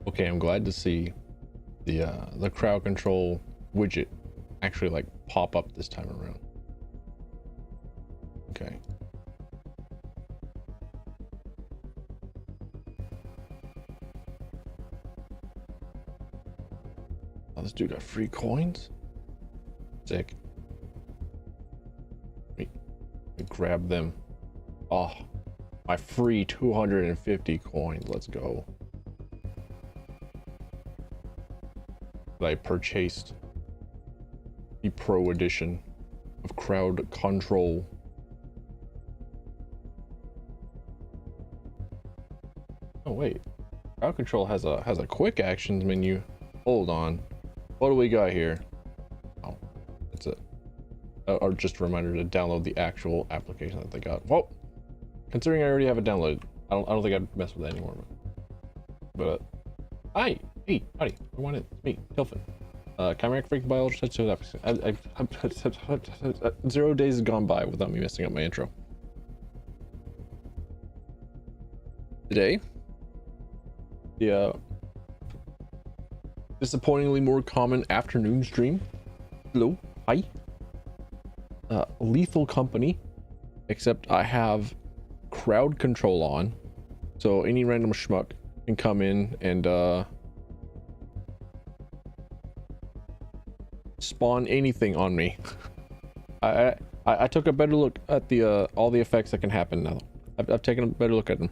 Okay, I'm glad to see the crowd control widget actually like pop up this time around. Okay. Oh, this dude got free coins? Sick. Let me grab them. Oh, my free 250 coins. Let's go. I purchased the Pro Edition of Crowd Control. Oh wait, Crowd Control has a quick actions menu. Hold on, what do we got here? Oh, that's it. Or just a reminder to download the actual application that they got. Well, considering I already have it downloaded, I don't think I'd mess with that anymore. But hi. Hey, howdy, I want it. It's me, Tilfin. Chimeric freak biologist. 0 days has gone by without me messing up my intro. Today, the disappointingly more common afternoon stream. Hello, hi. Lethal Company, except I have crowd control on, so any random schmuck can come in and spawn anything on me. I took a better look at the all the effects that can happen now. I've taken a better look at them,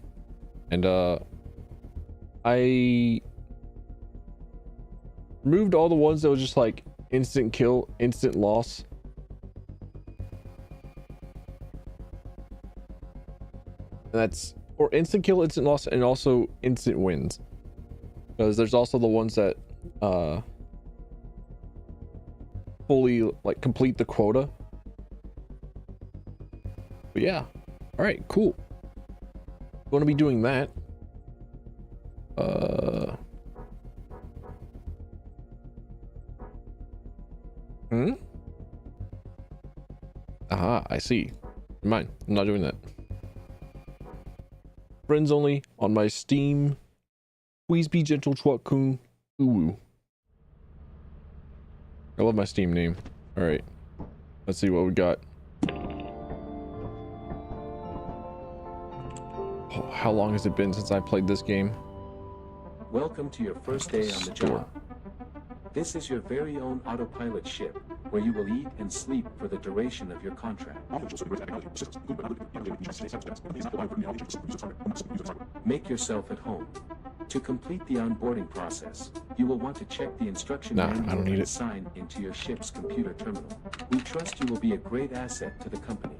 and I removed all the ones that was just like instant kill, instant loss. And that's, or instant kill, instant loss, and also instant wins, because there's also the ones that fully like complete the quota. But yeah, all right, cool. Going to be doing that. Aha, I see. Never mind, I'm not doing that. Friends only on my Steam. Please be gentle, Twat-kun. Ooh. I love my Steam name. All right, let's see what we got. Oh, how long has it been since I played this game? Welcome to your first day on the job. This is your very own autopilot ship, where you will eat and sleep for the duration of your contract. Make yourself at home. To complete the onboarding process, you will want to check the instruction manual and sign into your ship's computer terminal. We trust you will be a great asset to the company.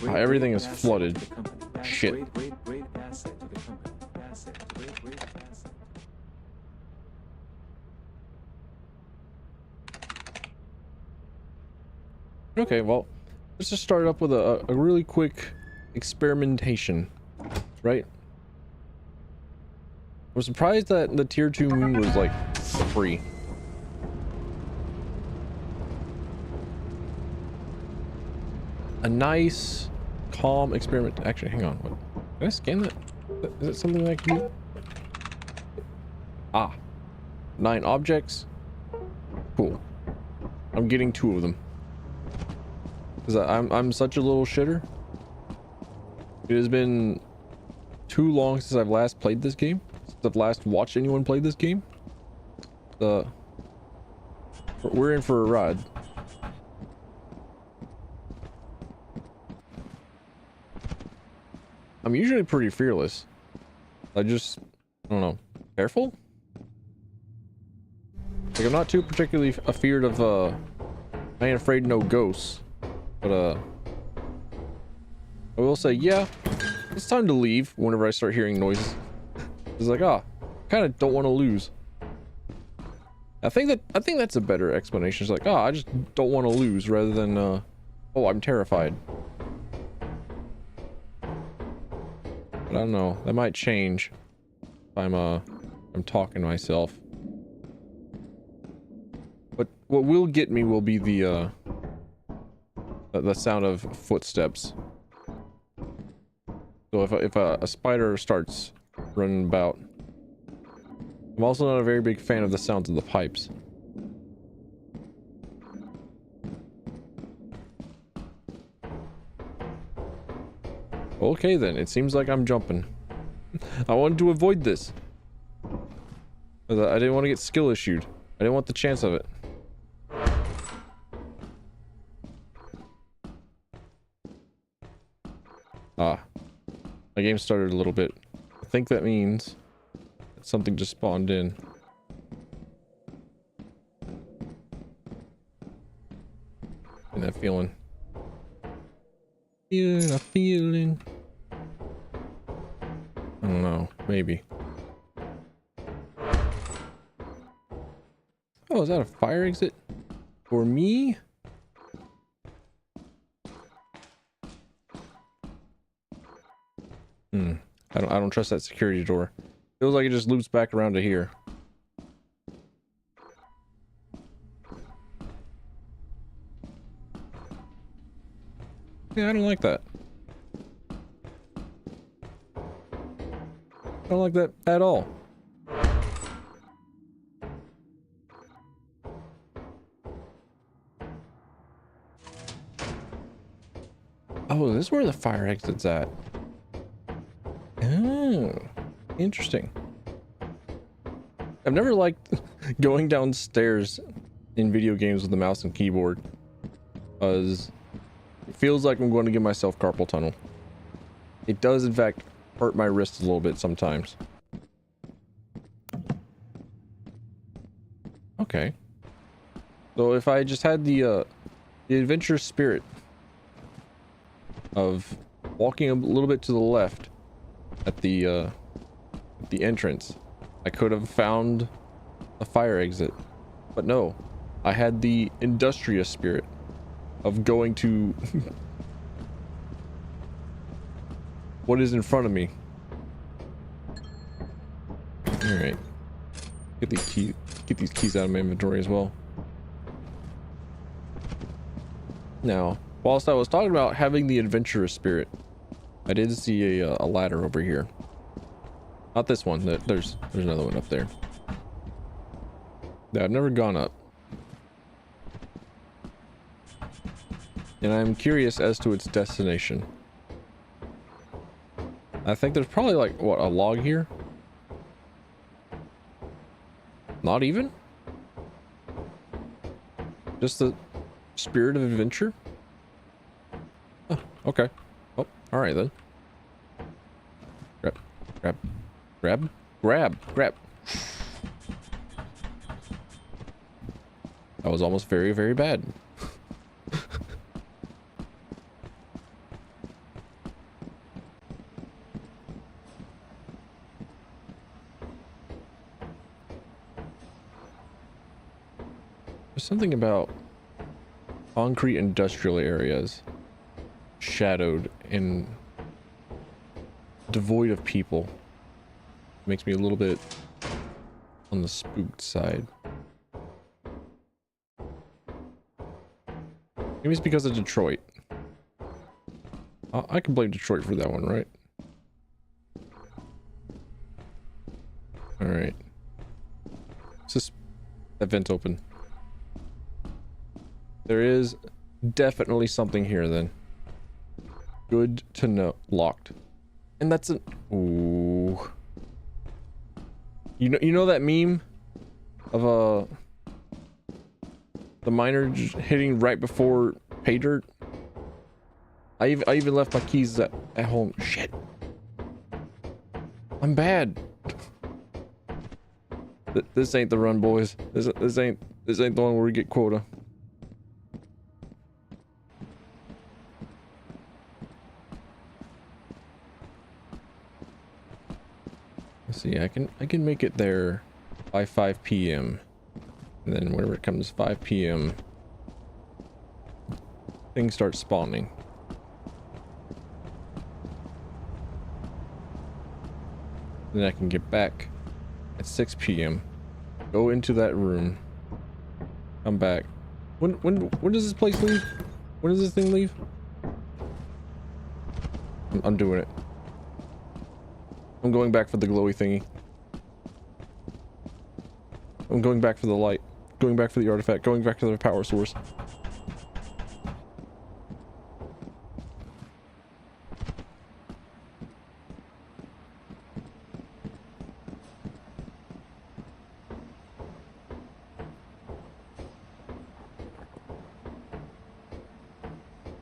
Everything is flooded. Shit. Great asset to the company. Great asset. Okay, well, let's just start up with a really quick experimentation, right? I was surprised that the tier 2 moon was like free. A nice, calm experiment. Actually, hang on. What? Can I scan that? Is it something I can do? Ah, 9 objects. Cool. I'm getting 2 of them. Cause I'm such a little shitter. It has been too long since I've last played this game. Since I've last watched anyone play this game. We're in for a ride. I'm usually pretty fearless. I don't know, careful? Like, I'm not too particularly afeared of, I ain't afraid no ghosts. But, I will say, yeah, it's time to leave whenever I start hearing noises. It's like, I kind of don't want to lose. I think that's a better explanation. It's like, I just don't want to lose, rather than, oh, I'm terrified. But I don't know, that might change if I'm talking to myself. But what will get me will be the sound of footsteps. So if a spider starts running about, I'm also not a very big fan of the sounds of the pipes. Okay then, it seems like I'm jumping. I wanted to avoid this. I didn't want to get skill issued. I didn't want the chance of it. Ah. My game started a little bit. I think that means that something just spawned in. And that feeling. Feeling a feeling. I don't know. Maybe. Oh, is that a fire exit? For me? I don't trust that security door. Feels like it just loops back around to here. Yeah, I don't like that. I don't like that at all. Oh, this is where the fire exit's at. Oh, interesting. I've never liked going downstairs in video games with the mouse and keyboard, because it feels like I'm going to give myself carpal tunnel. It does, in fact, hurt my wrists a little bit sometimes. Okay. So if I just had the adventure spirit of walking a little bit to the left at the entrance, I could have found a fire exit. But no, I had the industrious spirit of going to what is in front of me. All right, get these keys out of my inventory as well. Now, whilst I was talking about having the adventurous spirit, I did see a ladder over here. Not this one. There's another one up there. Yeah, I've never gone up. And I'm curious as to its destination. I think there's probably like, what, a log here? Not even? Just the spirit of adventure? Oh, okay. Oh, alright then. Grab. That was almost very, very bad. There's something about concrete industrial areas shadowed and devoid of people. Makes me a little bit on the spooked side. Maybe it's because of Detroit. I can blame Detroit for that one, right? Alright. Is this that vent open? There is definitely something here then. Good to know. Locked. And that's an... Ooh. You know that meme of the miner just hitting right before pay dirt? I even left my keys at home. Shit. I'm bad. This ain't the run, boys. This ain't the one where we get quota. Let's see, I can make it there by 5 p.m. And then whenever it comes 5 p.m. things start spawning. Then I can get back at 6 p.m. Go into that room. Come back. When does this place leave? When does this thing leave? I'm doing it. I'm going back for the glowy thingy. I'm going back for the light. Going back for the artifact. Going back to the power source.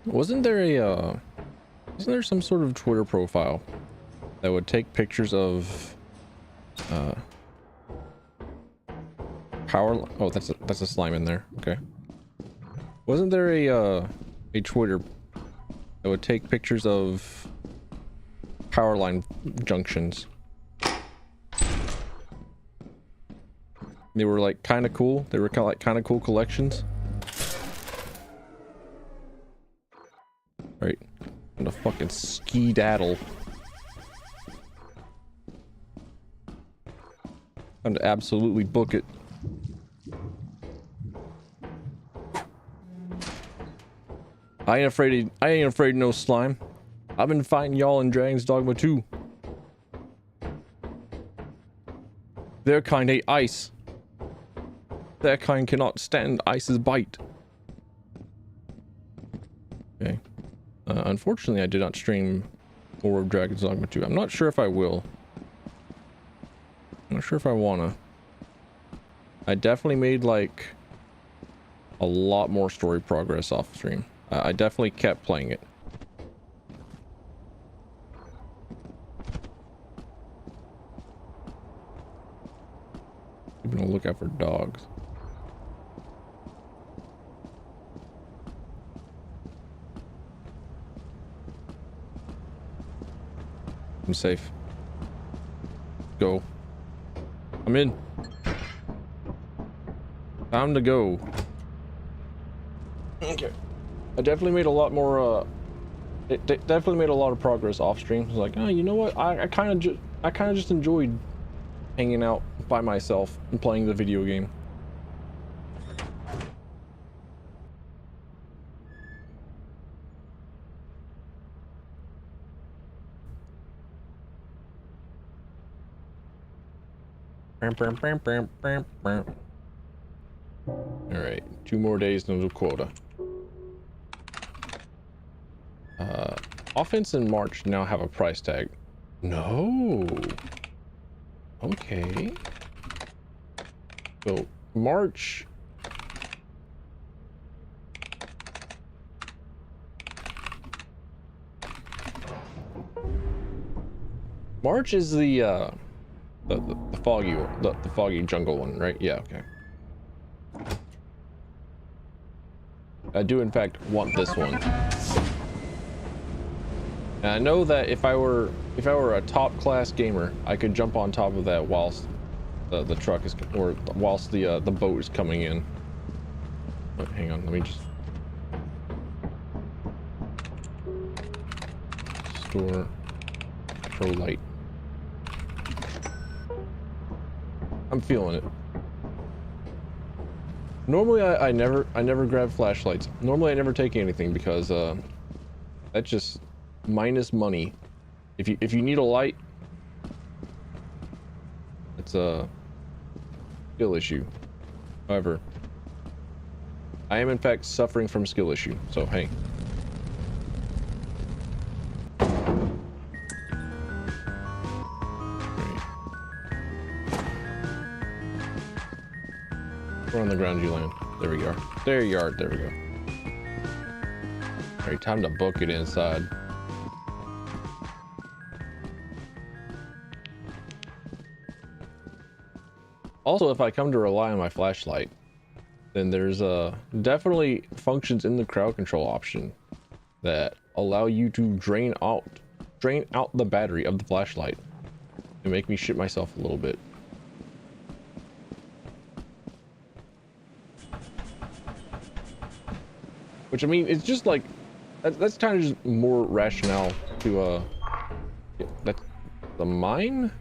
Wasn't there some sort of Twitter profile that would take pictures of power? Oh, that's a slime in there. Okay. Wasn't there a Twitter that would take pictures of power line junctions? They were like kind of cool. They were kind of cool collections. Right. I'm gonna fucking ski-daddle. I'm to absolutely book it. I ain't afraid of no slime. I've been fighting y'all in Dragon's Dogma 2. Their kind hate ice. Their kind cannot stand ice's bite. Okay. Unfortunately, I did not stream more of Dragon's Dogma 2. I'm not sure if I will. I'm not sure if I wanna. I definitely made like a lot more story progress off stream. I definitely kept playing it. I'm gonna look out for dogs. I'm safe. Go. I'm in. Time to go. Okay. I definitely made a lot more definitely made a lot of progress off stream. I was like, oh, you know what? I kind of just enjoyed hanging out by myself and playing the video game. Alright, 2 more days until quota. Offense in March now have a price tag. No. Okay. So March. March is the foggy jungle one, right? Yeah, okay. I do in fact want this one. And I know that if I were a top class gamer, I could jump on top of that whilst the truck is, or whilst the boat is coming in. But hang on, let me just store pro light. I'm feeling it. Normally I never grab flashlights. Normally I never take anything because that's just minus money. If you need a light, it's a skill issue. However, I am in fact suffering from skill issue, so hey. Where on the ground you land? There we go. There you are. There we go. Alright, time to book it inside. Also, if I come to rely on my flashlight, then there's definitely functions in the crowd control option that allow you to drain out the battery of the flashlight and make me shit myself a little bit. Which, I mean, it's just like that's kind of just more rationale to that's the mine.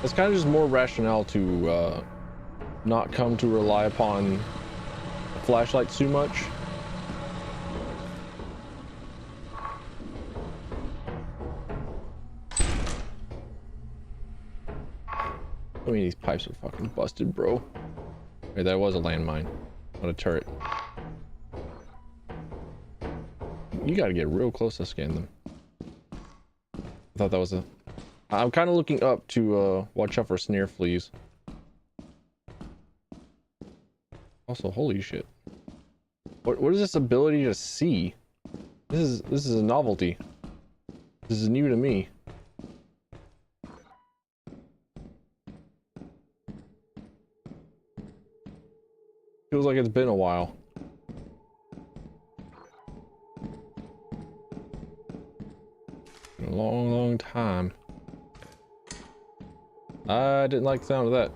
It's kind of just more rationale to not come to rely upon flashlights too much. I mean, these pipes are fucking busted, bro. Hey, that was a landmine, not a turret. You gotta get real close to scan them. I thought that was a... I'm kind of looking up to watch out for snare fleas. Also, holy shit. What is this ability to see? This is a novelty. This is new to me. Feels like it's been a while. A long time. I didn't like the sound of that.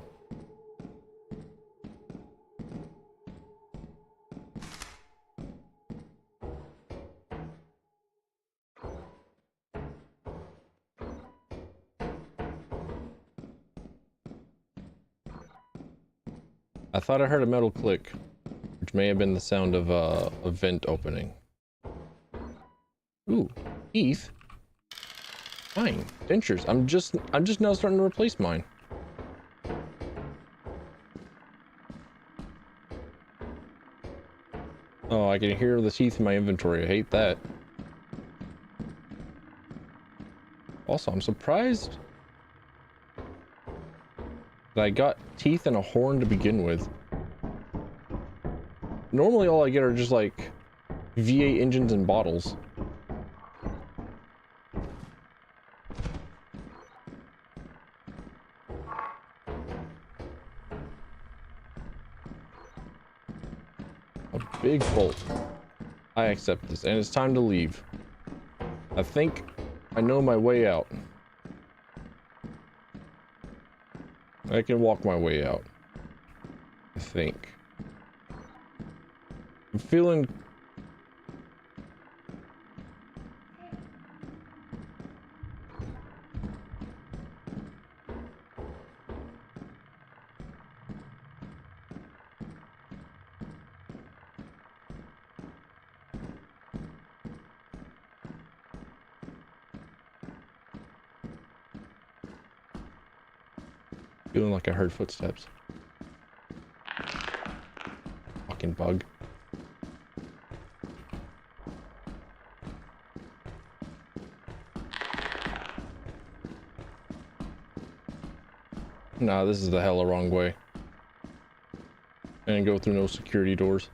I thought I heard a metal click, which may have been the sound of a vent opening. Ooh, teeth. Fine, dentures. I'm just now starting to replace mine. Oh, I can hear the teeth in my inventory. I hate that. Also, I'm surprised that I got teeth and a horn to begin with. Normally all I get are just like V8 engines and bottles. A big bolt. I accept this, and it's time to leave. I think I know my way out. I can walk my way out. I think. I'm feeling... Feeling like I heard footsteps. Fucking bug. Nah, this is the hella wrong way. And go through no security doors.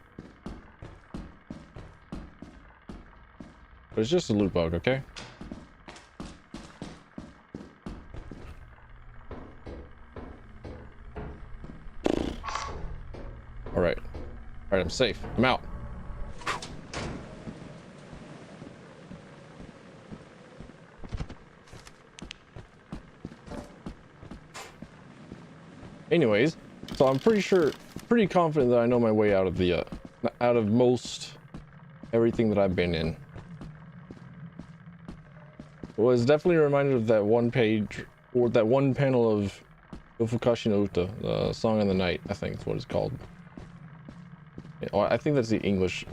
But it's just a loot bug, okay? Alright. Alright, I'm safe. I'm out. Anyways, so I'm pretty confident that I know my way out of the, out of most everything that I've been in. It was definitely reminded of that one page, or that one panel of Fukashi no Uta, the Song of the Night, I think is what it's called. I think that's the English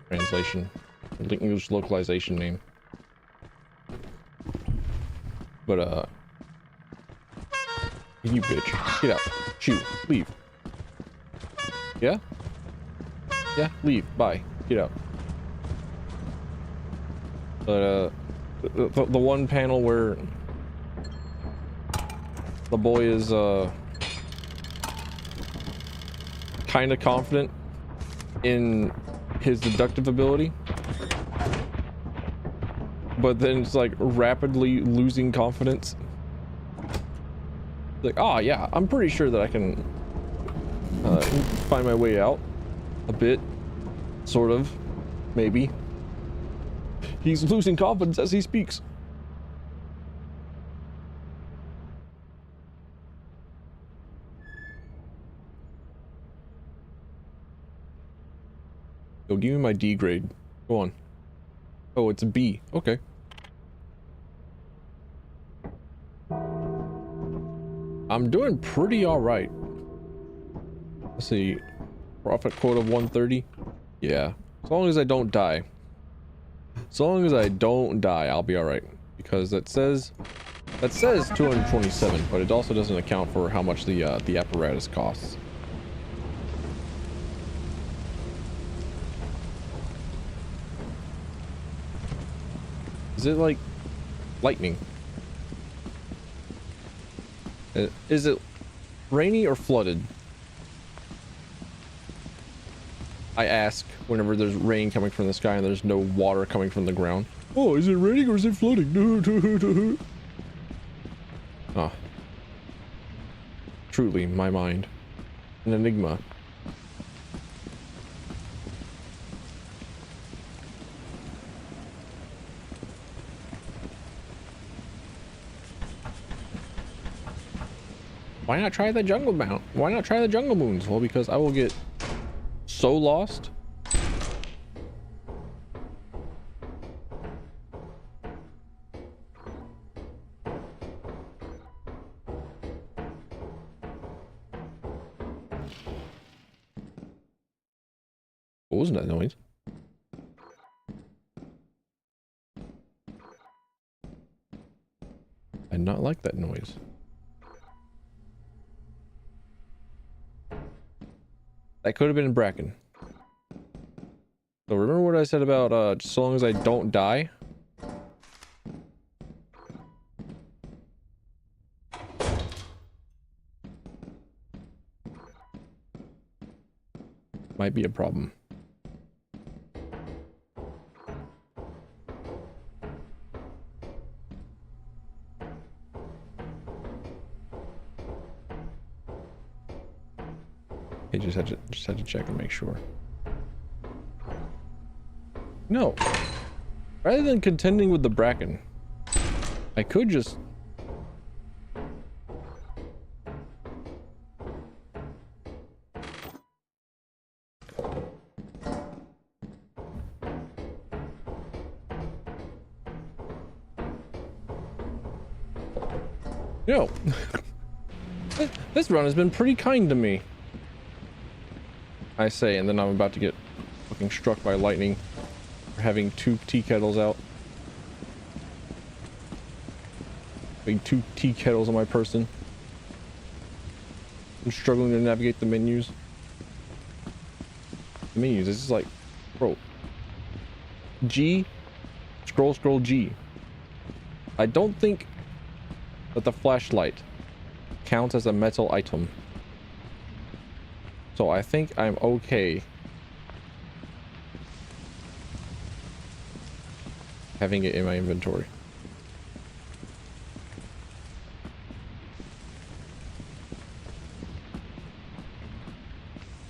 translation, the English localization name. But you bitch, get out, chew, leave. Yeah? Yeah, leave, bye, get out. But the one panel where the boy is kind of confident in his deductive ability, but then it's like rapidly losing confidence. Like, oh yeah, I'm pretty sure that I can find my way out a bit, sort of, maybe. He's losing confidence as he speaks. Yo, give me my D grade. Go on. Oh, it's a B. Okay. I'm doing pretty alright. Let's see. Profit quota of 130. Yeah. As long as I don't die. As long as I don't die, I'll be alright. Because it says That says 227, but it also doesn't account for how much the apparatus costs. Is it like lightning? Is it rainy or flooded? I ask whenever there's rain coming from the sky and there's no water coming from the ground. Oh, is it raining or is it flooding? Ah, truly, my mind, an enigma. Why not try the jungle mount? Why not try the jungle moons? Well, because I will get so lost. What was that noise? I did not like that noise. That could have been Bracken. So remember what I said about so long as I don't die? Might be a problem. I just had to check and make sure. No. Rather than contending with the Bracken, I could just no. This run has been pretty kind to me, I say, and then I'm about to get fucking struck by lightning for having 2 tea kettles out. Having 2 tea kettles on my person. I'm struggling to navigate the menus. The menus, this is like, bro. G, scroll G. I don't think that the flashlight counts as a metal item. So I think I'm okay having it in my inventory.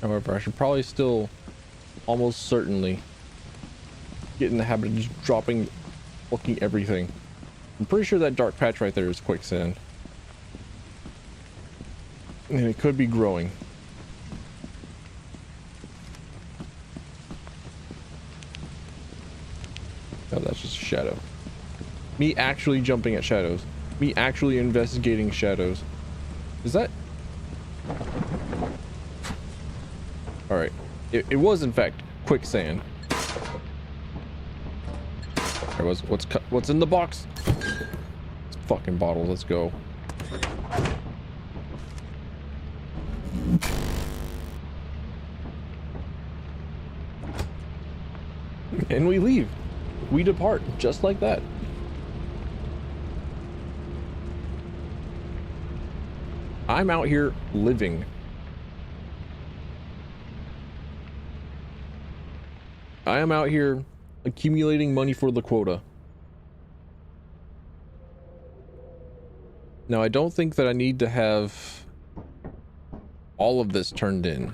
However, I should probably still almost certainly get in the habit of just dropping fucking everything. I'm pretty sure that dark patch right there is quicksand. And it could be growing. No, that's just a shadow. Me actually jumping at shadows. Me actually investigating shadows. Is that... Alright. It was in fact quicksand. Alright, what's in the box? It's fucking bottle, let's go. And we leave. We depart just like that. I'm out here living. I am out here accumulating money for the quota. Now, I don't think that I need to have all of this turned in.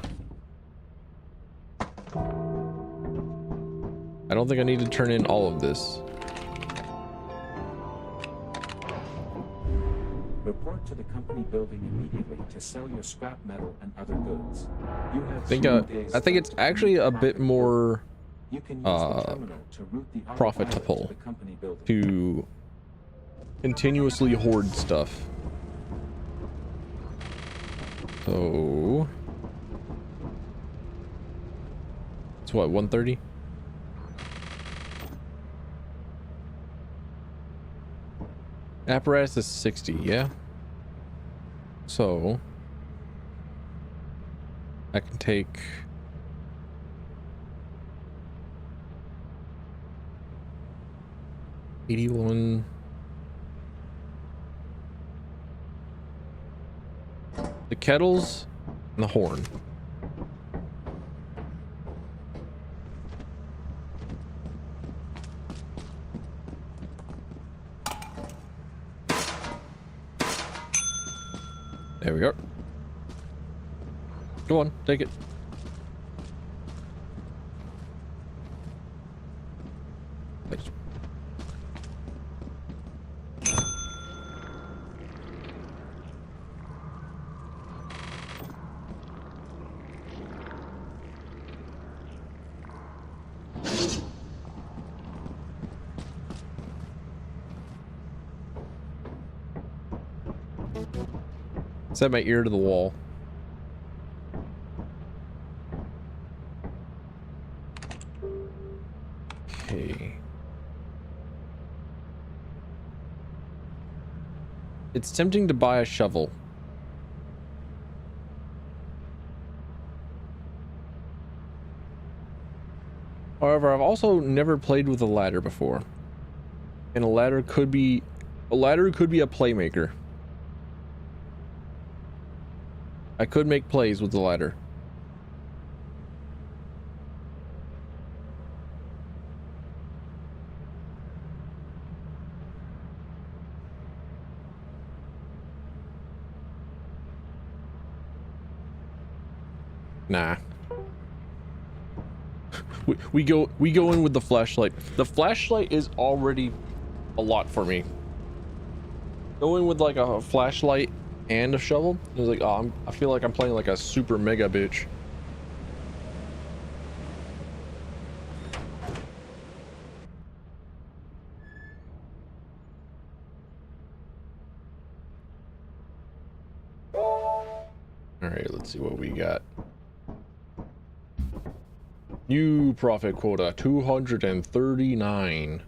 I don't think I need to turn in all of this. Report to the company building immediately to sell your scrap metal and other goods. You have I think it's actually a bit more you can use the terminal to route the profitable to the company building. to continuously hoard stuff. So it's what, 130? Apparatus is 60, yeah. So I can take 81. The kettles and the horn. There we go. Go on, take it. Thanks. Set my ear to the wall. Okay. It's tempting to buy a shovel. However, I've also never played with a ladder before. And a ladder could be a playmaker. I could make plays with the ladder. Nah. we go in with the flashlight. The flashlight is already a lot for me. Go in with like a flashlight and a shovel. It was like, oh, I feel like I'm playing like a super mega bitch. All right, let's see what we got. New profit quota 239.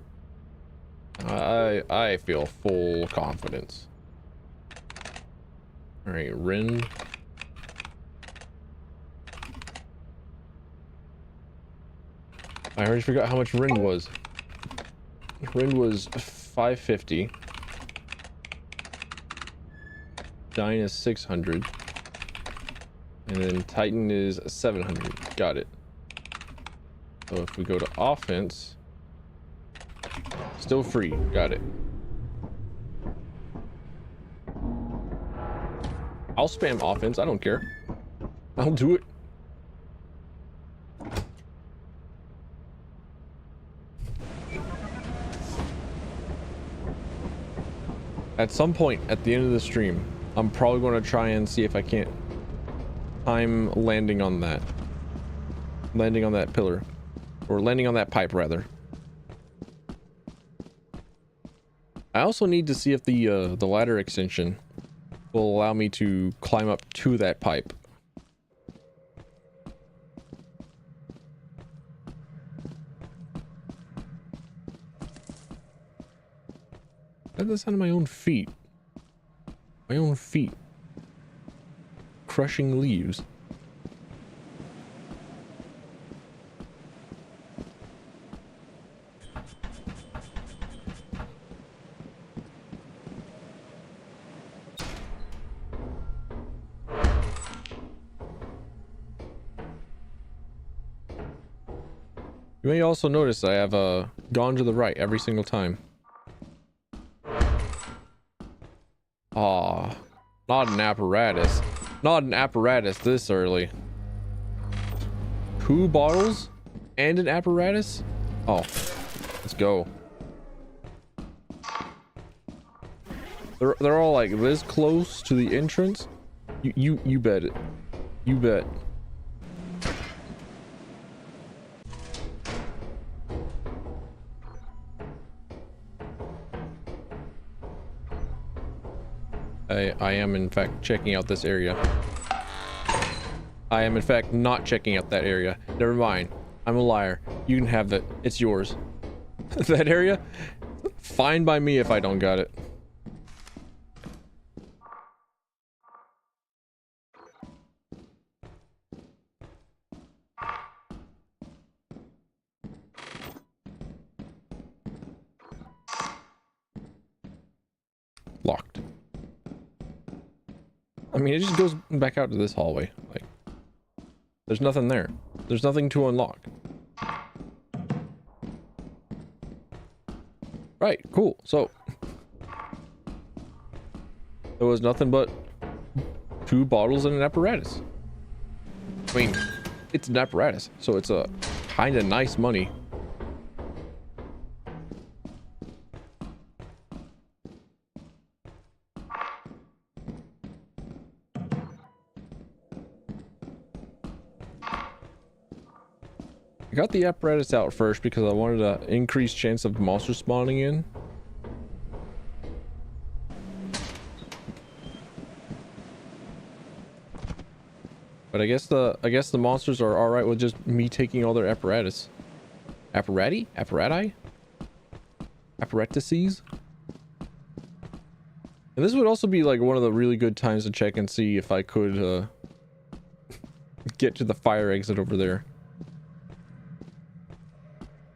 I feel full confidence. All right, Ren. I already forgot how much Ren was. Ren was 550. Dyne is 600. And then Titan is 700. Got it. So if we go to offense, still free. Got it. I'll spam offense. I don't care. I'll do it. At some point at the end of the stream, I'm probably going to try and see if I can't time landing on that pillar, or landing on that pipe rather. I also need to see if the ladder extension will allow me to climb up to that pipe. That's the sound of my own feet. My own feet. Crushing leaves. You may also notice I have gone to the right every single time. Aw, not an apparatus. Not an apparatus this early. 2 bottles and an apparatus? Oh, let's go. They're all like this close to the entrance. You bet it. You bet. I am in fact checking out this area. I am in fact not checking out that area. Never mind. I'm a liar. You can have it. It's yours. That area? Fine by me if I don't got it. Locked. I mean, it just goes back out to this hallway. Like, there's nothing there. There's nothing to unlock. Right, cool. So there was nothing but 2 bottles and an apparatus. I mean, it's an apparatus, so it's a kind of nice money. I got the apparatus out first because I wanted an increased chance of monsters spawning in. But I guess the monsters are all right with just me taking all their apparatus. Apparati? Apparatuses? And this would also be like one of the really good times to check and see if I could get to the fire exit over there.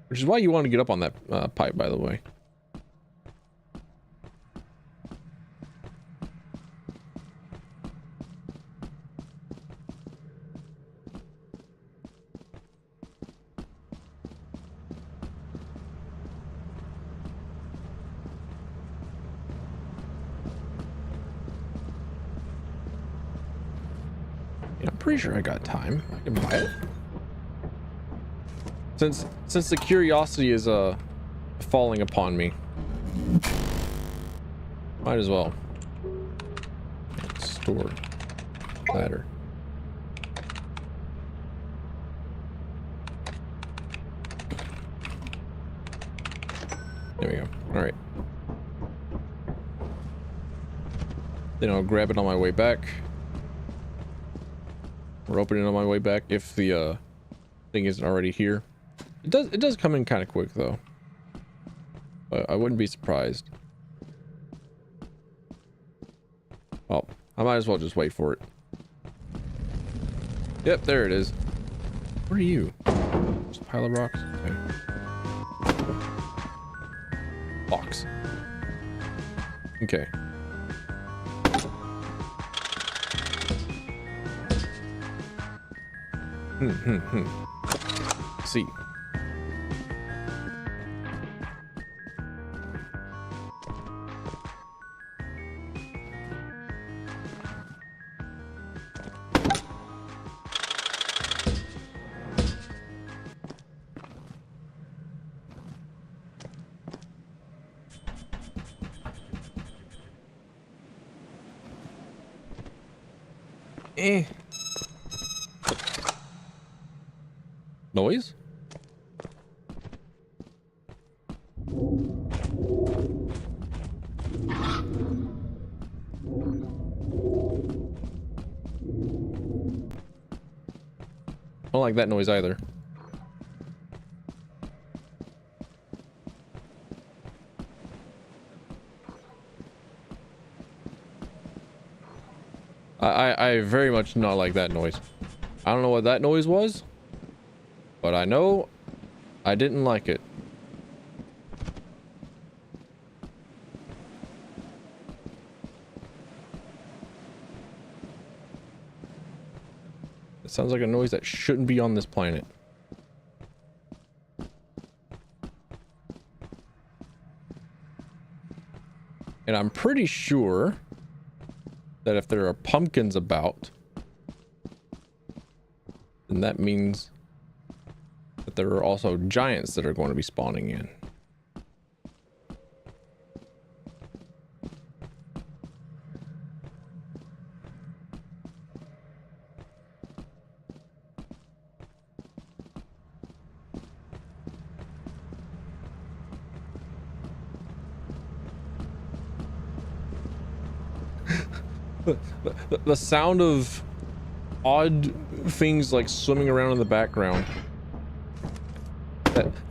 Which is why you want to get up on that pipe, by the way. Yeah, I'm pretty sure I got time. I can buy it. Since the curiosity is falling upon me, might as well. Store ladder. There we go. All right. Then I'll grab it on my way back. Or open it on my way back if the thing isn't already here. It does come in kind of quick though. But I wouldn't be surprised. Well, I might as well just wait for it. Yep, there it is. Where are you? Just a pile of rocks? Okay. Box. Okay. See. Noise? I don't like that noise either. I very much not like that noise. I don't know what that noise was, but I know I didn't like it. It sounds like a noise that shouldn't be on this planet. And I'm pretty sure that if there are pumpkins about, then that means that there are also giants that are going to be spawning in. The sound of odd things like swimming around in the background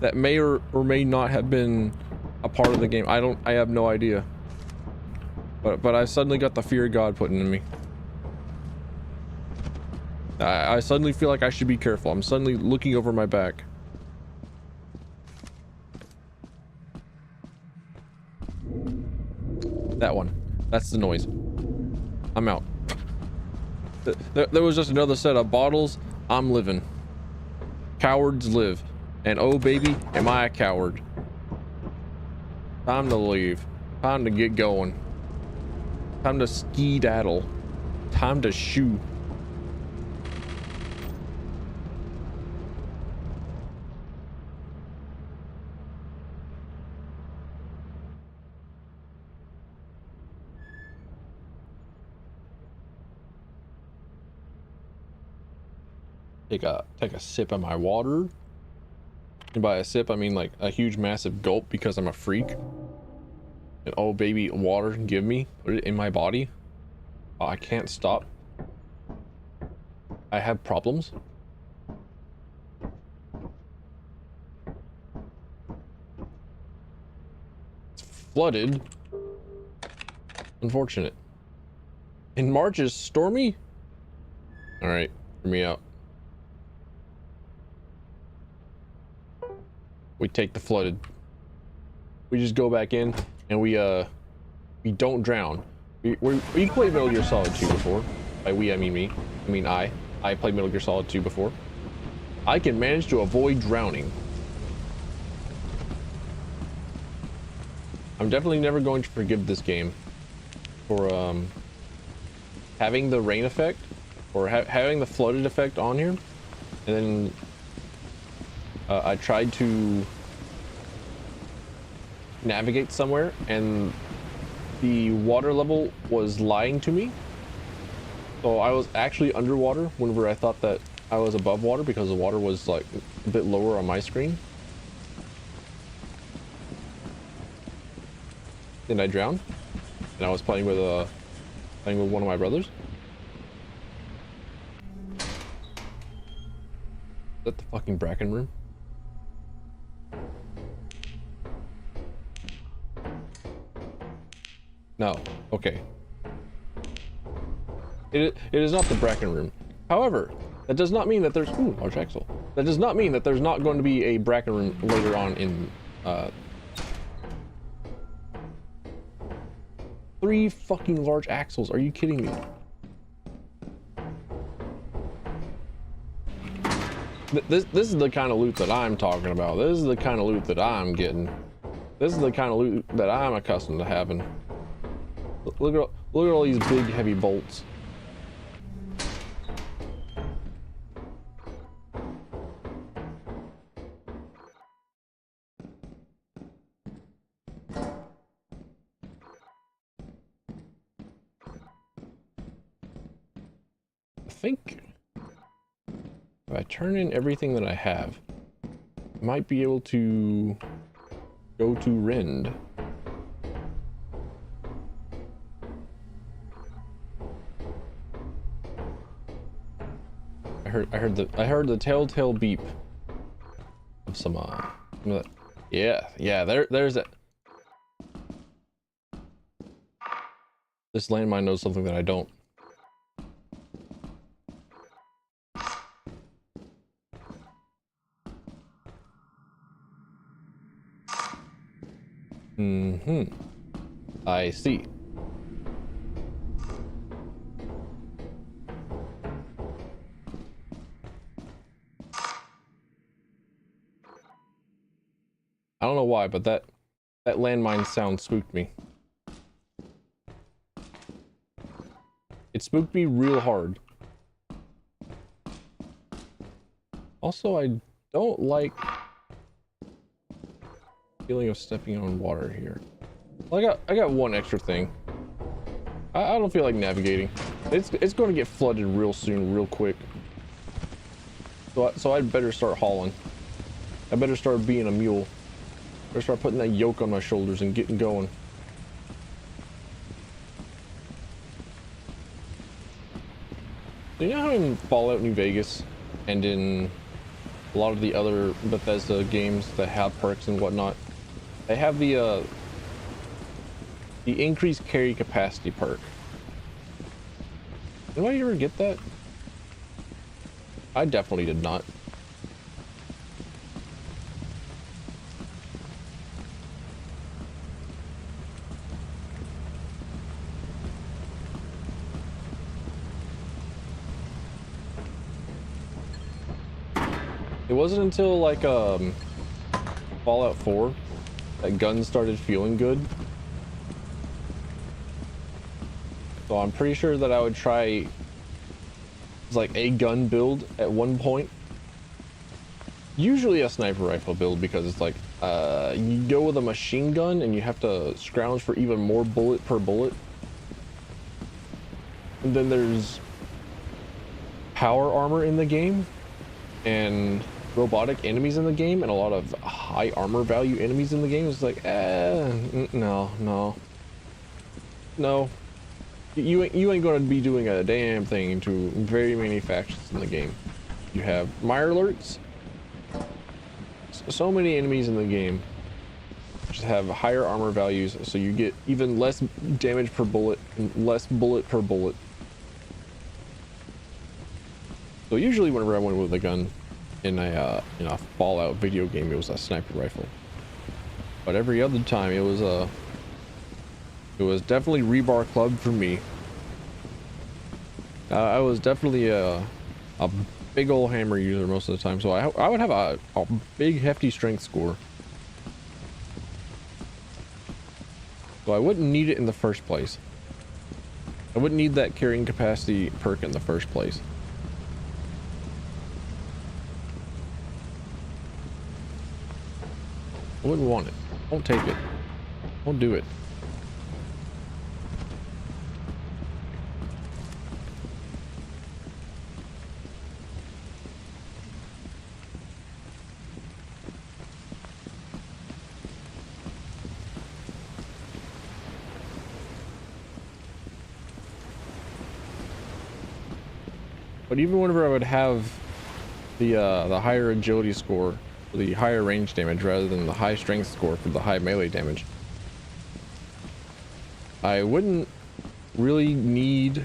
that may or may not have been a part of the game. I have no idea. But I suddenly got the fear of God put into me. I suddenly feel like I should be careful. I'm suddenly looking over my back. That one. That's the noise. I'm out. There was just another set of bottles. I'm living. Cowards live. And oh baby, am I a coward. Time to leave. Time to get going. Time to ski-daddle. Time to shoo. Take a sip of my water. And by a sip, I mean like a huge massive gulp because I'm a freak. And oh baby, water, give me in my body. Oh, I can't stop. I have problems. It's flooded. Unfortunate. In March is stormy? Alright, hear me out. We take the flooded. We just go back in and we don't drown. We played Metal Gear Solid 2 before. By we, I mean me. I mean I played Metal Gear Solid 2 before. I can manage to avoid drowning. I'm definitely never going to forgive this game for having the rain effect or having the flooded effect on here. And then I tried to navigate somewhere and the water level was lying to me. So I was actually underwater whenever I thought that I was above water because the water was like a bit lower on my screen. Then I drowned and I was playing with one of my brothers. Is that the fucking Bracken room? No. Okay. It is not the Bracken room. However, that does not mean that there's large axle. That does not mean that there's not going to be a Bracken room later on in 3 fucking large axles. Are you kidding me? This is the kind of loot that I'm talking about. This is the kind of loot that I'm getting. This is the kind of loot that I'm accustomed to having. Look at all these big heavy bolts. I think if I turn in everything that I have, I might be able to go to Rend. I heard the telltale beep of some yeah, there's it. This landmine knows something that I don't. I see. I don't know why, but that landmine sound spooked me. It spooked me real hard. Also, I don't like the feeling of stepping on water here. Well, I got one extra thing. I don't feel like navigating. It's going to get flooded real soon, real quick. So I'd better start hauling. I better start being a mule. Better start putting that yoke on my shoulders and getting going. So you know how in Fallout New Vegas and in a lot of the other Bethesda games that have perks and whatnot, they have the increased carry capacity perk. Did I ever get that? I definitely did not. It wasn't until like Fallout 4 that guns started feeling good. So I'm pretty sure that I would try like a gun build at one point. Usually a sniper rifle build, because it's like you go with a machine gun and you have to scrounge for even more bullet per bullet. And then there's power armor in the game and robotic enemies in the game and a lot of high armor value enemies in the game. It's like, no. You ain't gonna be doing a damn thing to very many factions in the game. You have mire alerts. So many enemies in the game just have higher armor values, so you get even less damage per bullet and less bullet per bullet. So usually whenever I went with a gun in a Fallout video game, it was a sniper rifle. But every other time it was definitely rebar club for me. I was definitely a big old hammer user most of the time, so I would have a big hefty strength score. So I wouldn't need it in the first place. I wouldn't need that carrying capacity perk in the first place. I wouldn't want it. Won't take it. Won't do it. But even whenever I would have the higher agility score, the higher range damage rather than the high strength score for the high melee damage, I wouldn't really need,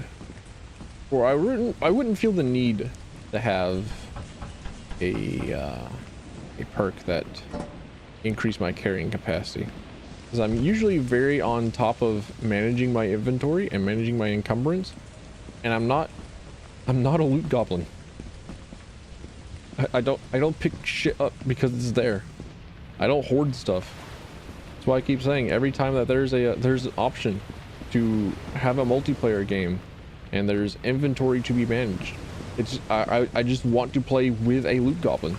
or I wouldn't feel the need to have a perk that increased my carrying capacity, because I'm usually very on top of managing my inventory and managing my encumbrance, and I'm not a loot goblin. I don't pick shit up because it's there. I don't hoard stuff. That's why I keep saying every time that there's an option to have a multiplayer game and there's inventory to be managed, it's I just want to play with a loot goblin.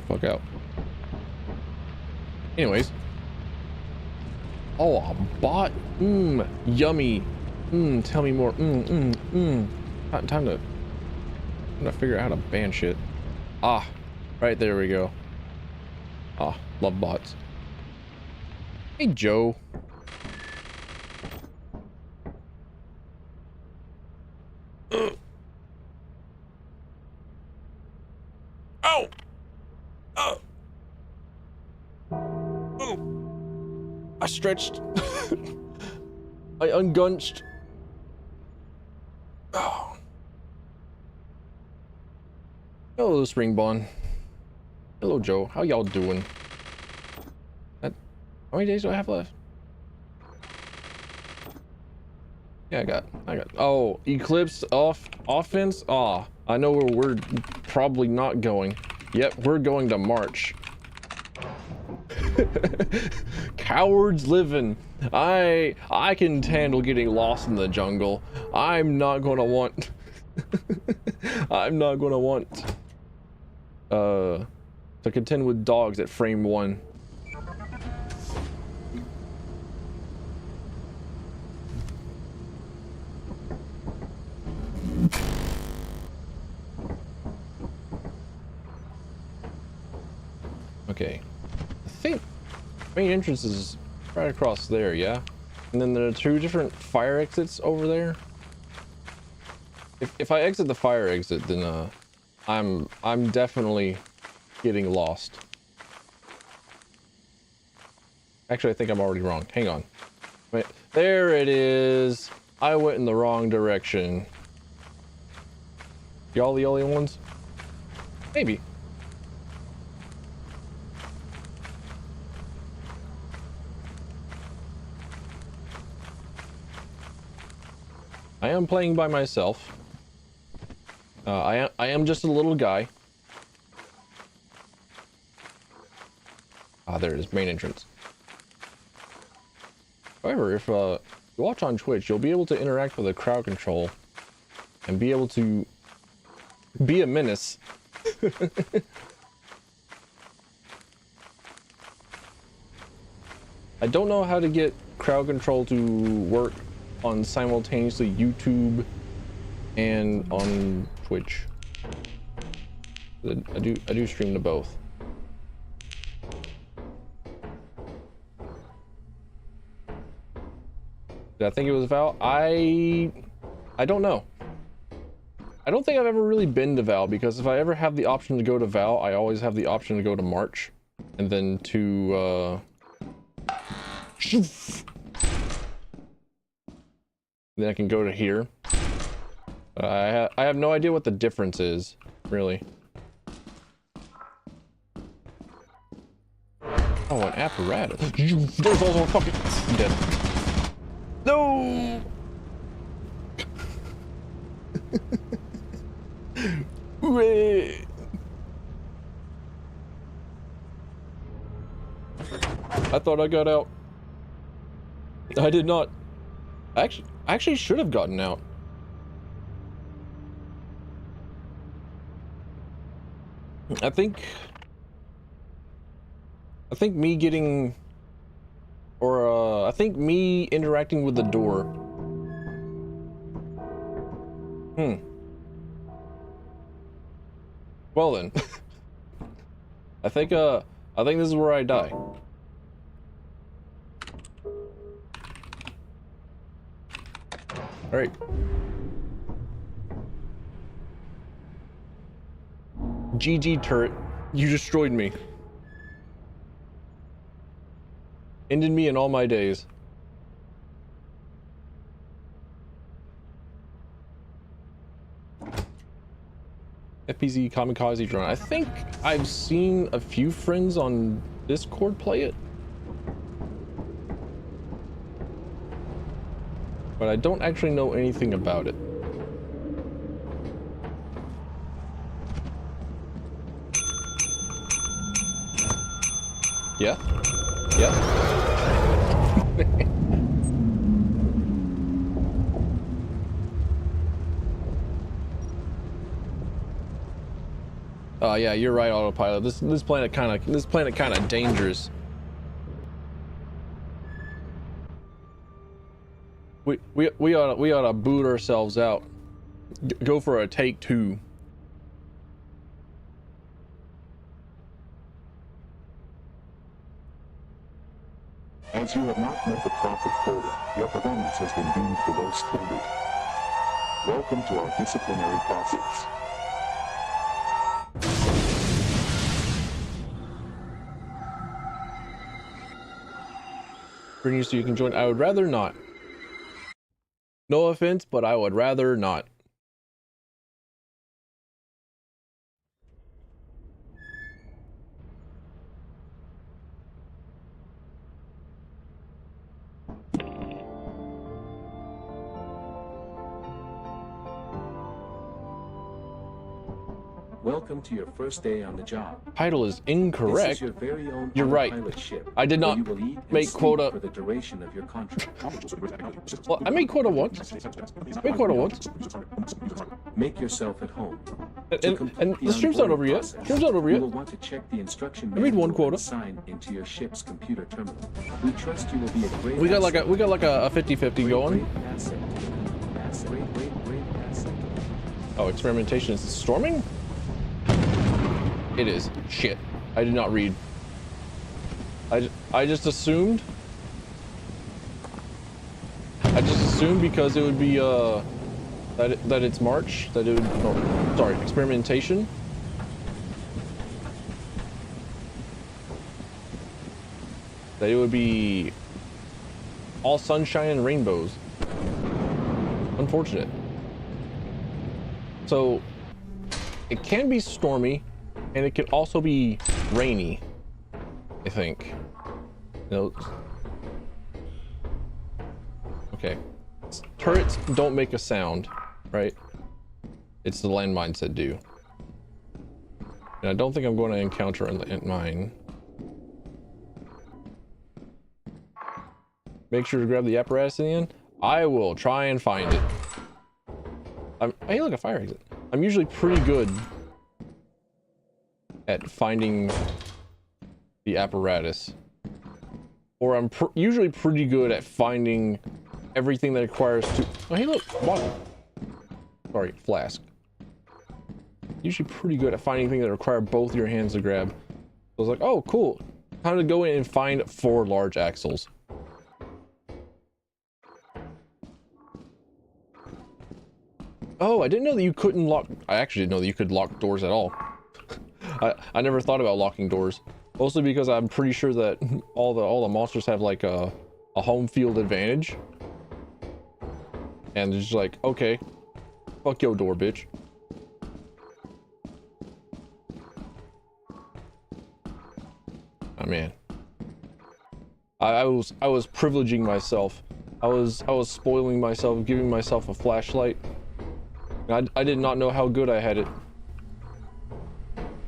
Fuck out. Anyways. Oh, a bot. Yummy. Tell me more. Time to figure out how to ban shit. Ah, right there we go. Ah, love bots. Hey, Joe. Ow! I stretched. I ungunched. Oh. Hello, Springborn. Hello, Joe. How y'all doing? How many days do I have left? Yeah, I got. Oh, Eclipse offense. Ah, I know where we're probably not going. Yep, we're going to March. Cowards living. I can handle getting lost in the jungle. I'm not gonna want to contend with dogs at frame 1. Okay. I think main entrance is right across there, yeah? And then there are 2 different fire exits over there. If I exit the fire exit, then I'm definitely getting lost. Actually, I think I'm already wrong. Hang on. Wait, there it is. I went in the wrong direction. Y'all the only ones? Maybe. I am playing by myself. I am just a little guy. Ah, there it is, main entrance. However, if you watch on Twitch, you'll be able to interact with the crowd control and be able to be a menace. I don't know how to get crowd control to work on simultaneously YouTube and on Twitch. I do stream to both. Did I think it was Val? I don't know. I don't think I've ever really been to Val, because if I ever have the option to go to Val, I always have the option to go to March and then to then I can go to here. I have no idea what the difference is, really. Oh, an apparatus. There's also a fucking dead. No. Wait. I thought I got out. I did not. I actually should have gotten out. I think me getting, or I think me interacting with the door. Well then, I think this is where I die. All right. GG turret, you destroyed me. Ended me in all my days. FPZ kamikaze drone. I think I've seen a few friends on Discord play it, but I don't actually know anything about it. Yeah? Yeah? Yeah, you're right, autopilot. This planet kind of dangerous. We ought to boot ourselves out. Go for a take 2. As you have not met the profit quota, your performance has been deemed below standard. Welcome to our disciplinary process. Bring you so you can join. I would rather not. No offense, but I would rather not. Welcome to your first day on the job. Title is incorrect. This is your very own You're right. ship, I did not make quota for the duration of your contract. Well, I made quota once. Made quota once. Make yourself at home. And the stream's not over yet. Stream's not over You yet. will want to check the instruction I made one manual quota. and sign into your ship's computer terminal. We trust you will be a great We got like a 50-50 great going. asset. Great asset. Oh, experimentation is storming? It is. Shit. I did not read. I just assumed. I just assumed because it would be that it's March, that it would, oh, sorry, experimentation. That it would be all sunshine and rainbows. Unfortunate. So it can be stormy and it can also be rainy, I think. You know, okay. Turrets don't make a sound, right? It's the landmines that do. And I don't think I'm going to encounter a landmine. Make sure to grab the apparatus in the end. I will try and find it. Hey, look, a fire exit. I'm usually pretty good at finding the apparatus. Or I'm usually pretty good at finding everything that requires to... Oh, hey, look, water. Sorry, flask. Usually pretty good at finding things that require both your hands to grab. So I was like, oh, cool. Time to go in and find 4 large axles. Oh, I didn't know that you couldn't lock... I actually didn't know that you could lock doors at all. I never thought about locking doors. Mostly because I'm pretty sure that all the monsters have like a home field advantage. And they're just like, okay, fuck your door, bitch. Oh man. I was privileging myself. I was spoiling myself, giving myself a flashlight. I did not know how good I had it.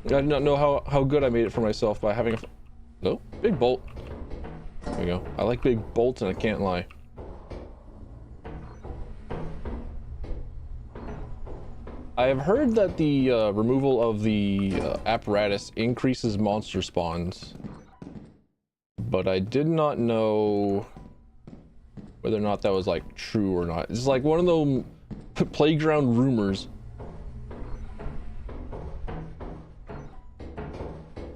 I did not know how good I made it for myself by having a... No, big bolt. There we go. I like big bolts and I can't lie. I have heard that the removal of the apparatus increases monster spawns. But I did not know whether or not that was like true or not. It's like one of those playground rumors.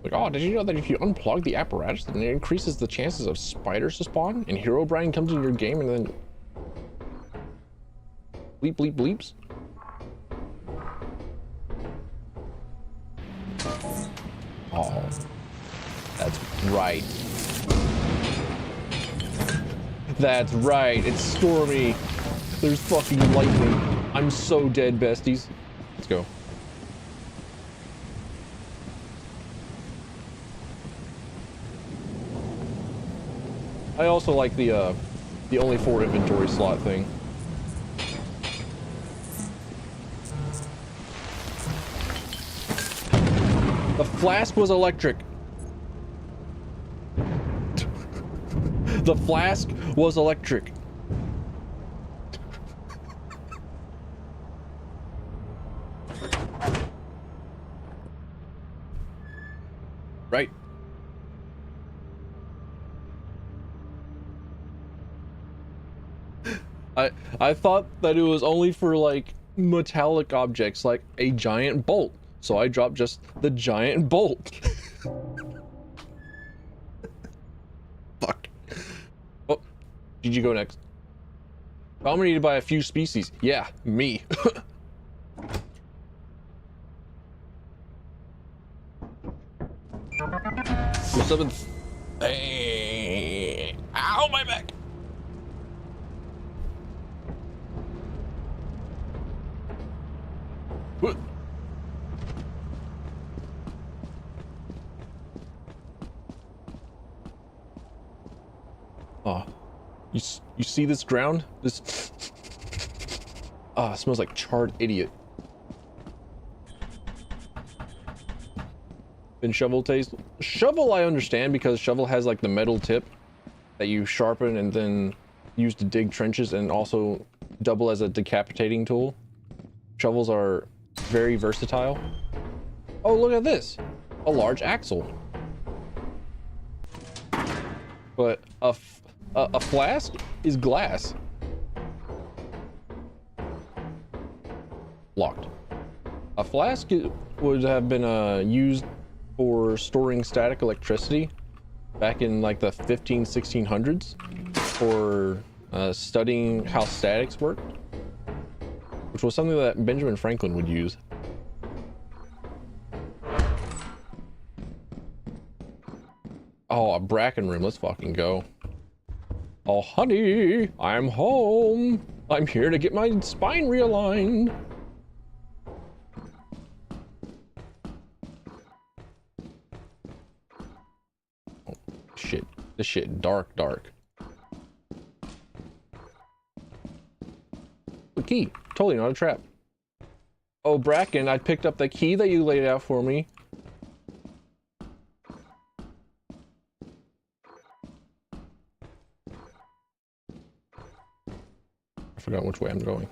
Like, oh, did you know that if you unplug the apparatus, then it increases the chances of spiders to spawn and Herobrine comes in your game and then bleep bleep bleeps? Oh, that's right. That's right, it's stormy. There's fucking lightning. I'm so dead, besties. Let's go. I also like the only 4 inventory slot thing. The flask was electric. The flask was electric. Right. I thought that it was only for like metallic objects like a giant bolt. So I dropped just the giant bolt. Fuck. Oh, did you go next? Dominated by a few species. Yeah, me. What's up? Hey, ow, my back. What? Oh, you see this ground? This it smells like charred idiot. And shovel taste. Shovel I understand because shovel has like the metal tip that you sharpen and then use to dig trenches and also double as a decapitating tool. Shovels are very versatile. Oh, look at this. A large axle. But a flask is glass. Locked. A flask would have been used for storing static electricity, back in like the 1600s for studying how statics work, which was something that Benjamin Franklin would use. Oh, a bracken room. Let's fucking go. Oh, honey, I'm home. I'm here to get my spine realigned. Oh, shit. This shit dark. The key. Totally not a trap. Oh, Bracken, I picked up the key that you laid out for me. I forgot which way I'm going.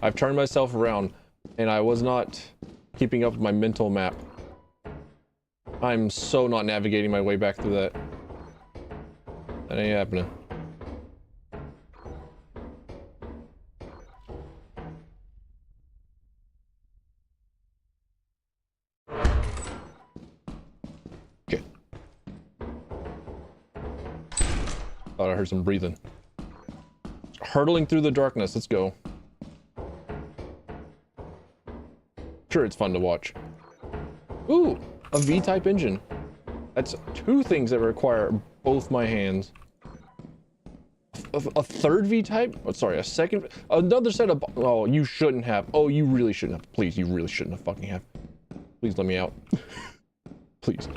I've turned myself around and I was not keeping up with my mental map. I'm so not navigating my way back through that. That ain't happening. Okay. Thought I heard some breathing. Hurtling through the darkness, let's go. Sure, it's fun to watch. Ooh, a V-type engine. That's two things that require both my hands. A third V-type? Oh, sorry, a second. Another set of. Oh, you shouldn't have. Oh, you really shouldn't have. Please, you really shouldn't have fucking have. Please let me out. Please.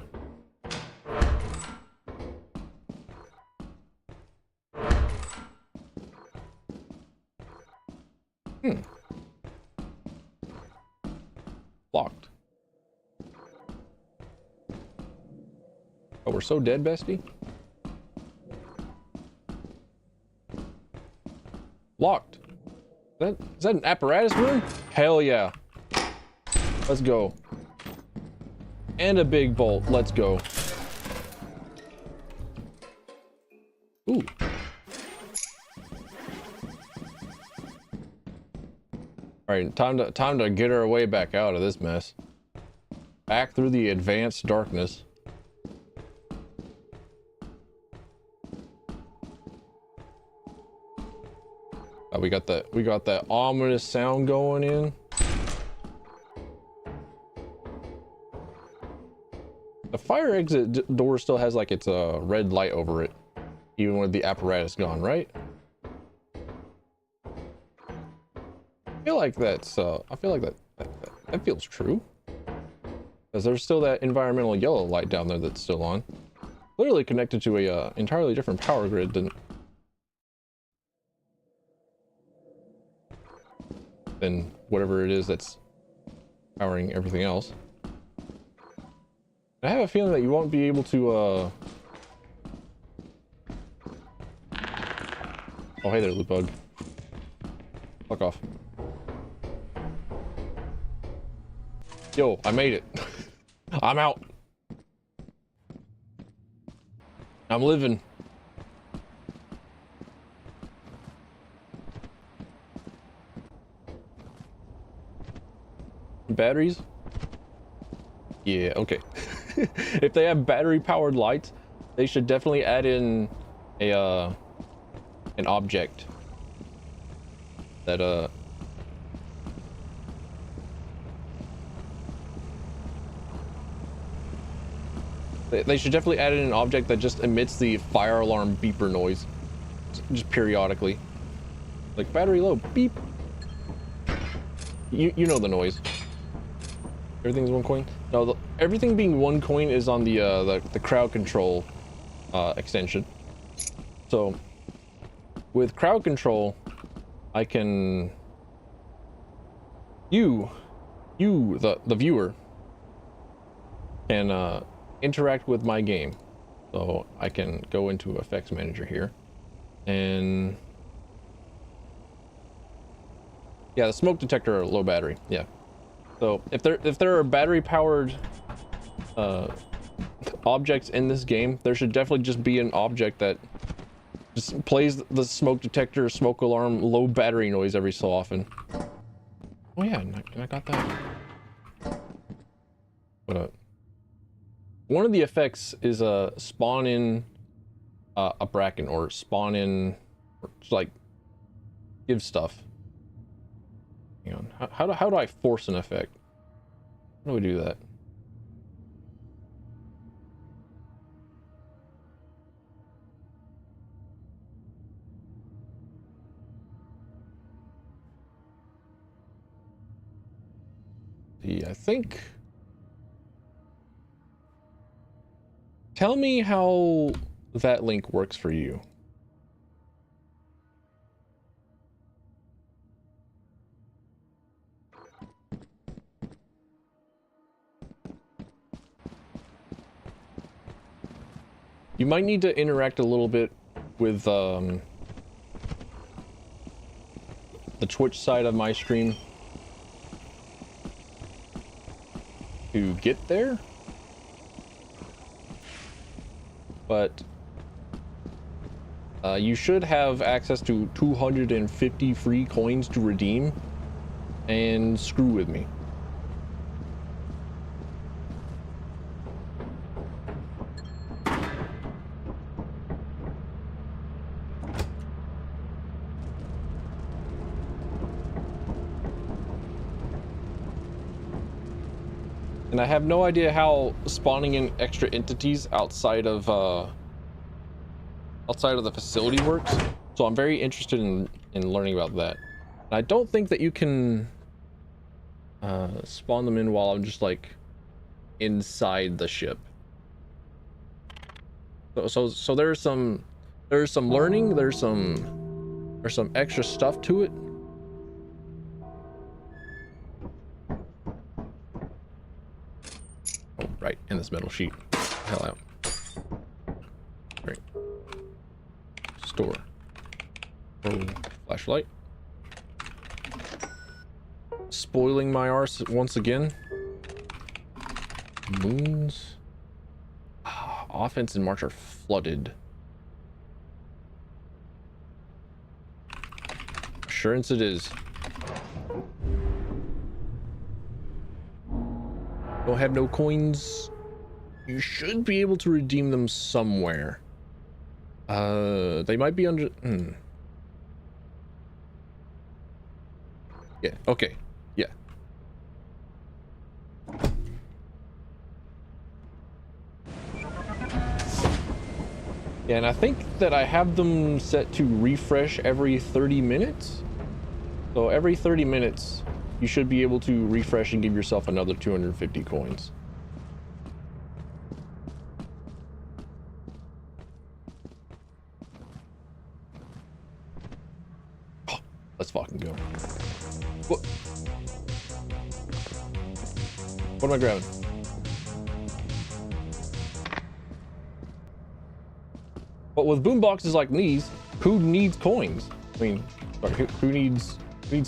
Locked. Oh, we're so dead, bestie. Locked. Is that an apparatus room? Hell yeah. Let's go. And a big bolt. Let's go. Ooh. All right, time to get our way back out of this mess. Back through the advanced darkness. We got that ominous sound going in. The fire exit door still has like its red light over it, even with the apparatus gone, right? I feel like that's I feel like that feels true, because there's still that environmental yellow light down there that's still on, literally connected to a entirely different power grid than whatever it is that's powering everything else. I have a feeling that you won't be able to oh, hey there, loot bug. Fuck off. Yo, I made it. I'm out. I'm living. Batteries? Yeah, okay. If they have battery powered lights, they should definitely add in a an object that they should definitely add in an object that just emits the fire alarm beeper noise just periodically. Like battery low, beep. You know the noise. Everything's one coin? No, everything being one coin is on the crowd control extension. So with crowd control, I can the viewer can interact with my game. So I can go into effects manager here and yeah, the smoke detector low battery. Yeah. So if there are battery powered objects in this game, there should definitely just be an object that just plays the smoke detector, smoke alarm, low battery noise every so often. Oh yeah, and I got that. What one of the effects is spawn in a bracken, or spawn in, or like give stuff. Hang on, how do I force an effect? How do we do that? I think. Tell me how that link works for you. You might need to interact a little bit with the Twitch side of my stream to get there, but you should have access to 250 free coins to redeem, and screw with me. And I have no idea how spawning in extra entities outside of the facility works, so I'm very interested in learning about that. And I don't think that you can spawn them in while I'm just like inside the ship. So there's some learning, there's some extra stuff to it. Oh, right, in this metal sheet. Hell out. Great. Store. Oh, flashlight. Spoiling my arse once again. Moons. Offense and March are flooded. Assurance it is. Don't have no coins. You should be able to redeem them somewhere. They might be under. Yeah. Okay. Yeah. Yeah, and I think that I have them set to refresh every 30 minutes. So every 30 minutes, you should be able to refresh and give yourself another 250 coins. Oh, let's fucking go. What am I grabbing? But with boomboxes like these, who needs coins? I mean, sorry, who needs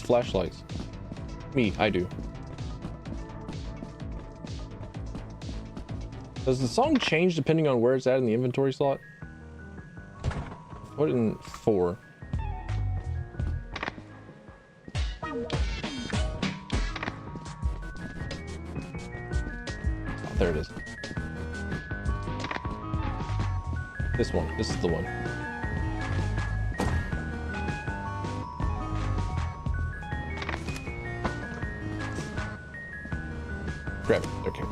flashlights? Me, I do. Does the song change depending on where it's at in the inventory slot? Put it in 4. Oh, there it is. This one. This is the one. Grab it. Okay.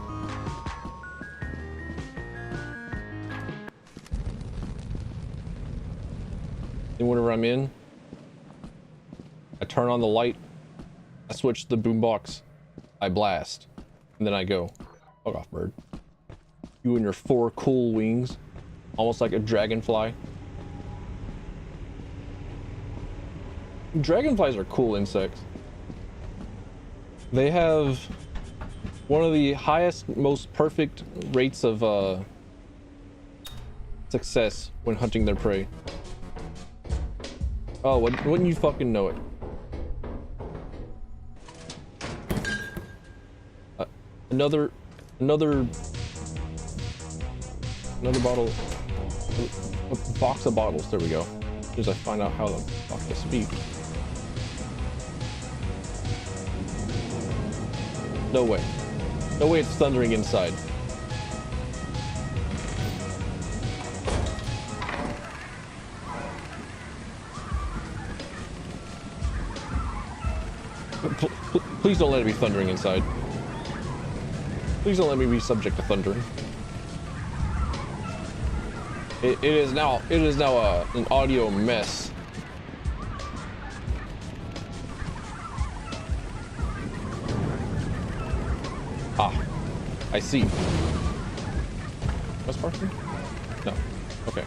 And whenever I'm in, I turn on the light, I switch the boombox, I blast, and then I go. Fuck off, bird. You and your 4 cool wings. Almost like a dragonfly. Dragonflies are cool insects. They have one of the highest, most perfect rates of success when hunting their prey. Oh, wouldn't you fucking know it? Another bottle. A box of bottles. There we go. As I find out how the fuck to speak. No way. No way it's thundering inside. Please don't let it be thundering inside. Please don't let me be subject to thundering. It is now an audio mess. Ah, I see. Was parking? No. Okay.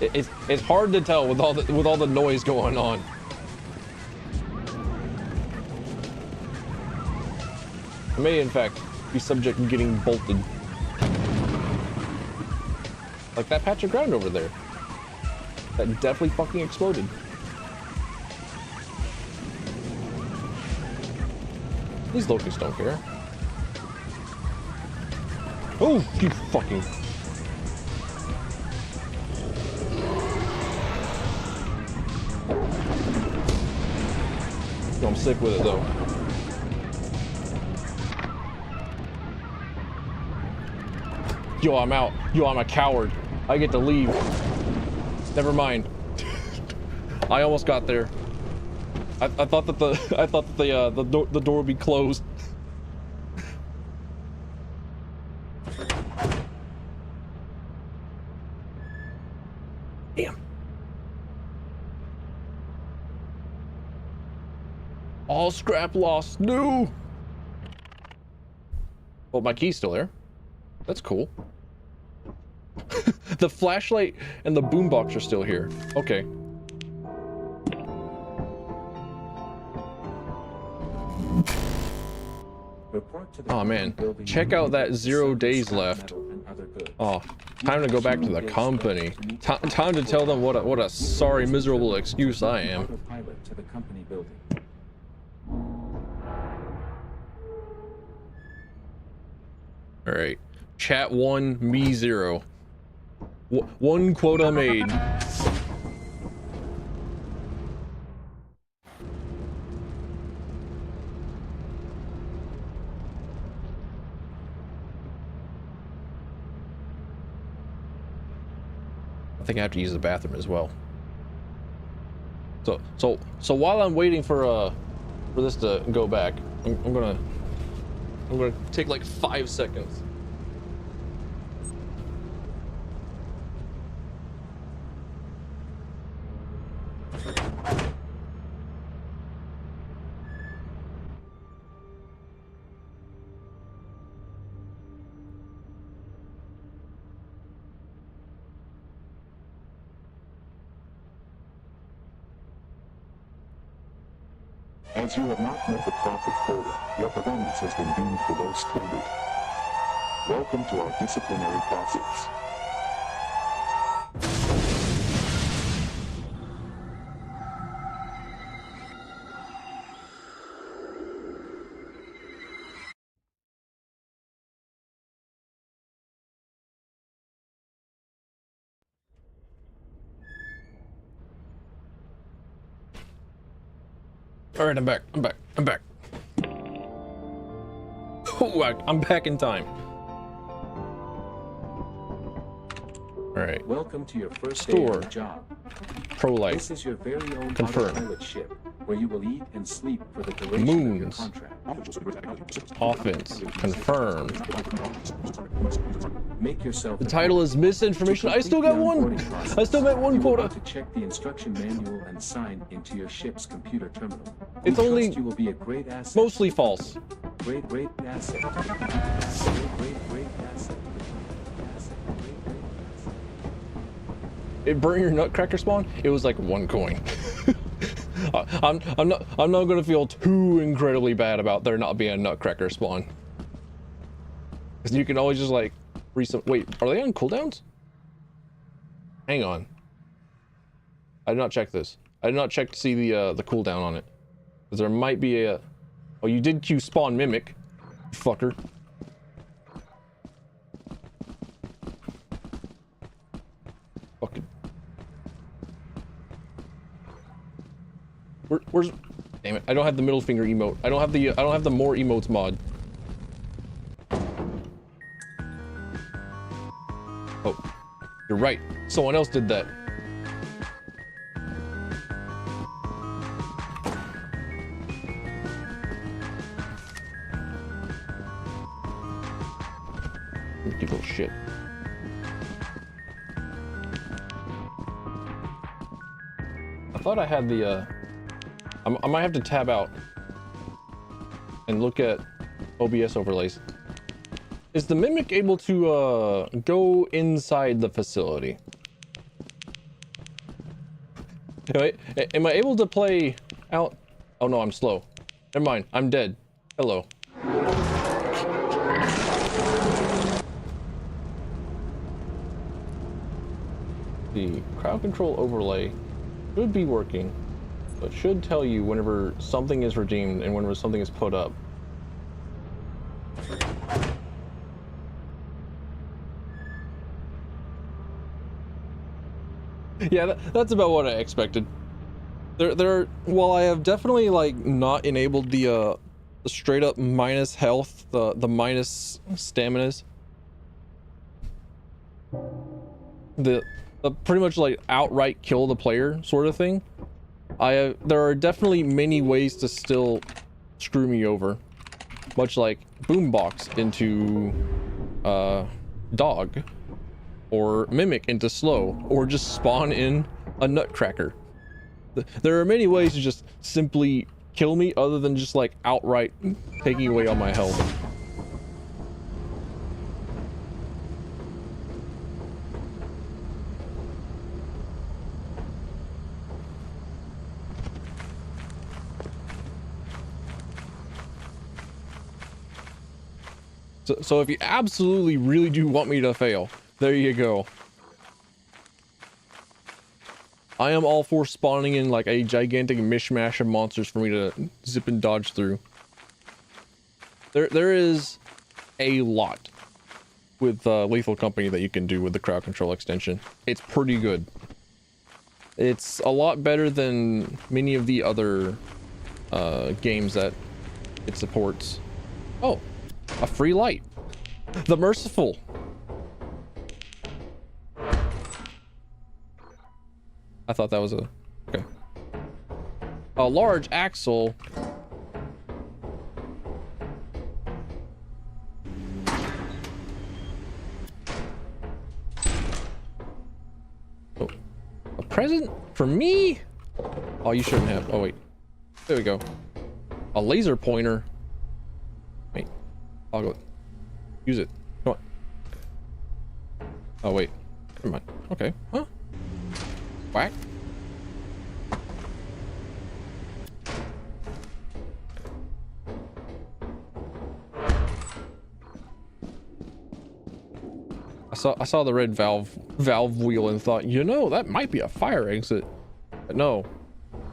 It's hard to tell with all the noise going on. I may in fact be subject to getting bolted. Like that patch of ground over there. That definitely fucking exploded. These locusts don't care. Oh, you fucking... Yo, I'm sick with it though. Yo, I'm out. Yo, I'm a coward. I get to leave. Never mind. I almost got there. I thought that the door would be closed. Damn. All scrap lost. No. Well, my key's still there. That's cool. The flashlight and the boombox are still here. Okay. Oh man, check out that 0 days left. Oh, time to go back to the company. Time to tell them what a sorry, miserable excuse I am. All right, chat 1, me 0. 1 quota made. I think I have to use the bathroom as well. So while I'm waiting for this to go back, I'm gonna take like 5 seconds. As you have not met the profit quota, your performance has been deemed below standard. Welcome to our disciplinary process. All right, I'm back. Oh, I'm back in time. All right. Welcome to your first day on the job. Pro life. This is your very own Confirm. autopilot ship, where you will eat and sleep for the duration of your Moons. contract. Offense. Confirmed. Make yourself. The title is misinformation. I still got one. I still met 1 quota. To check the instruction manual and sign into your ship's computer terminal. It's We only trust you will be a great asset. mostly false. Great asset. Great asset. It burned your nutcracker spawn. It was like 1 coin. I'm not gonna feel too incredibly bad about there not being a nutcracker spawn. Because you can always just like wait, are they on cooldowns? Hang on. I did not check this. I did not check to see the cooldown on it. Because there might be a... Oh, you did Q spawn mimic, you fucker. Fucking... Where's... Damn it, I don't have the middle finger emote. I don't have the more emotes mod. Oh, you're right. Someone else did that. You little shit. I thought I had the, I might have to tab out and look at OBS overlays. Is the Mimic able to, go inside the facility? Wait, am I able to play out? Oh no, I'm slow. Never mind, I'm dead. Hello. The crowd control overlay should be working, but should tell you whenever something is redeemed and whenever something is put up. Yeah, that's about what I expected. While I have definitely like not enabled the straight up minus health, the minus staminas, the pretty much like outright kill the player sort of thing, there are definitely many ways to still screw me over, much like boombox into dog, or mimic into slow, or just spawn in a nutcracker. There are many ways to just simply kill me other than just like outright taking away all my health. So if you absolutely really do want me to fail, there you go. I am all for spawning in like a gigantic mishmash of monsters for me to zip and dodge through. There is a lot with Lethal Company that you can do with the crowd control extension. It's pretty good. It's a lot better than many of the other games that it supports. Oh, a free light. The Merciful. I thought that was a... okay. A large axle. Oh. A present for me? Oh, you shouldn't have. Oh, wait. There we go. A laser pointer. Wait. I'll go. Use it. Come on. Oh, wait. Never mind. Okay. Huh? Whack. I saw the red valve wheel and thought, you know, that might be a fire exit. But no.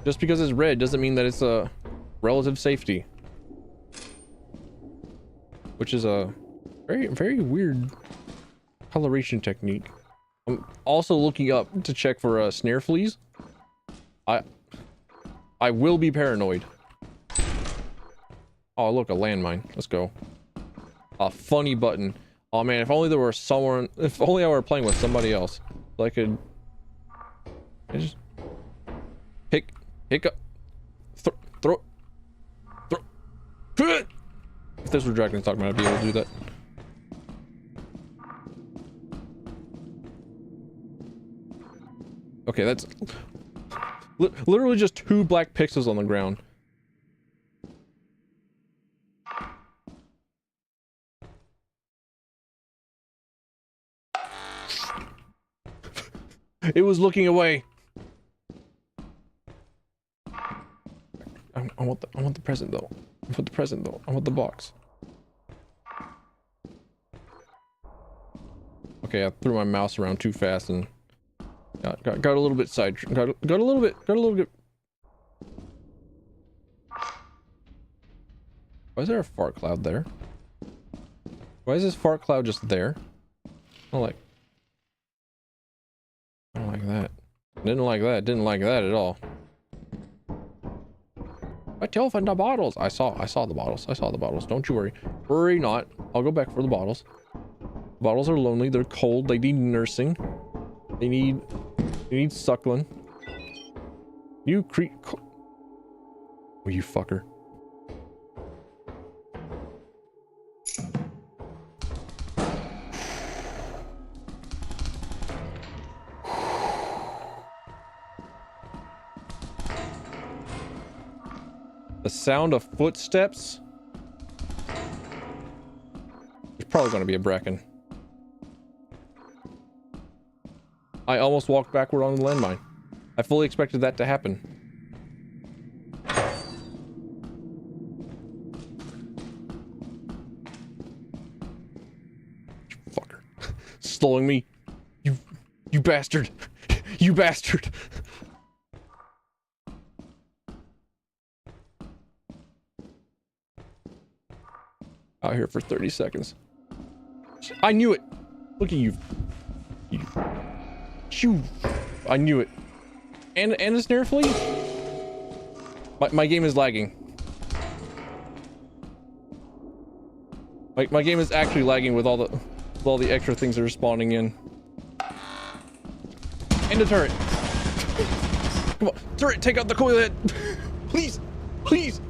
Just because it's red doesn't mean that it's a relative safety. Which is a very weird coloration technique. I'm also looking up to check for snare fleas. I will be paranoid. Oh, look, a landmine. Let's go. A funny button. Oh man, if only there were someone, if only I were playing with somebody else, so I could just pick up, throw. If this were Dragon's Dogma, I'd be able to do that. Okay, that's literally just 2 black pixels on the ground. It was looking away. I want the present though. I want the present though. I want the box. Okay, I threw my mouse around too fast and got a little bit got a little bit. Why is there a fart cloud there? Why is this fart cloud just there? I don't like that. Didn't like that. Didn't like that at all. I tell from the bottles. I saw the bottles. I saw the bottles. Don't you worry. Worry not. I'll go back for the bottles. The bottles are lonely. They're cold. They need nursing. They need suckling. You creep. Oh, you fucker. sound of footsteps. There's probably going to be a bracken. I almost walked backward on the landmine. I fully expected that to happen. Fucker. Slowing me. You bastard. You bastard. Out here for 30 seconds. I knew it. Look at you. Shoo. I knew it. And a snare flea? My game is lagging. My game is actually lagging with all the extra things that are spawning in. And a turret. Come on, turret, take out the coil head. Please, please.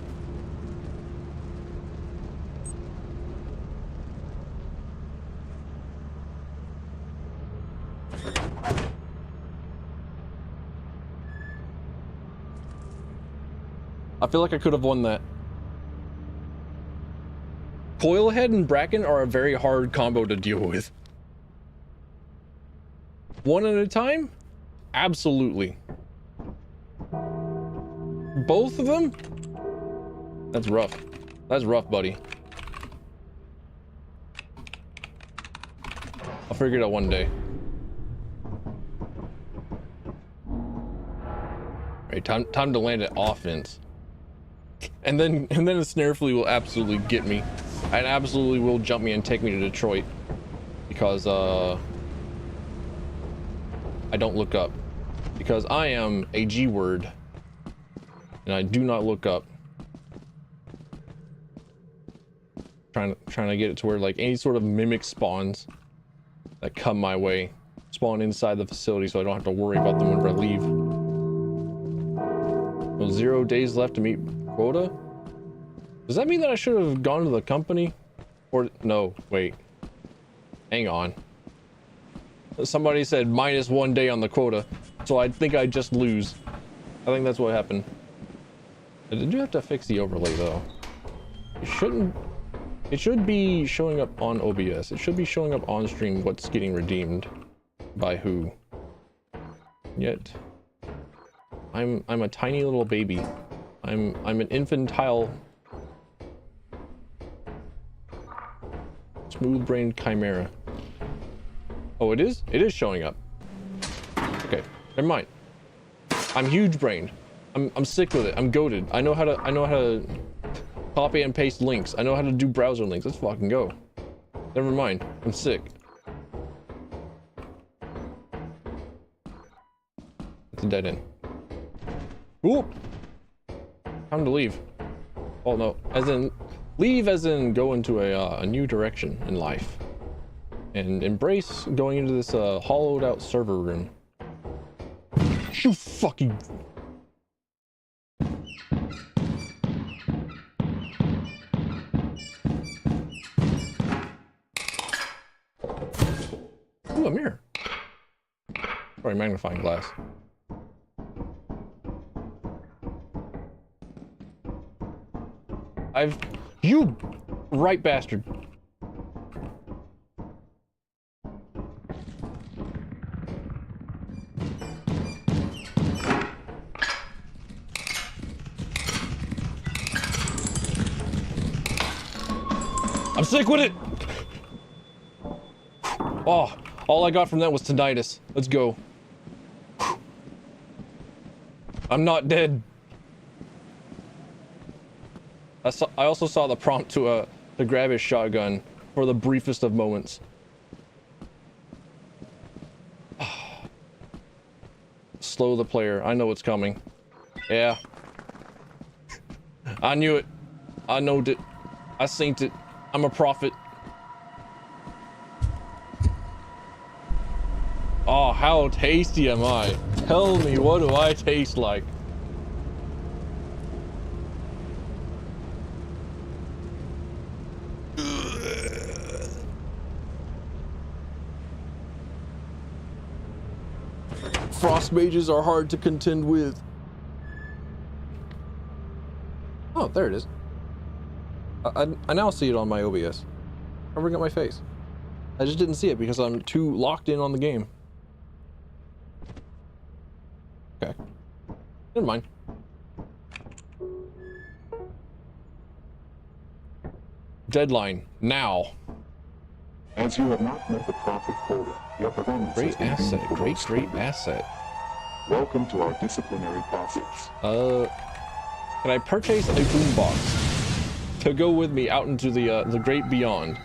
I feel like I could have won that. Coilhead and Bracken are a very hard combo to deal with. One at a time? Absolutely. Both of them? That's rough. That's rough, buddy. I'll figure it out one day. Right, time to land at offense. And then a snare flea will absolutely get me. And absolutely will jump me and take me to Detroit. Because I don't look up. Because I am a G word. And I do not look up. Trying to get it to where like any sort of mimic spawns that come my way spawn inside the facility so I don't have to worry about them whenever I leave. Well, 0 days left to meet quota? Does that mean that I should have gone to the company? Or no, wait. Hang on. Somebody said -1 day on the quota, so I think I just lose. I think that's what happened. Did you have to fix the overlay though? It shouldn't. It should be showing up on OBS. It should be showing up on stream what's getting redeemed by who. Yet I'm a tiny little baby. I'm an infantile smooth-brained chimera. Oh, it is? It is showing up. Okay, never mind. I'm huge-brained. I'm sick with it. I'm goated. I know how to copy and paste links. I know how to do browser links. Let's fucking go. Never mind. I'm sick. It's a dead end. Ooh! Time to leave. Oh no, as in leave, as in go into a new direction in life and embrace going into this hollowed out server room. You fucking. Ooh, a mirror. Sorry, magnifying glass. You right bastard. I'm sick with it. Oh, all I got from that was tinnitus. Let's go. I'm not dead. I also saw the prompt to grab his shotgun for the briefest of moments. Slow the player. I know what's coming. Yeah. I knew it. I knowed it. I seen it. I'm a prophet. Oh, how tasty am I? Tell me, what do I taste like? Frost mages are hard to contend with. Oh, there it is. I now see it on my OBS. Covering up my face. I just didn't see it because I'm too locked in on the game. Okay. Never mind. Deadline now. As you have not met the profit quota, your performance Great asset. Great asset. Welcome to our disciplinary process. Can I purchase a boombox to go with me out into the great beyond?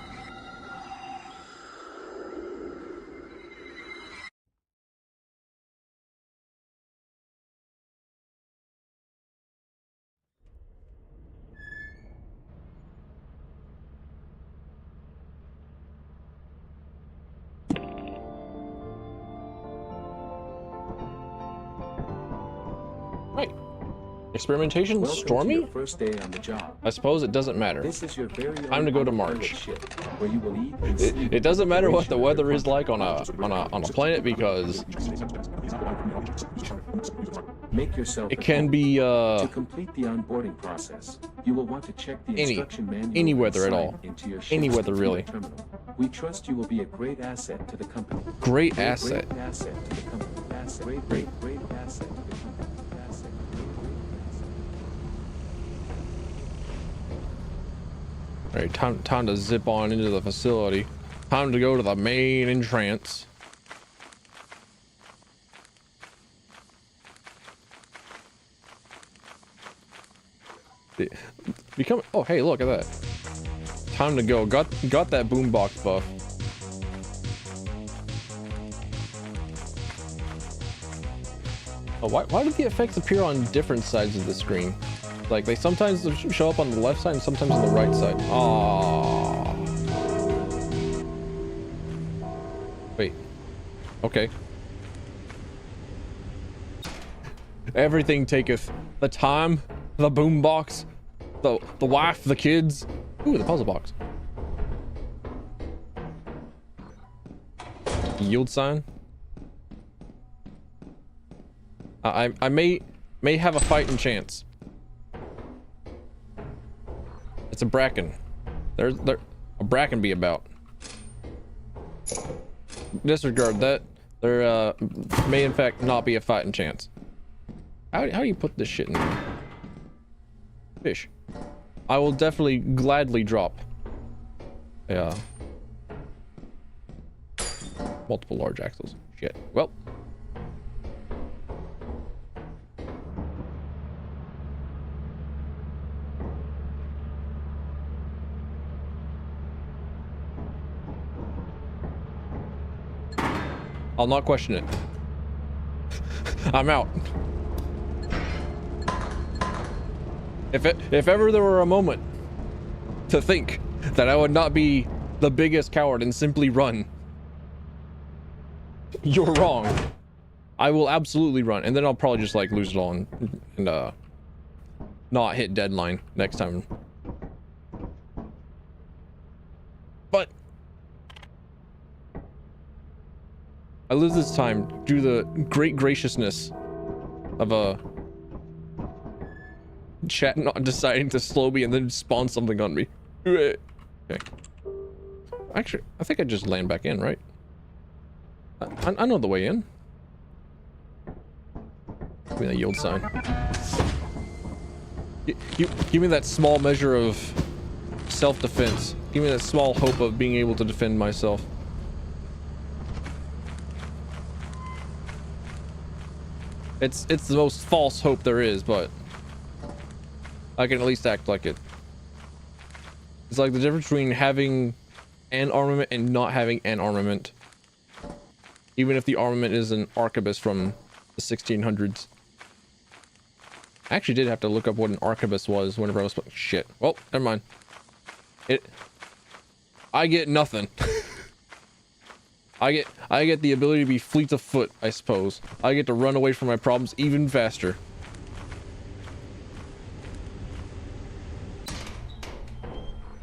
Experimentation stormy? To your first day on the job. I suppose it doesn't matter. This is your very Time to go to March. Where you will eat and sleep. It doesn't matter what the weather is like on a planet because Make yourself it can be to complete the onboarding process. You will want to check the instruction manual. Any weather at all. Into your Any weather really. Terminal. We trust you will be a great asset to the company. Great asset. Great asset to the company. Asset. Great asset to the company. All right, time to zip on into the facility. Time to go to the main entrance. Oh, hey, look at that. Time to go. Got that boombox buff. Oh, why do the effects appear on different sides of the screen? Like, they sometimes show up on the left side and sometimes on the right side. Aww. Wait. Okay. Everything taketh the time, the boombox, the wife, the kids. Ooh, the puzzle box. Yield sign. I may have a fighting chance. It's a bracken. There's a bracken be about. Disregard that. There may in fact not be a fighting chance. How do you put this shit in there? Fish. I will definitely gladly drop. Yeah. Multiple large axles. Shit. Well. I'll not question it. I'm out. If ever there were a moment to think that I would not be the biggest coward and simply run, you're wrong. I will absolutely run, and then I'll probably just like lose it all and not hit deadline next time. But I lose this time due to the great graciousness of a chat not deciding to slow me and then spawn something on me. Okay. Actually, I think I just land back in, right? I know the way in. Give me that yield sign. Give me that small measure of self-defense. Give me that small hope of being able to defend myself. It's the most false hope there is, but I can at least act like it. It's like the difference between having an armament and not having an armament. Even if the armament is an arquebus from the 1600s. I actually did have to look up what an arquebus was whenever I was... Shit. Well, never mind. I get nothing. I get the ability to be fleet of foot, I suppose. I get to run away from my problems even faster.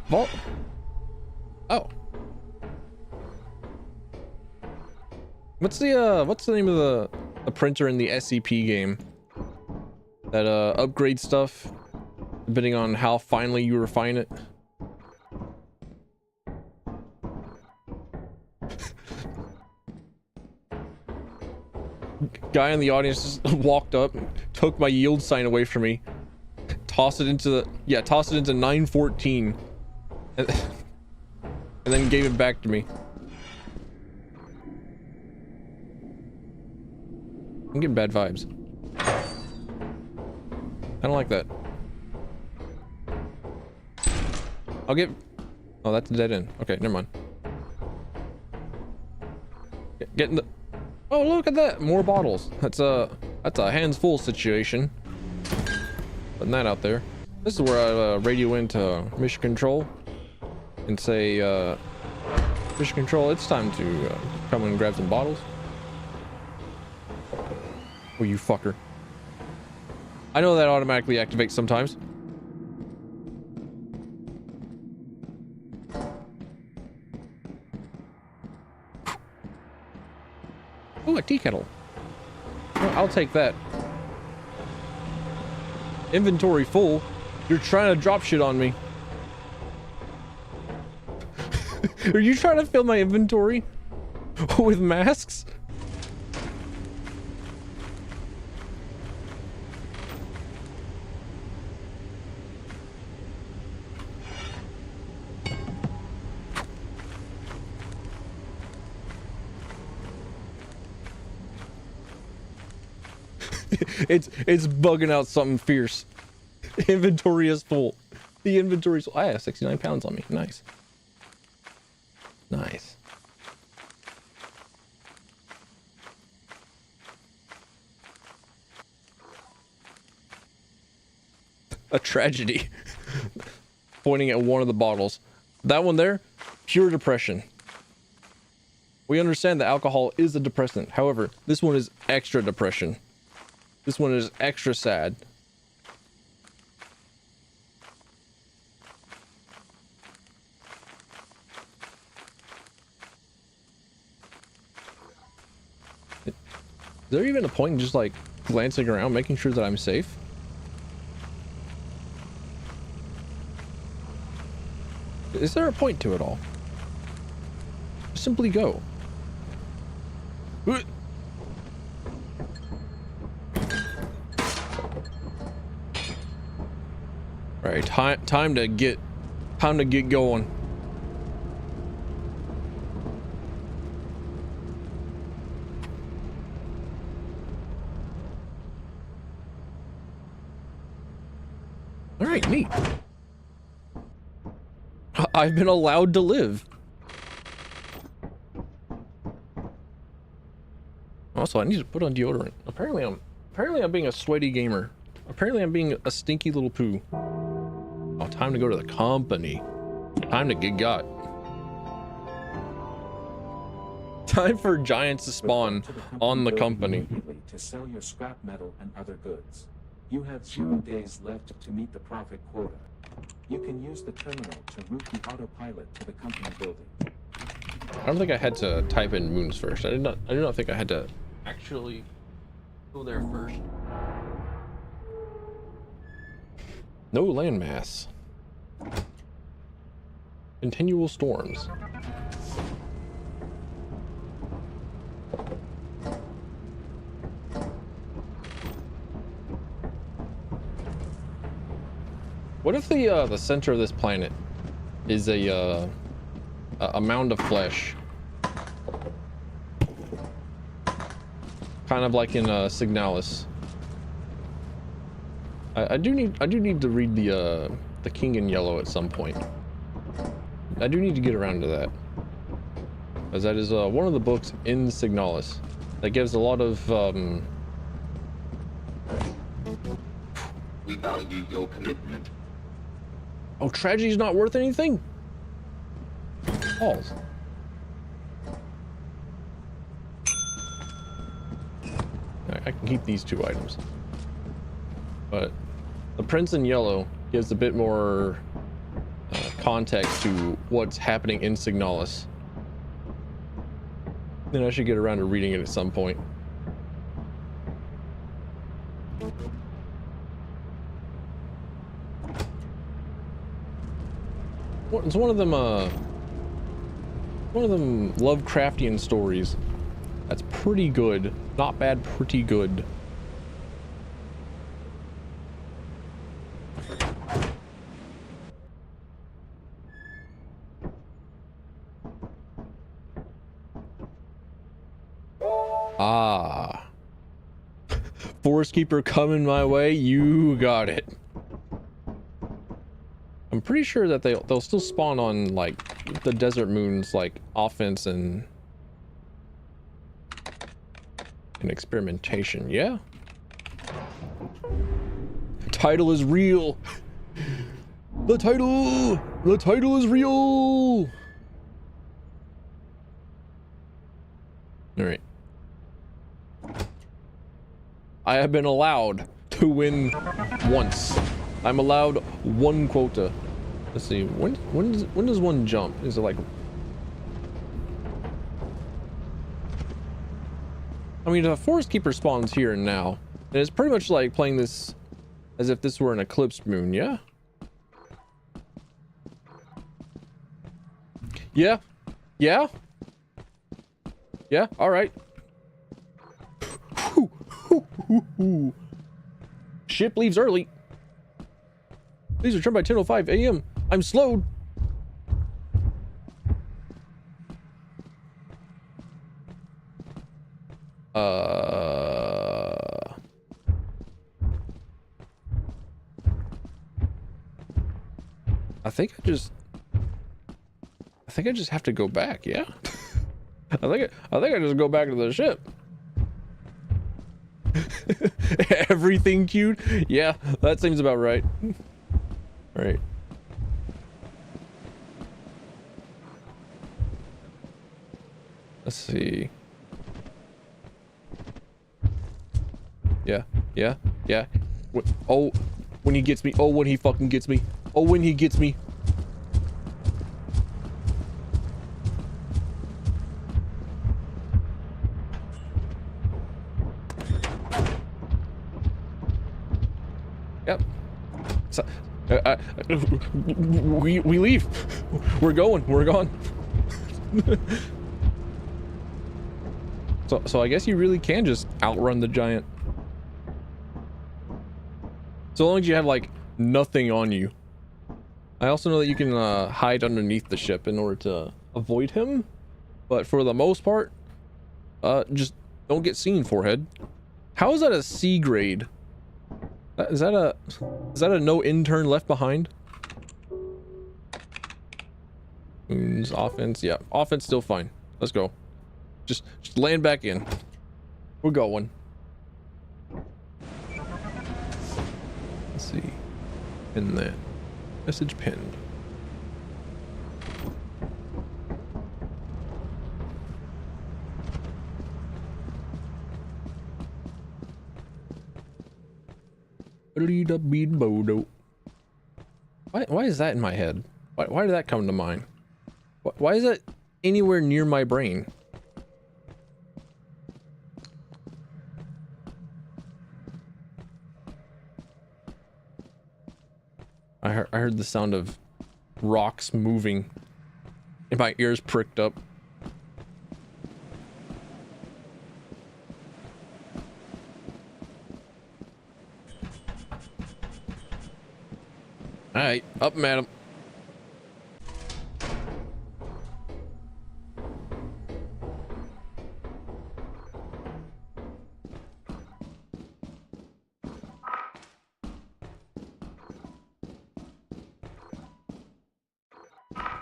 Vault. Oh. What's the name of the printer in the SCP game that upgrades stuff depending on how finely you refine it. Guy in the audience just walked up, took my yield sign away from me, tossed it into 914, and then gave it back to me. I'm getting bad vibes. I don't like that. I'll get... Oh, that's a dead end. Okay, never mind. Get in the... Oh, look at that! More bottles. That's a hands full situation. Putting that out there. This is where I radio into mission control and say, mission control, it's time to come and grab some bottles. Oh, you fucker. I know that automatically activates sometimes. Oh, a tea kettle. Oh, I'll take that. Inventory full. You're trying to drop shit on me. Are you trying to fill my inventory with masks? It's bugging out something fierce. Inventory is full. The inventory's full. I have 69 pounds on me. Nice. Nice. A tragedy. Pointing at one of the bottles. That one there, pure depression. We understand that alcohol is a depressant. However, this one is extra depression. This one is extra sad. Is there even a point in just like glancing around, making sure that I'm safe? Is there a point to it all? Simply go. All right, time to get going. All right, neat. I've been allowed to live. Also, I need to put on deodorant. Apparently I'm being a sweaty gamer. Apparently I'm being a stinky little poo. Oh, time to go to the company. Time to get got. Time for giants to spawn on the company. To sell your scrap metal and other goods. You have 0 days left to meet the profit quota. You can use the terminal to route the autopilot to the company building. I don't think I had to type in moons first. I do not think I had to actually go there first. No landmass. Continual storms. What if the center of this planet is a mound of flesh, kind of like in Signalis? I do need to read the King in Yellow at some point. I do need to get around to that, as that is one of the books in Signalis that gives a lot of we value your commitment. Oh, tragedy's not worth anything? Balls. I can keep these 2 items. But the Prince in Yellow gives a bit more context to what's happening in Signalis. Then I should get around to reading it at some point. It's one of them Lovecraftian stories. That's pretty good. Not bad, pretty good. Ah. Forest Keeper coming my way. You got it. I'm pretty sure that they'll still spawn on like the desert moons, like offense and experimentation. Yeah. Title is real. The title is real. All right. I have been allowed to win once. I'm allowed one quota. Let's see. When does one jump? Is it like? I mean, the Forest Keeper spawns here and now, and it's pretty much like playing this as if this were an eclipsed moon. Yeah. Yeah. Yeah. Yeah. All right. Ship leaves early. Please return by 10:05 a.m. I'm slowed. I think I just have to go back. Yeah. I think I just go back to the ship. Everything queued? Yeah, that seems about right. All right. Let's see. Yeah. Oh, when he gets me. Oh, when he fucking gets me. Oh, when he gets me. Yep. So, we leave. We're gone. So I guess you really can just outrun the giant. So long as you have like nothing on you. I also know that you can hide underneath the ship in order to avoid him, but for the most part, just don't get seen, forehead. How is that a C grade? Is that a no intern left behind? Moon's offense, yeah, offense still fine. Let's go. Just land back in. We're going. Let's see. Pin that. Message pinned. Why is that in my head? Why did that come to mind? Why is that anywhere near my brain? I heard the sound of rocks moving and my ears pricked up. All right, up, madam.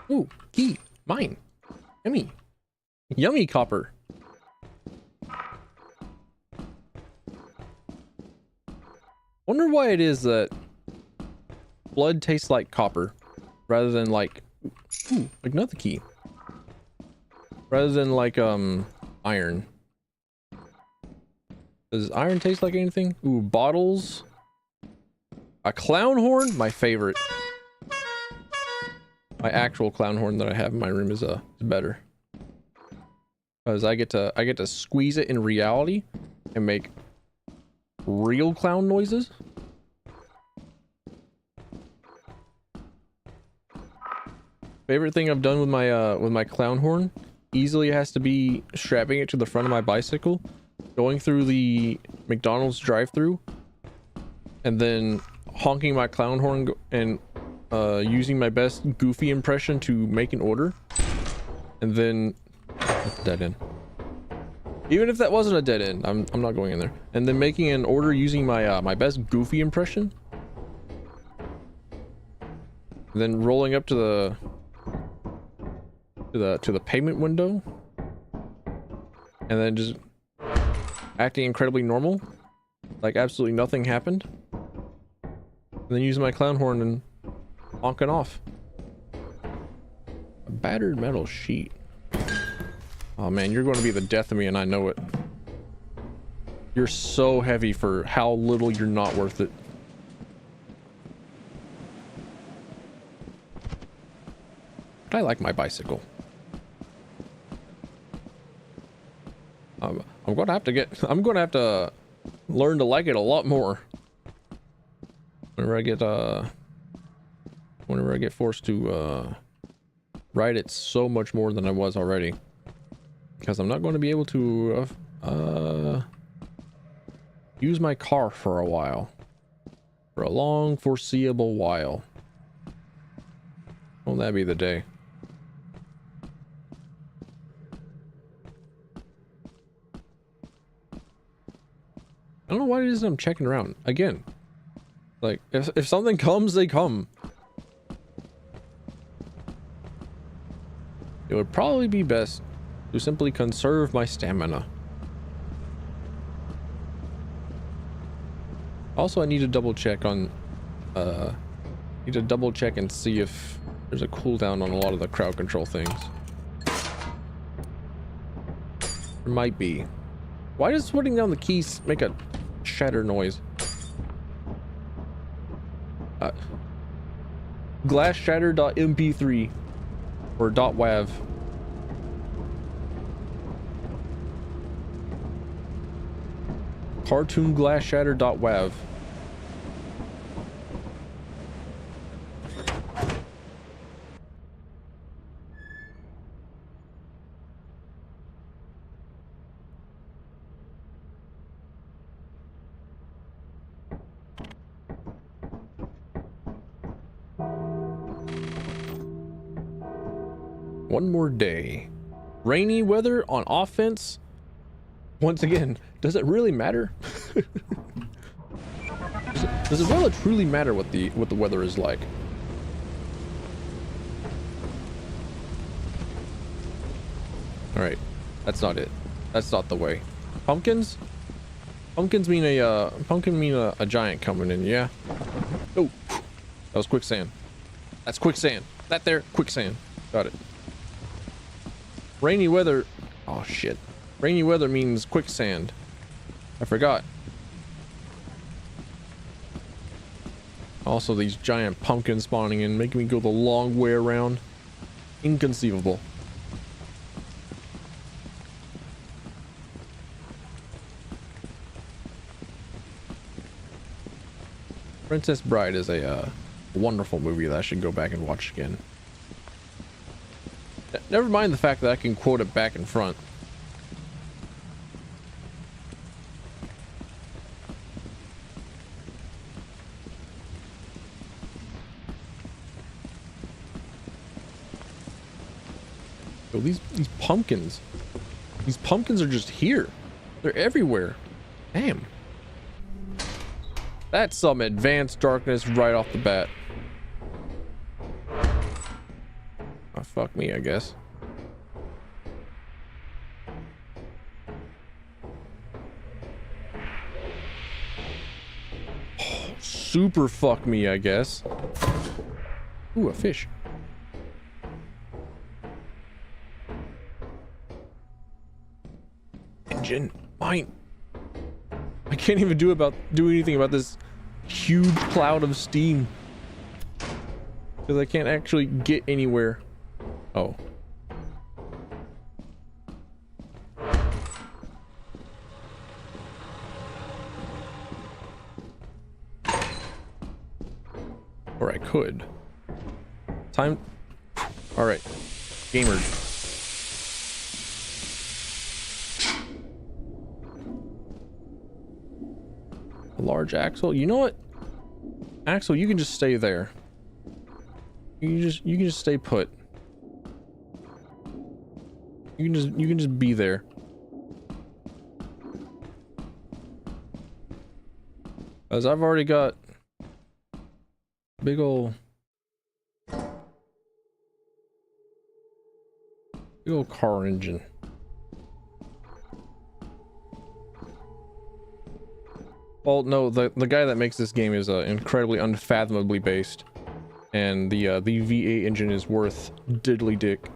Ooh, key, mine. Yummy. Yummy copper. Wonder why it is that blood tastes like copper rather than like, ooh, another key. Rather than like iron. Does iron taste like anything? Ooh, bottles. A clown horn, my favorite. My actual clown horn that I have in my room is better. Because I get to squeeze it in reality and make real clown noises. Favorite thing I've done with my clown horn easily has to be strapping it to the front of my bicycle, going through the McDonald's drive-thru, and then honking my clown horn and using my best Goofy impression to make an order, and then dead end. Even if that wasn't a dead end, I'm not going in there. And then making an order using my my best Goofy impression, and then rolling up to the payment window, and then just acting incredibly normal, like absolutely nothing happened, and then using my clown horn and honking off. A battered metal sheet. Oh man, you're going to be the death of me, and I know it. You're so heavy for how little you're not worth it. But I like my bicycle. I'm going to have to learn to like it a lot more. Whenever I get forced to ride it so much more than I was already. Because I'm not going to be able to use my car for a while. For a long foreseeable while. Won't that be the day? I don't know why it is I'm checking around. Again, like, if something comes, they come. It would probably be best to simply conserve my stamina. Also, I need to double check on, need to double check and see if there's a cooldown on a lot of the crowd control things. There might be. Why does putting down the keys make a shatter noise? Glasshatter.mp3 or .wav. Cartoonglasshatter.wav. One more day. Rainy weather on offense. Once again, does it really matter? Does it really truly matter what the weather is like? All right, that's not it. That's not the way. Pumpkins? Pumpkins mean a giant coming in. Yeah. Oh, that was quicksand. That's quicksand. That there, quicksand. Got it. Rainy weather. Oh shit. Rainy weather means quicksand. I forgot. Also, these giant pumpkins spawning in, making me go the long way around. Inconceivable. Princess Bride is a wonderful movie that I should go back and watch again. Never mind the fact that I can quote it back and front. So these pumpkins are just here. They're everywhere. Damn. That's some advanced darkness right off the bat. Oh, fuck me, I guess. Oh, super fuck me, I guess. Ooh, a fish. Engine mine. I can't even do anything about this huge cloud of steam because I can't actually get anywhere. Oh. Or I could. Time All right, gamers. A large Axel. You know what? Axel, you can just stay there. You can just stay put. You can just be there. As I've already got big old car engine. Well, no, the guy that makes this game is incredibly unfathomably based, and the V8 engine is worth diddly dick.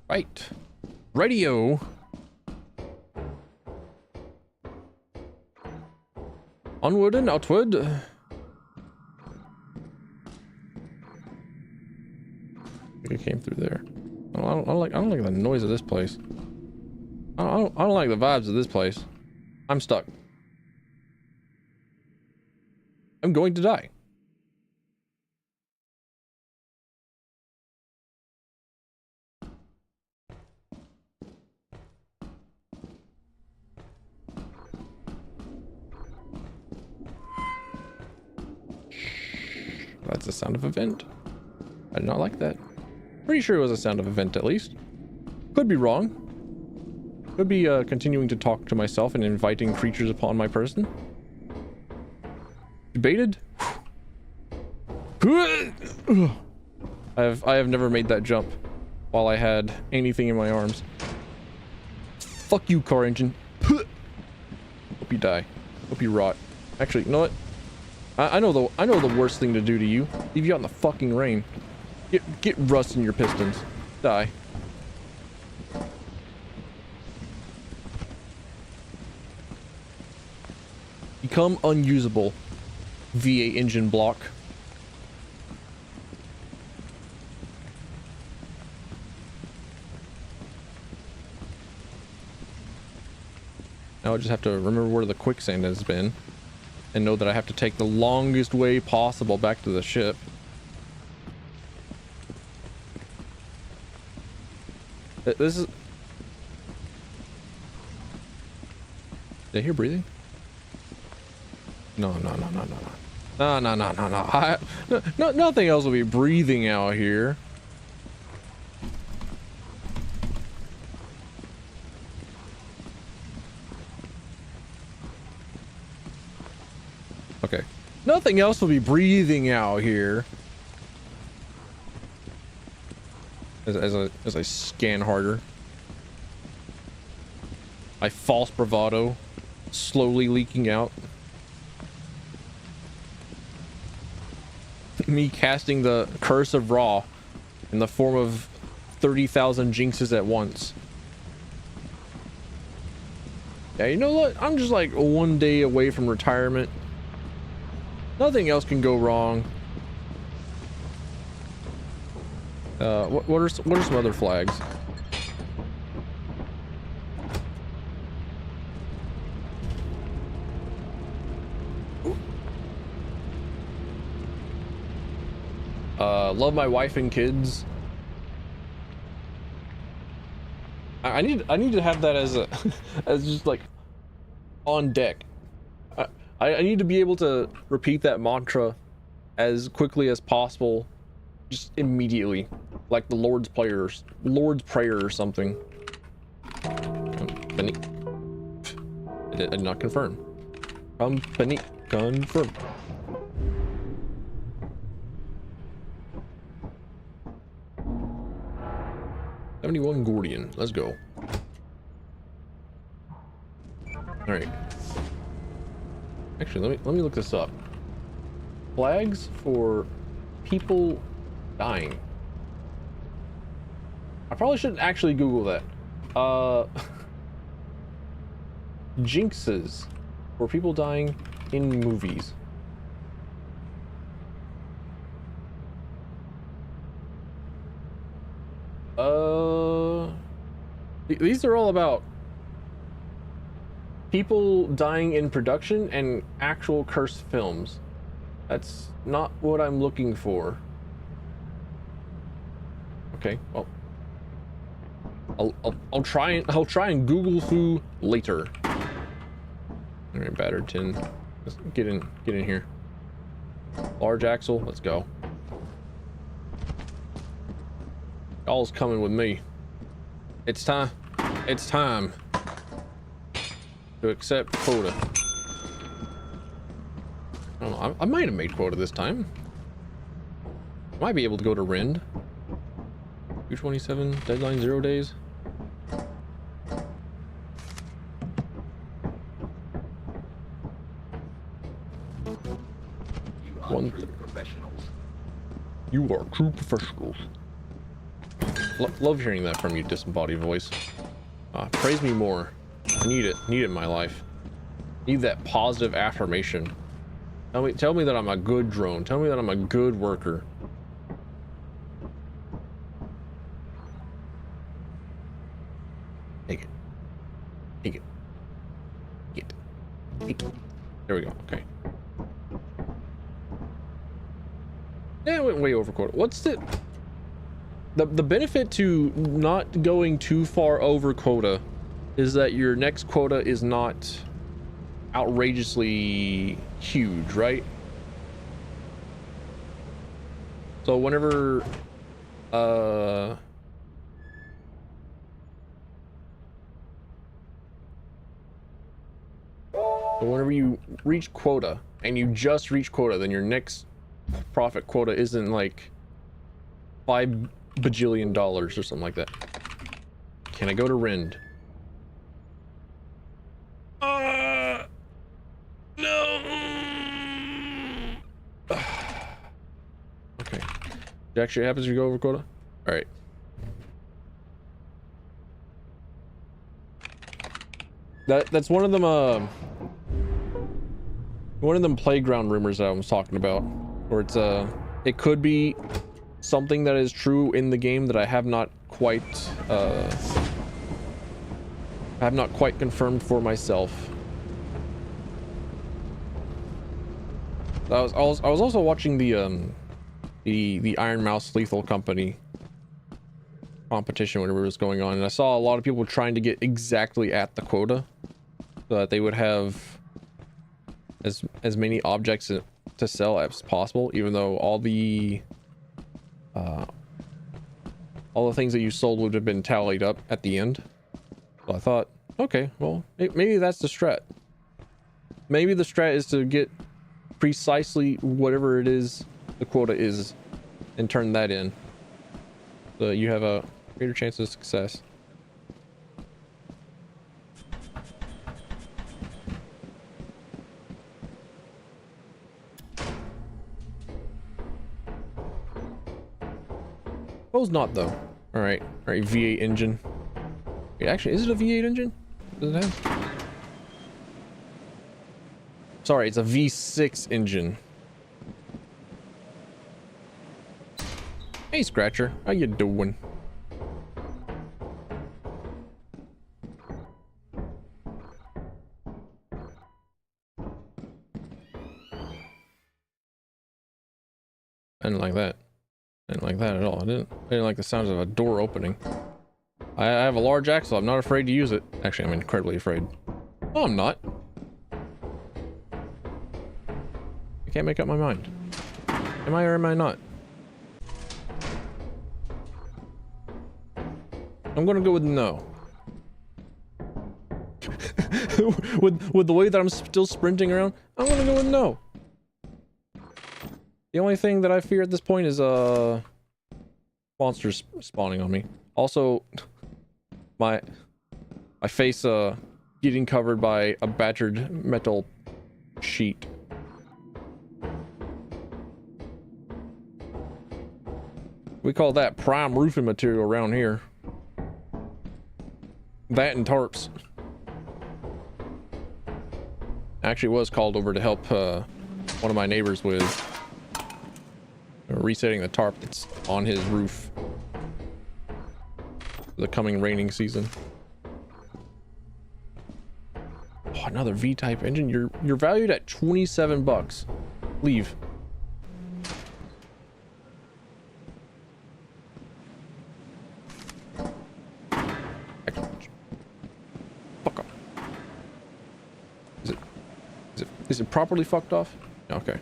Right, radio. Onward and outward. I think it came through there. I don't like the noise of this place. I don't like the vibes of this place. I'm stuck. I'm going to die. That's the sound of a vent. I did not like that. Pretty sure it was a sound of a vent at least. Could be wrong. Could be continuing to talk to myself and inviting creatures upon my person. Debated? I have never made that jump while I had anything in my arms. Fuck you, car engine. Hope you die. Hope you rot. Actually, you know what? I know the worst thing to do to you. Leave you out in the fucking rain. Get rust in your pistons. Die. Become unusable. V8 engine block. Now I just have to remember where the quicksand has been and know that I have to take the longest way possible back to the ship. This is... Did I hear breathing? No. No. Nothing else will be breathing out here. Okay. Nothing else will be breathing out here. As I scan harder. My false bravado slowly leaking out. Me casting the curse of Ra in the form of 30,000 jinxes at once. Yeah, you know what? I'm just like one day away from retirement. Nothing else can go wrong. What are some other flags? Love my wife and kids. I need to have that as a as just like on deck. I need to be able to repeat that mantra as quickly as possible, just immediately, like the Lord's Prayer or something. Company. I did not confirm. Company confirm. $71 Gordian. Let's go. All right. Actually, let me look this up. Flags for people dying. I probably shouldn't actually Google that. Jinxes for people dying in movies. These are all about people dying in production and actual cursed films. That's not what I'm looking for. Okay, well, I'll try and Google who later. All right, battered tin. Let's get in here. Large axle, let's go. Y'all's coming with me. It's time. It's time to accept quota. I don't know, I might have made quota this time. Might be able to go to Rend. 227, deadline 0 days. You are true professionals. Love hearing that from you, disembodied voice. Praise me more. I need it in my life. Need that positive affirmation. Tell me that I'm a good drone. Tell me that I'm a good worker. Take it. Take it. Take it. Take it. There we go. Okay. Yeah, I went way over quota. What's the benefit to not going too far over quota is that your next quota is not outrageously huge, right? So whenever you reach quota and you just reach quota, then your next profit quota isn't like $5 bajillion or something like that. Can I go to Rend? No. Okay. It actually happens if you go over quota. All right. That's one of them. One of them playground rumors that I was talking about, where it's it could be something that is true in the game that I have not quite confirmed for myself. I was also watching the Iron Mouse Lethal Company competition whenever it was going on, and I saw a lot of people trying to get exactly at the quota so that they would have as many objects to sell as possible, even though all the things that you sold would have been tallied up at the end. So I thought, okay, well, maybe that's the strat. Maybe the strat is to get precisely whatever it is the quota is and turn that in, so you have a greater chance of success. Suppose not though. All right, V8 engine. Wait, actually, is it a V8 engine? Does it have? Sorry, it's a V6 engine. Hey, Scratcher, how you doing? I didn't like that. I didn't like that at all. I didn't like the sounds of a door opening. I have a large axle. I'm not afraid to use it. Actually, I'm incredibly afraid. No, I'm not. I can't make up my mind. Am I or am I not? I'm gonna go with no. with the way that I'm still sprinting around, I'm gonna go with no. The only thing that I fear at this point is monsters spawning on me. Also, my face getting covered by a battered metal sheet. We call that prime roofing material around here. That and tarps. Actually was called over to help one of my neighbors with resetting the tarp that's on his roof for the coming raining season. Oh, another V-type engine. You're valued at 27 bucks. Leave. Fuck off. Is it properly fucked off? Okay.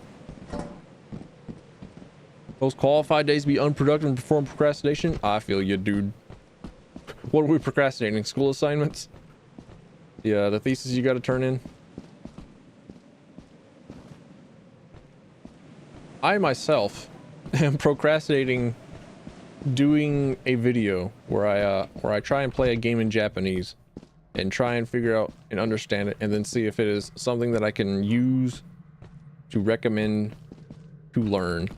Those qualified days be unproductive and perform procrastination? I feel you, dude. What are we procrastinating? School assignments? Yeah, the thesis you got to turn in. I myself am procrastinating doing a video where I try and play a game in Japanese and try and figure out and understand it, and then see if it is something that I can use to recommend to learn.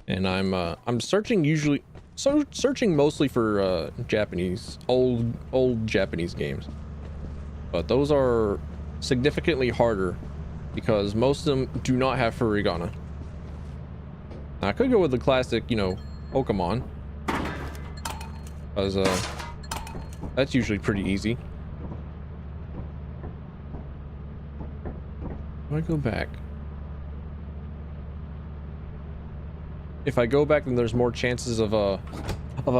And I'm searching searching mostly for Japanese old Japanese games, but those are significantly harder because most of them do not have furigana. Now, I could go with the classic, you know, Pokemon, because that's usually pretty easy. Do I go back? If I go back, then there's more chances of a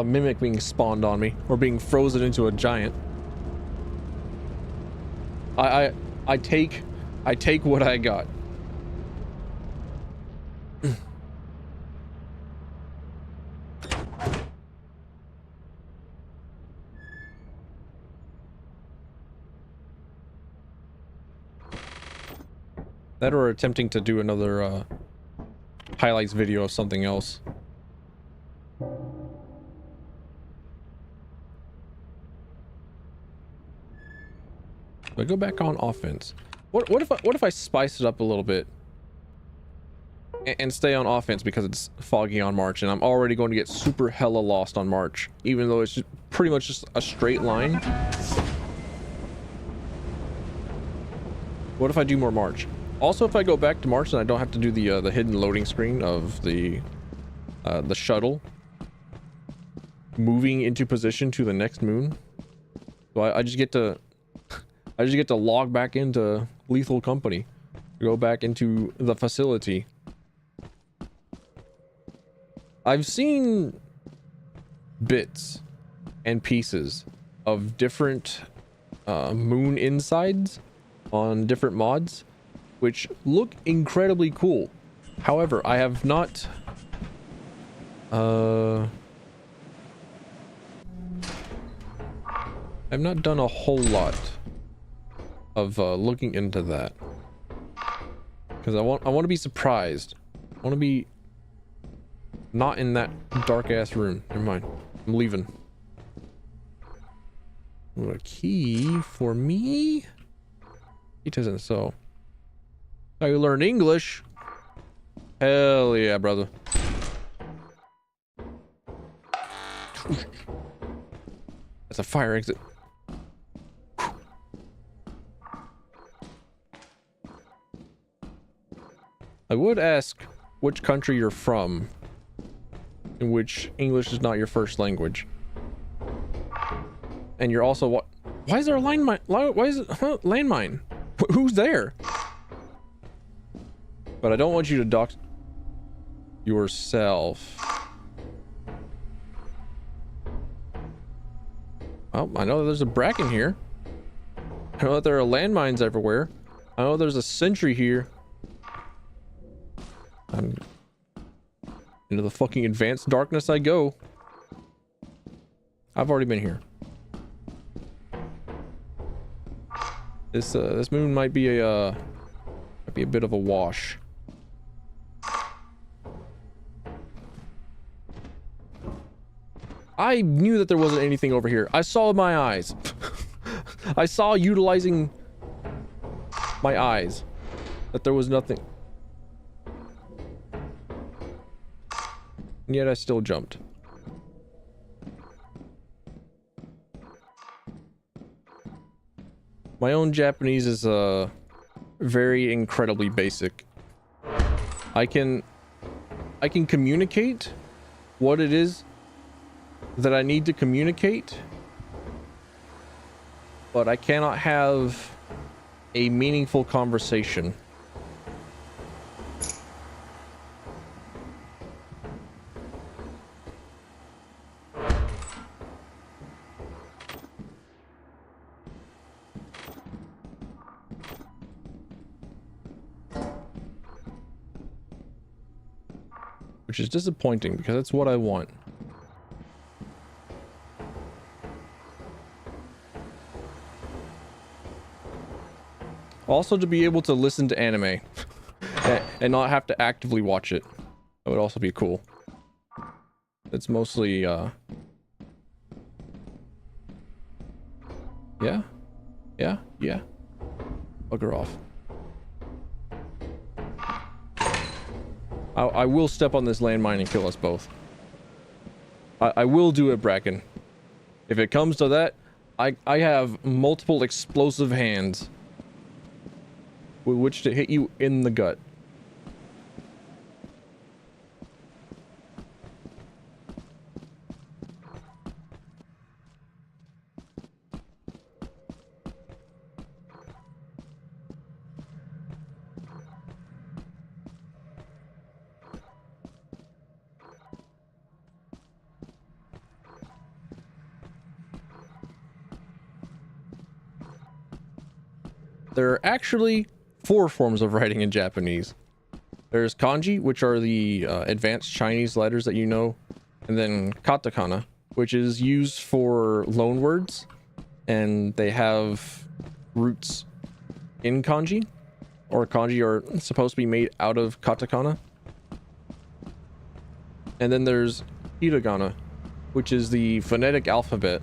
mimic being spawned on me or being frozen into a giant. I take what I got. That or attempting to do another highlights video of something else. I go back on offense. What if I spice it up a little bit and stay on offense because it's foggy on March and I'm already going to get super hella lost on March, even though it's just pretty much just a straight line. What if I do more March? Also, if I go back to March, then I don't have to do the hidden loading screen of the shuttle moving into position to the next moon. So I just get to log back into Lethal Company, go back into the facility. I've seen bits and pieces of different moon insides on different mods, which look incredibly cool. However, I have not I've not done a whole lot of looking into that, because I want to be surprised. I want to be not in that dark ass room. Never mind, I'm leaving. A key for me? It isn't so. Oh, you learn English? Hell yeah, brother. That's a fire exit. I would ask which country you're from, in which English is not your first language. And you're also what? Why is there a landmine? Why is it landmine? Who's there? But I don't want you to dox yourself. Well, I know there's a bracken here. I know that there are landmines everywhere. I know there's a sentry here. Into the fucking advanced darkness I go. I've already been here. This moon might be a bit of a wash. I knew that there wasn't anything over here. I saw with my eyes. I saw utilizing my eyes that there was nothing. And yet I still jumped. My own Japanese is very incredibly basic. I can communicate what it is that I need to communicate but I cannot have a meaningful conversation. Which is disappointing because that's what I want. Also to be able to listen to anime and not have to actively watch it. That would also be cool. It's mostly yeah. Bugger off. I will step on this landmine and kill us both. I will do it, Bracken. If it comes to that, I have multiple explosive hands with which to hit you in the gut. There are actually 4 forms of writing in Japanese. There's kanji, which are the advanced Chinese letters that you know, and then katakana, which is used for loan words, and they have roots in kanji, or kanji are supposed to be made out of katakana. And then there's hiragana, which is the phonetic alphabet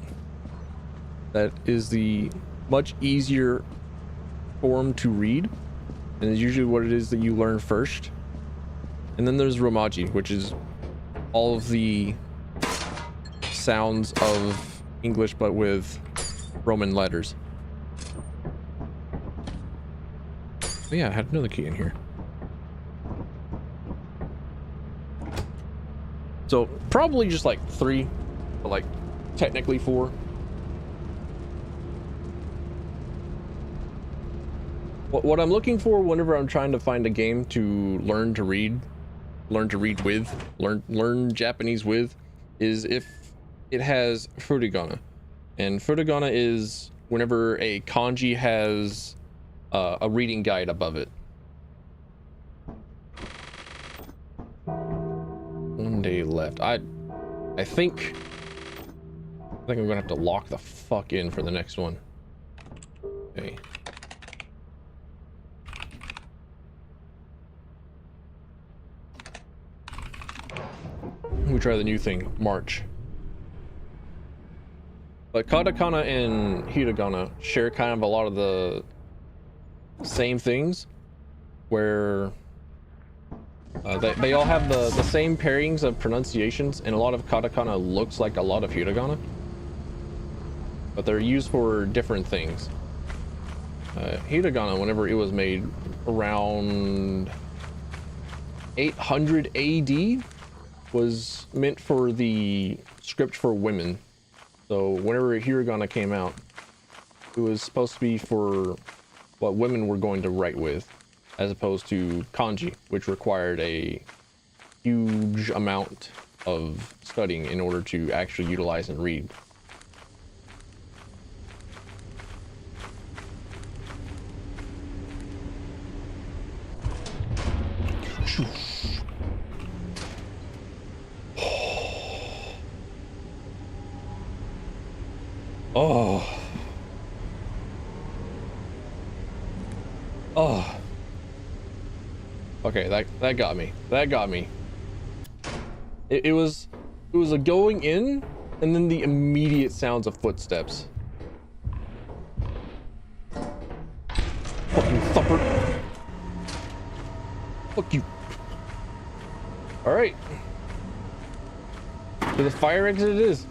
that is the much easier form to read, and is usually what it is that you learn first. And then there's romaji, which is all of the sounds of English but with Roman letters. Oh yeah, I had another key in here. So probably just like 3, but like technically 4. What I'm looking for whenever I'm trying to find a game to learn to read with, learn Japanese with, is if it has furigana. And furigana is whenever a kanji has a reading guide above it. One day left. I think I'm gonna have to lock the fuck in for the next one. Okay. We try the new thing, March. But katakana and hiragana share kind of a lot of the same things, where they all have the same pairings of pronunciations, and a lot of katakana looks like a lot of hiragana, but they're used for different things. Hiragana, whenever it was made around 800 AD, was meant for the script for women. So whenever hiragana came out, it was supposed to be for what women were going to write with, as opposed to kanji, which required a huge amount of studying in order to actually utilize and read. Oh. Oh. Okay, that got me. That got me. It was a going in, and then the immediate sounds of footsteps. Fucking thumper. Fuck you. Alright. To the fire exit it is.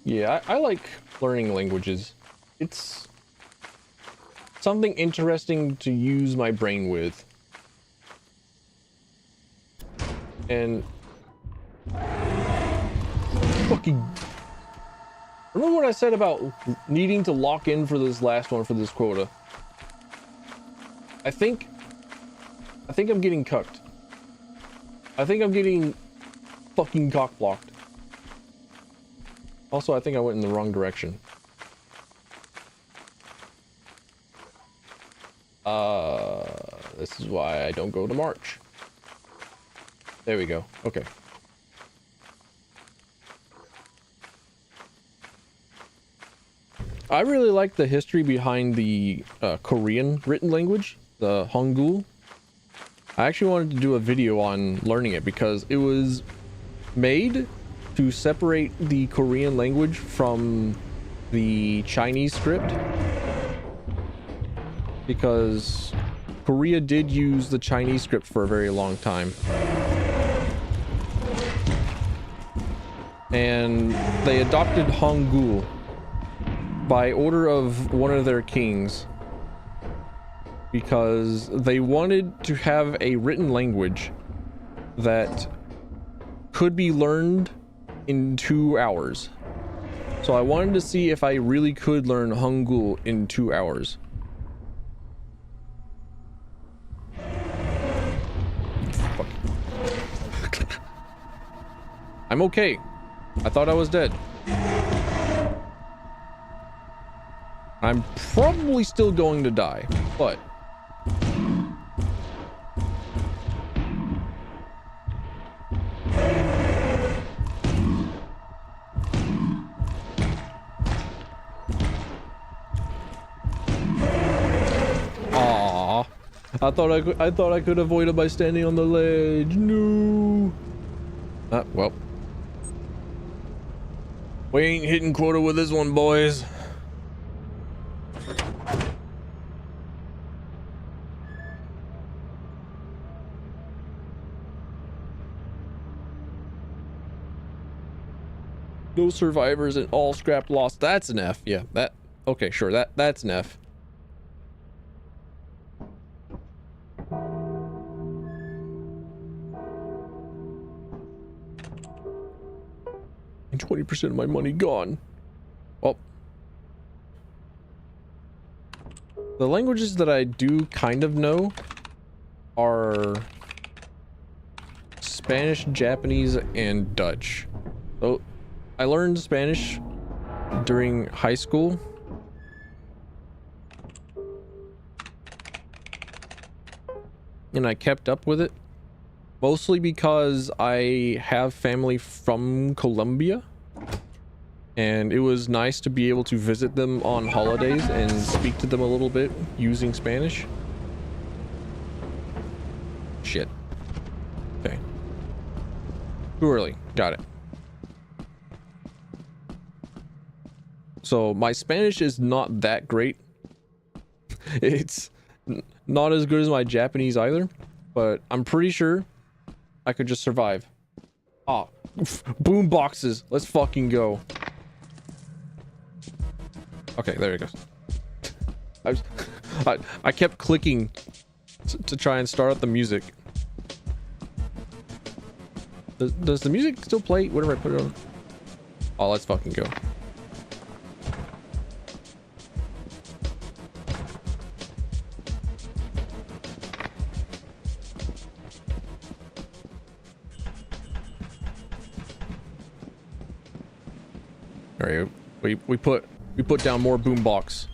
Yeah, I like learning languages. It's something interesting to use my brain with. And fucking remember what I said about needing to lock in for this last one for this quota? I think I'm getting cucked. I think I'm getting fucking cock blocked. Also, I think I went in the wrong direction. This is why I don't go to March. There we go. Okay. I really like the history behind the Korean written language, the Hangul. I actually wanted to do a video on learning it because it was made to separate the Korean language from the Chinese script, because Korea did use the Chinese script for a very long time. And they adopted Hangul by order of one of their kings because they wanted to have a written language that could be learned in 2 hours. So I wanted to see if I really could learn Hangul in 2 hours. Fuck. I'm okay. I thought I was dead. I'm probably still going to die, but I thought I could avoid it by standing on the ledge. No. Well. We ain't hitting quota with this one, boys. No survivors and all scrap lost. That's an F. Yeah, that. Okay, sure. That's an F. And 20% of my money gone. Well, the languages that I do kind of know are Spanish, Japanese, and Dutch. So I learned Spanish during high school. And I kept up with it. Mostly because I have family from Colombia. And it was nice to be able to visit them on holidays and speak to them a little bit using Spanish. Shit. Okay. Too early. Got it. So my Spanish is not that great. It's not as good as my Japanese either. But I'm pretty sure I could just survive. Ah, boom boxes. Let's fucking go. Okay, there it goes. I kept clicking to try and start up the music. Does the music still play whenever I put it on? Oh, let's fucking go. All right, we put down more boombox.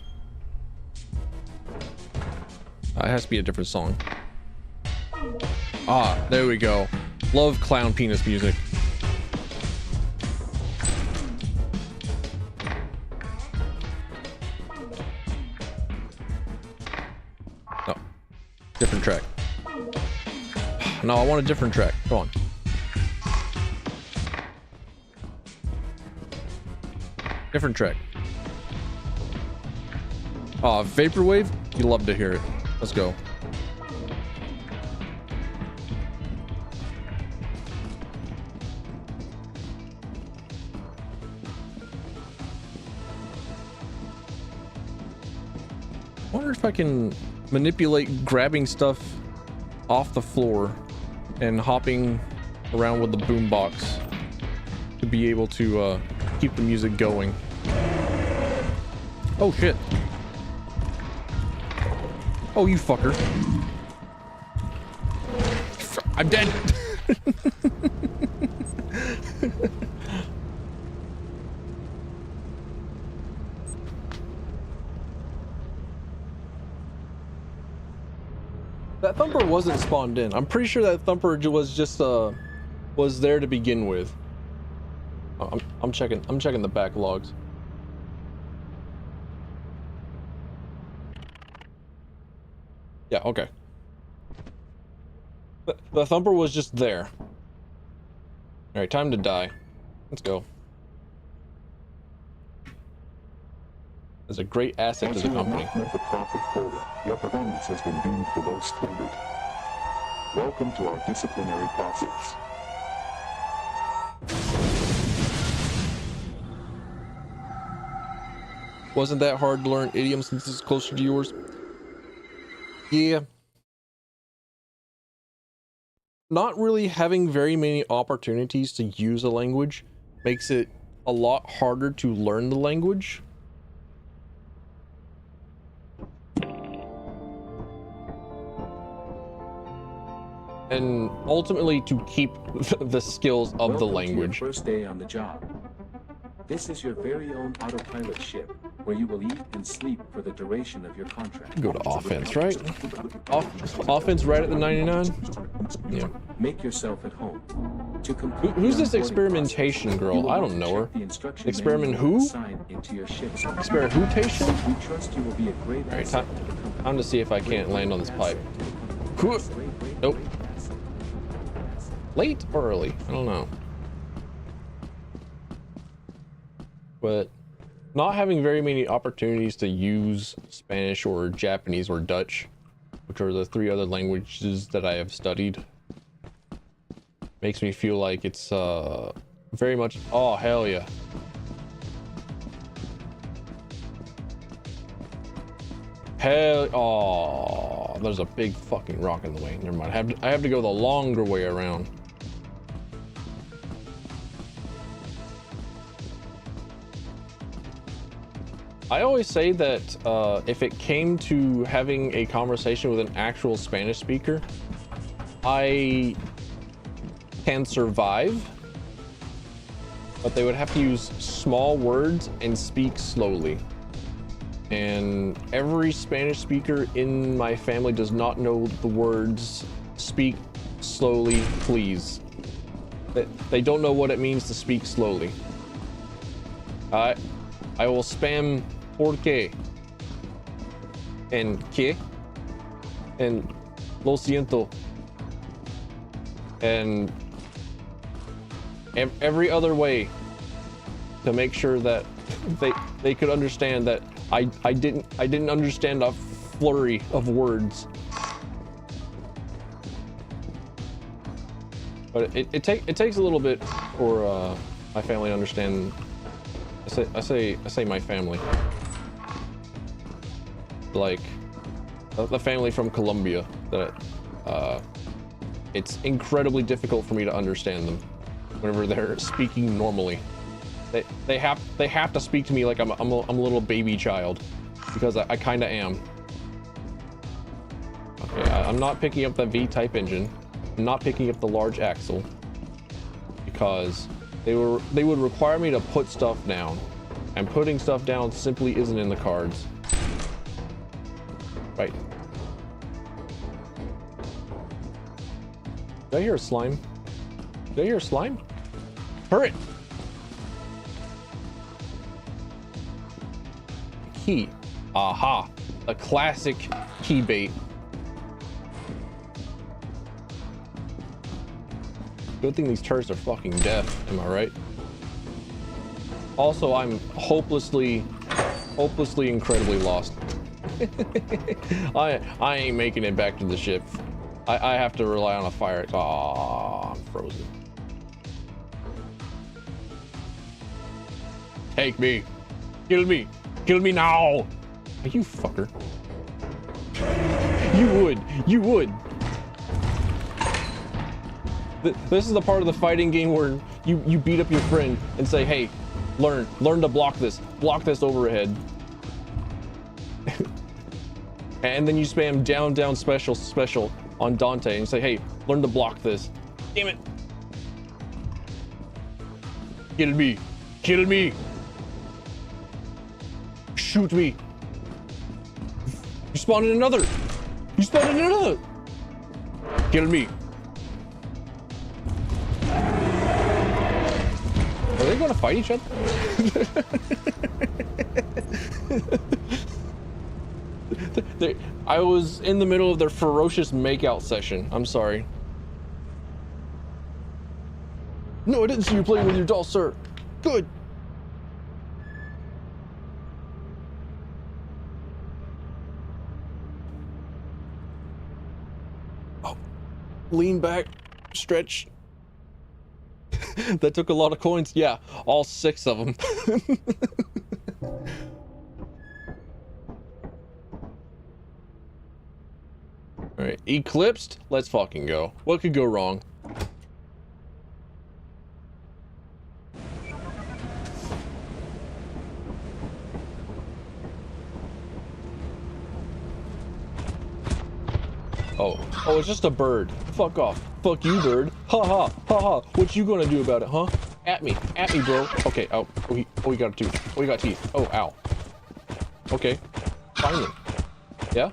It has to be a different song. Ah, there we go. Love clown penis music. No, different track. No, I want a different track. Come on. Different track. Oh, Vaporwave? You love to hear it. Let's go. I wonder if I can manipulate grabbing stuff off the floor and hopping around with the boombox to be able to keep the music going. Oh shit. Oh, you fucker. I'm dead. That thumper wasn't spawned in. I'm pretty sure that thumper was just was there to begin with. I'm checking the backlogs. Yeah, okay. The thumper was just there. All right, time to die. Let's go. It's a great asset to the company. As you have not met the profit quota, your performance has been deemed below standard. Welcome to our disciplinary process. Wasn't that hard to learn idioms since it's closer to yours? Yeah. Not really having very many opportunities to use a language makes it a lot harder to learn the language. And ultimately to keep the skills of the language. To your first day on the job. This is your very own autopilot ship, where you will eat and sleep for the duration of your contract. Go to offense, right? Offense right at the 99? Yeah. Make yourself at home. To complete Who's this experimentation girl? I don't know her. Experiment who? Experimentation? We trust you will be a great asset to the company. Time to see if I can't land on this pipe. Nope. Late or early? I don't know. But not having very many opportunities to use Spanish or Japanese or Dutch, which are the 3 other languages that I have studied, makes me feel like it's very much, oh hell yeah. Oh, there's a big fucking rock in the way. Never mind. I have to go the longer way around. I always say that if it came to having a conversation with an actual Spanish speaker, I can survive, but they would have to use small words and speak slowly. And every Spanish speaker in my family does not know the words "speak slowly, please." They don't know what it means to speak slowly. I will spam "por qué" and "qué" and "lo siento" and every other way to make sure that they could understand that I didn't understand a flurry of words. But it takes a little bit for my family to understand. I say my family, like the family from Colombia, that it's incredibly difficult for me to understand them whenever they're speaking normally. They have to speak to me like I'm a little baby child, because I kind of am. Okay, I'm not picking up the V-type engine. I'm not picking up the large axle because they would require me to put stuff down, and putting stuff down simply isn't in the cards. Right. Did I hear a slime? Did I hear a slime? Hurry! Key. Aha. A classic key bait. Good thing these turrets are fucking deaf, am I right? Also, I'm hopelessly incredibly lost. I ain't making it back to the ship. I have to rely on a fire. Aw, I'm frozen. Take me. Kill me. Kill me now. You fucker. You would. This is the part of the fighting game where you beat up your friend and say, hey, learn to block this overhead. And then you spam down special on Dante and say, hey, learn to block this. Damn it. Kill me. Shoot me. You spawned in another. Kill me. Are they going to fight each other? I was in the middle of their ferocious makeout session. I'm sorry. No, I didn't see you playing with your doll, sir. Good. Oh, lean back, stretch. That took a lot of coins. Yeah, all 6 of them. All right, eclipsed. Let's fucking go. What could go wrong? Oh, it's just a bird. Fuck off. Fuck you, bird. Ha ha, ha ha. What you gonna do about it, huh? At me, bro. Okay, oh, he got a tooth. Oh, he got teeth. Oh, ow. Okay, finally. Yeah?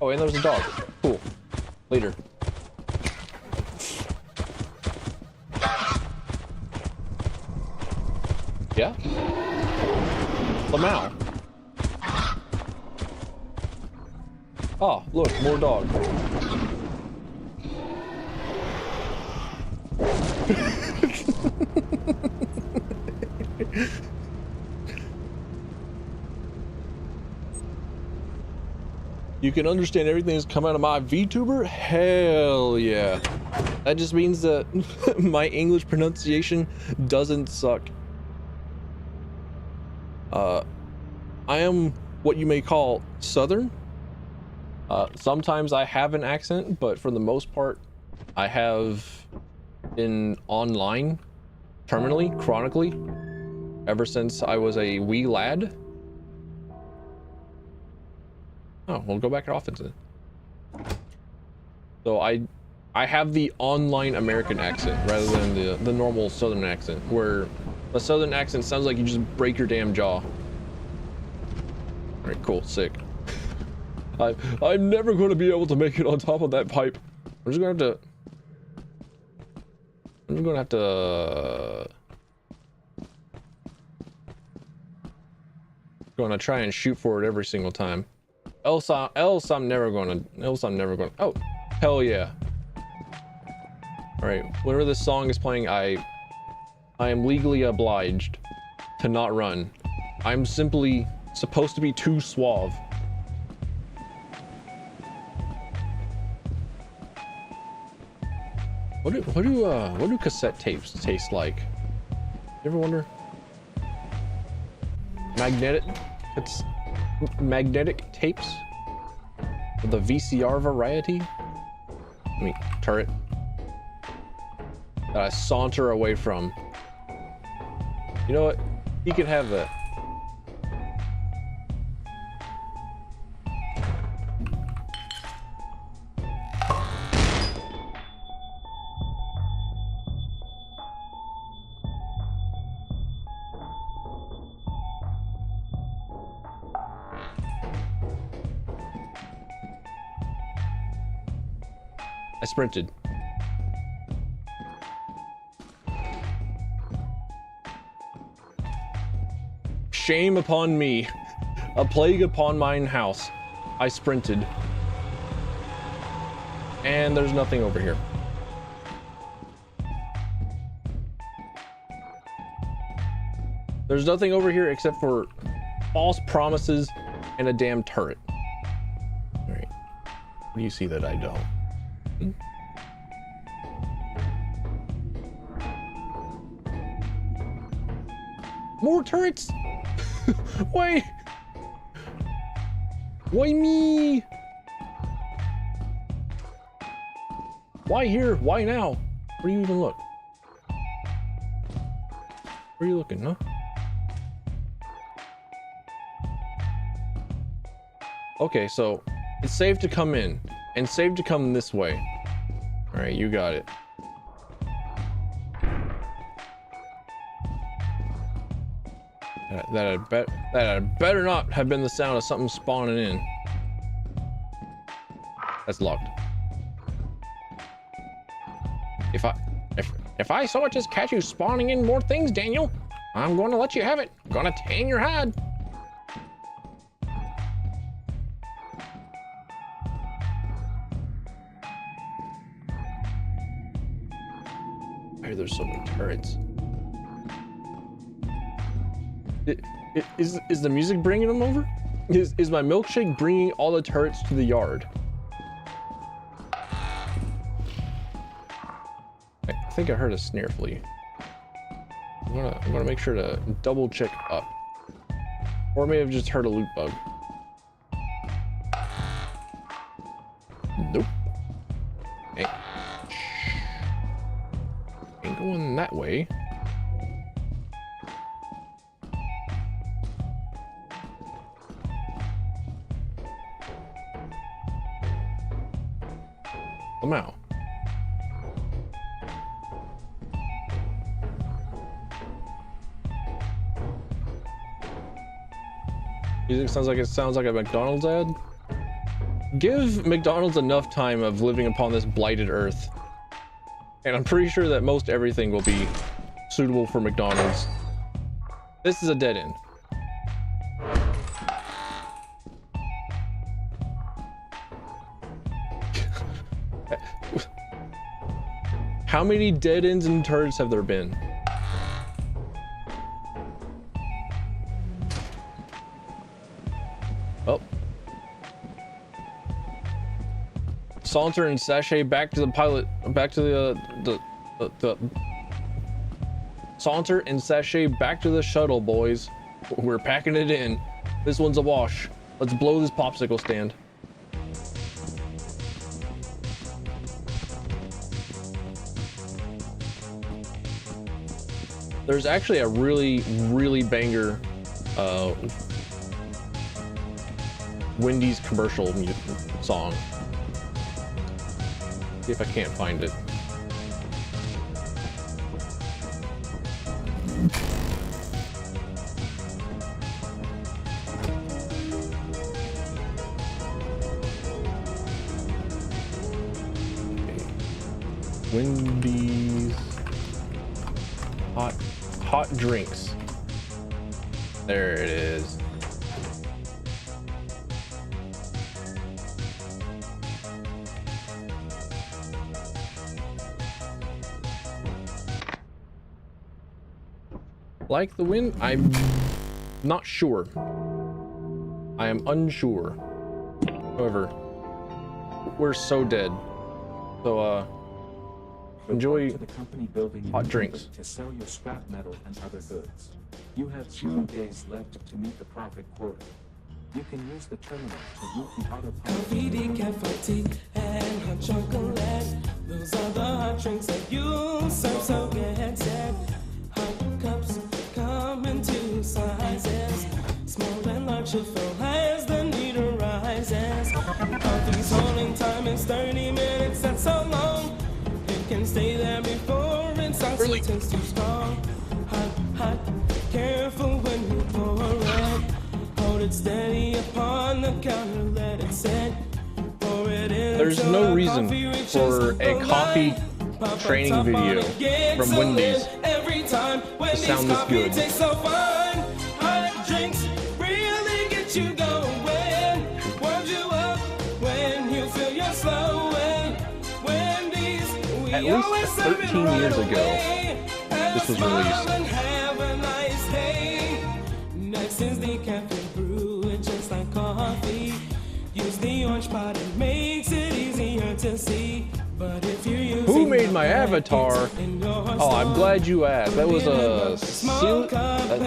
Oh, and there's a dog. Cool. Later. Yeah? Lamau. Oh, look, more dog. You can understand everything that's come out of my VTuber? Hell yeah. That just means that my English pronunciation doesn't suck. I am what you may call Southern. Sometimes I have an accent, but for the most part, I have been online terminally, chronically, ever since I was a wee lad. Oh, we'll go back off into it. So I have the online American accent rather than the normal Southern accent, where the Southern accent sounds like you just break your damn jaw. All right, cool, sick. I'm never going to be able to make it on top of that pipe. I'm just going to have to going to try and shoot for it every single time. Else I'm never going to. Oh, hell yeah. All right, whenever this song is playing, I am legally obliged to not run. I'm simply supposed to be too suave. What do cassette tapes taste like? You ever wonder? Magnetic tapes? The VCR variety? I mean, turret. That I saunter away from. You know what? You can have that. I sprinted. Shame upon me. A plague upon mine house. I sprinted. And there's nothing over here. There's nothing over here except for false promises and a damn turret. All right. What do you see that I don't? More turrets? Why? Why me? Why here? Why now? Where do you even look? Where are you looking, huh? Okay, so it's safe to come in and safe to come this way. All right, you got it. That had better not have been the sound of something spawning in. That's locked. If I so much as catch you spawning in more things, Daniel, I'm going to let you have it. I'm gonna tan your hide. I hear there's so many turrets. Is the music bringing them over? Is my milkshake bringing all the turrets to the yard? I think I heard a snare flea. I'm gonna make sure to double check up, or I may have just heard a loot bug. Nope. Hey. Ain't going that way. Somehow. Music sounds like a McDonald's ad. Give McDonald's enough time of living upon this blighted earth, and I'm pretty sure that most everything will be suitable for McDonald's. This is a dead end. How many dead ends and turrets have there been? Oh. Saunter and sashay back to the pilot, back to the Saunter and sashay back to the shuttle, boys. We're packing it in. This one's a wash. Let's blow this popsicle stand. There's actually a really banger Wendy's commercial song. See if I can't find it. Okay. Wendy's hot drinks. There it is. Like the wind? I'm not sure. I am unsure. However, we're so dead. So enjoy hot drinks. To sell your scrap metal and other goods. You have 2 days left to meet the profit quota. You can use the terminal to route the autopilot. Coffee, decaf, tea, and hot chocolate. Those are the hot drinks that you serve, so get set. Hot cups come in 2 sizes, small and large to fill as the need arises. Coffee's holding time is 30 minutes, that's so long. It can stay there before it starts to taste too strong. Hot, careful when you pour it. Hold it steady upon the counter, let it set. Pour it in. There's no reason for a coffee training video from Wendy's to sound this good. So fun. Hot drinks really get you going. Warm you up when you feel you're slowing. Wendy's, we at least 13 years ago, this was released. Have a nice day. Next is the cafe brew, it's just like coffee. Use the orange pot, it makes it easier to see. But if you're using Who made my avatar? Oh, I'm glad you asked. That was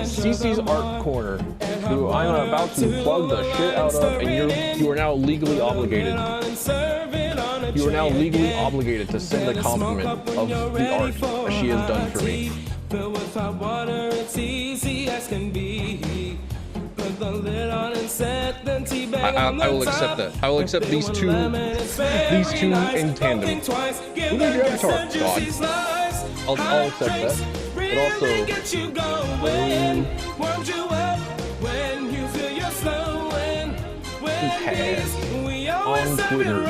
Cece's Art Corner, who I'm about to plug the shit out of, and you are now legally obligated. Serve it on a You are now legally obligated to send a compliment of the art that she has done for me. Filled with hot water, it's easy as can be. Put the lid on and set the tea bag on the I will accept that. I will accept these two in tandem. Who made your avatar? God. I'll accept that. But also, on Twitter.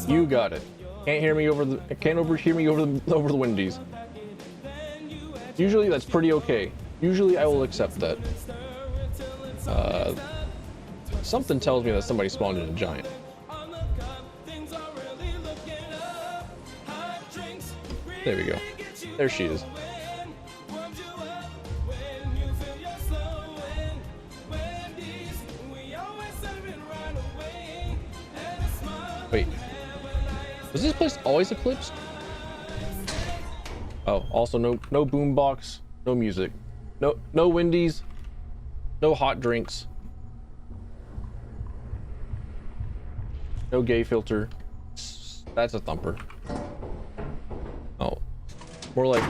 You got it. Can't hear me over the. Can't overhear me over the Wendy's. Usually that's pretty okay. Usually I will accept that. Something tells me that somebody spawned in a giant. There we go. There she is. Wait. Was this place always eclipsed? Oh, also no boombox, no music, no Wendy's, no hot drinks, no gay filter. That's a thumper. Oh, more like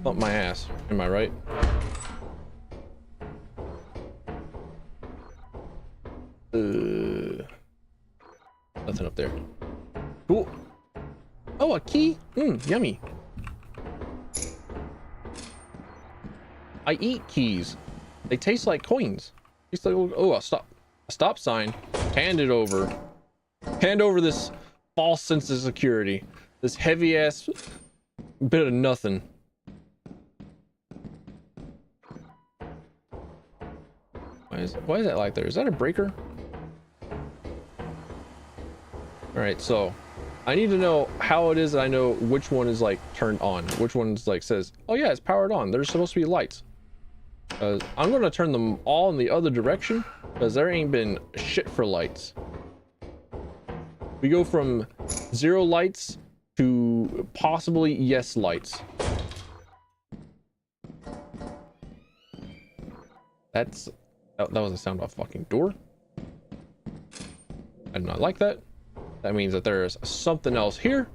thump my ass. Am I right? Nothing up there. Cool. Oh, a key? Yummy. I eat keys. They taste like coins. It's like, oh, a stop sign. Hand it over. Hand over this false sense of security. This heavy ass bit of nothing. Why is that like there? Is that a breaker? All right, so I need to know how it is that I know which one is like turned on, which one's like says, oh yeah, it's powered on. There's supposed to be lights. I'm gonna turn them all in the other direction because there ain't been shit for lights. We go from 0 lights to possibly yes lights. That was the sound of a fucking door. I do not like that. That means that there is something else here.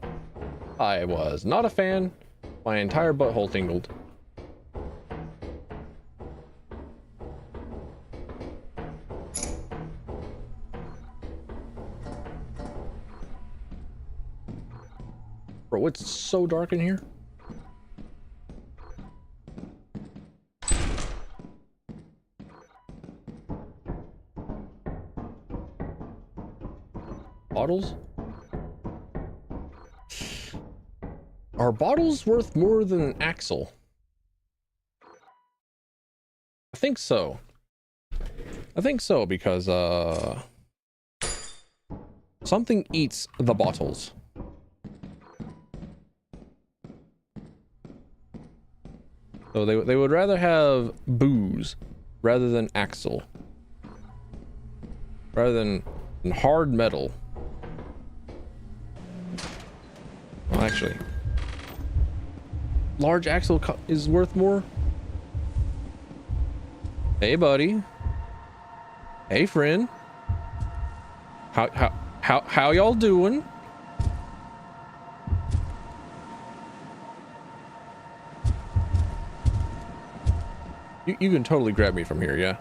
I was not a fan. My entire butthole tingled. Bro, it's so dark in here. Bottles? Are bottles worth more than an axle? I think so. I think so because something eats the bottles. So they would rather have booze rather than axle. Rather than hard metal. Well, actually, large axle is worth more. Hey, buddy. Hey, friend. How y'all doing? You can totally grab me from here, yeah.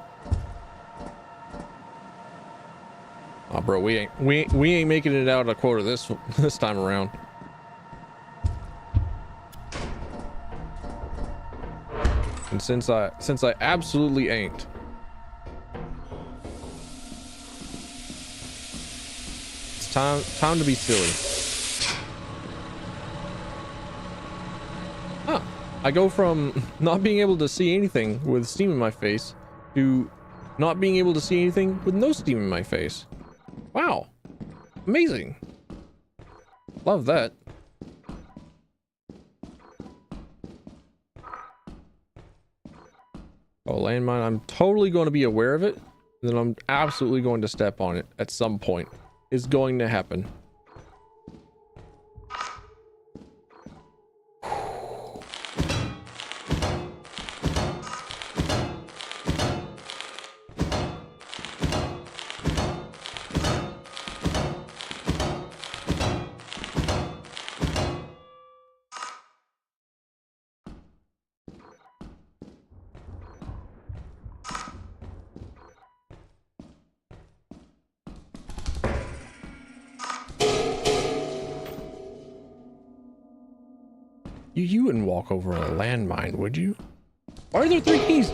Oh, bro, we ain't making it out of quota this time around. And since I absolutely ain't. It's time to be silly. Huh. I go from not being able to see anything with steam in my face to not being able to see anything with no steam in my face. Wow. Amazing. Love that. Oh, landmine. I'm totally going to be aware of it. And then I'm absolutely going to step on it at some point. It's going to happen. You wouldn't walk over a landmine, would you? Why are there 3 keys?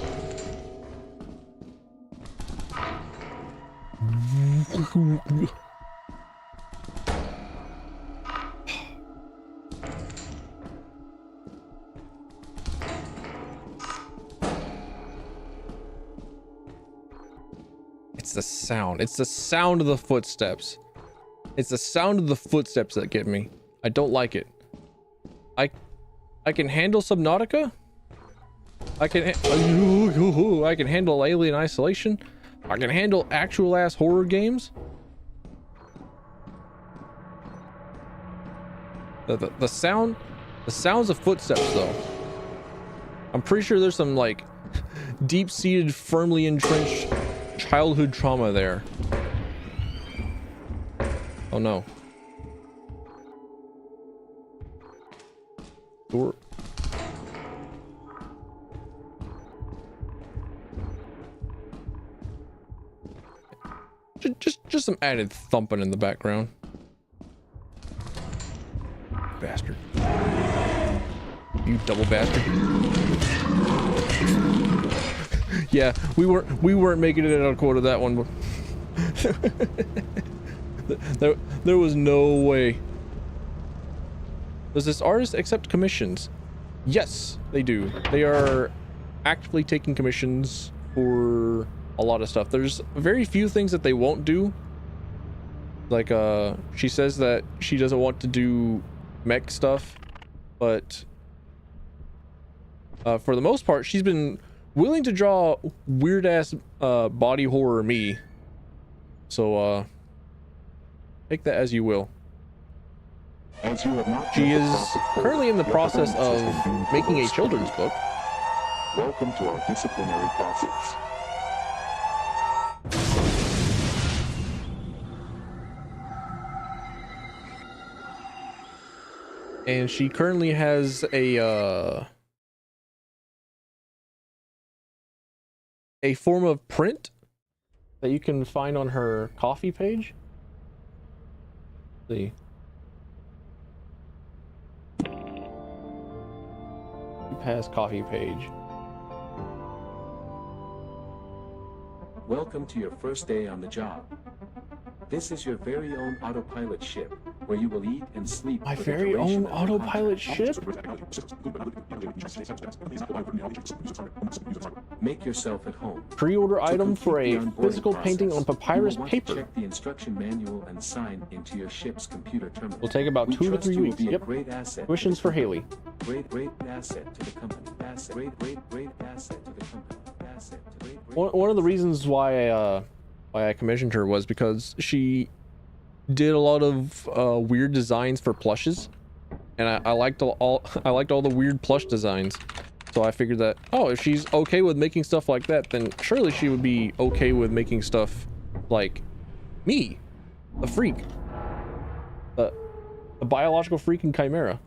It's the sound. It's the sound of the footsteps. It's the sound of the footsteps that get me. I don't like it. I can handle Subnautica. I can handle Alien Isolation. I can handle actual ass horror games. The sounds of footsteps though. I'm pretty sure there's some like deep-seated, firmly entrenched childhood trauma there. Oh no. Door. Just some added thumping in the background. Bastard. You double bastard. Yeah, we weren't making it out of quota that one. There was no way. Does this artist accept commissions? Yes, they do. They are actively taking commissions for a lot of stuff. There's very few things that they won't do. Like, she says that she doesn't want to do mech stuff, but for the most part, she's been willing to draw weird-ass body horror me. So, take that as you will. As you have not She yet is processed currently in the your process performance of has been deemed making a below children's standard. book. Welcome to our disciplinary process. And she currently has a form of print that you can find on her coffee page. Let's see. Pass coffee page. Welcome to your first day on the job. This is your very own autopilot ship, where you will eat and sleep My for the very duration own of the autopilot contract. ship? Make yourself at home. Pre-order To item for complete a the onboarding physical painting process, on papyrus you will want to paper. check the instruction manual and sign into your ship's computer terminal. Will take about We 2 to trust 3 you will weeks. be a Yep. great asset. Questions for Haley. Great asset to the company. Great asset to the company. One of the reasons why I commissioned her was because she did a lot of weird designs for plushes, and I liked all the weird plush designs. So I figured that, oh, if she's okay with making stuff like that, then surely she would be okay with making stuff like me, a freak, a biological freak and chimera.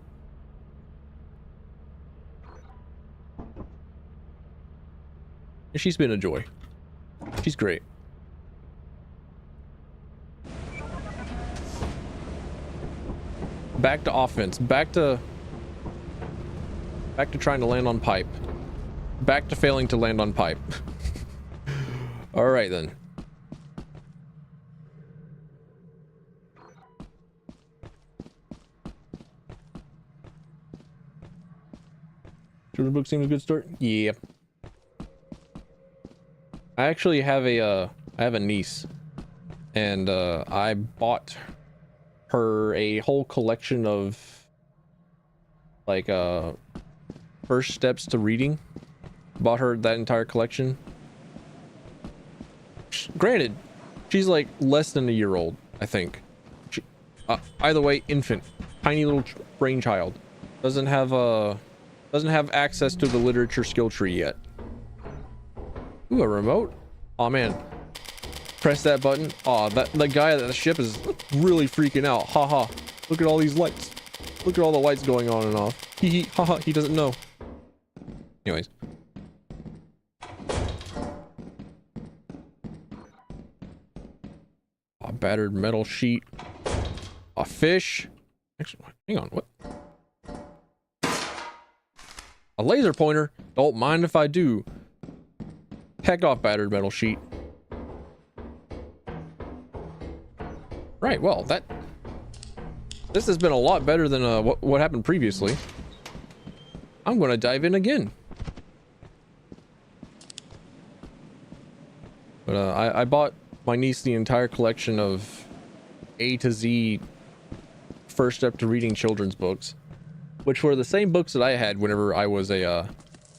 And she's been a joy. She's great. Back to offense. Back to trying to land on pipe. Back to failing to land on pipe. All right then. Children's book seems a good start. Yeah. I actually have a niece, and I bought her a whole collection of like first steps to reading. Bought her that entire collection. Granted, she's like less than a year old, I think. She, either way, infant, tiny little brainchild, doesn't have access to the literature skill tree yet. Ooh, a remote? Oh man. Press that button. Oh, the guy at the ship is really freaking out. Haha. Look at all these lights. Look at all the lights going on and off. Hee hee. Haha. He doesn't know. Anyways. A battered metal sheet. A fish. Actually, hang on. What? A laser pointer? Don't mind if I do. Heck off, battered metal sheet. Right, well, this has been a lot better than what happened previously. I'm gonna dive in again. But I bought my niece the entire collection of A to Z First Step to Reading children's books, which were the same books that I had whenever I was a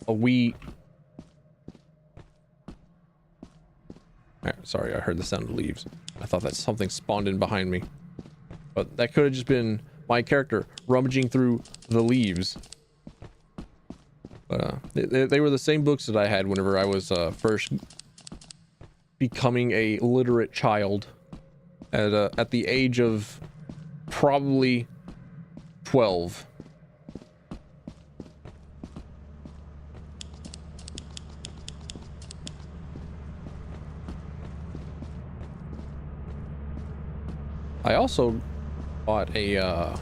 wee... Sorry, I heard the sound of leaves. I thought that something spawned in behind me. But that could have just been my character rummaging through the leaves. But they were the same books that I had whenever I was first becoming a literate child at the age of probably 12. I also bought a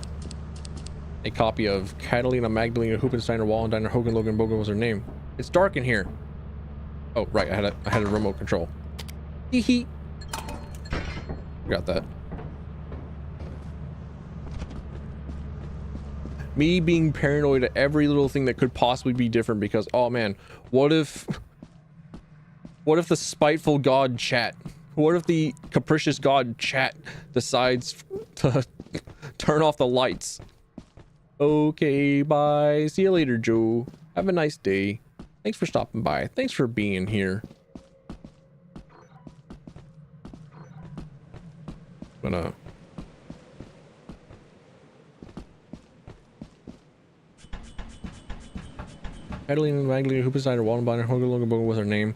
copy of Catalina, Magdalena, Hoopensteiner, Wallendiner, Hogan, Logan, Bogan was her name. It's dark in here. Oh, right. I had a remote control. Hee hee. Got that. Me being paranoid at every little thing that could possibly be different because, oh man, what if the spiteful god chat? What if the capricious god chat decides to turn off the lights? Okay, bye. See you later, Joe. Have a nice day. Thanks for stopping by. Thanks for being here. But, Adeline Magdalena Hoopensteiner, Wallenbeiner, Hogan Logan Bogan was her name.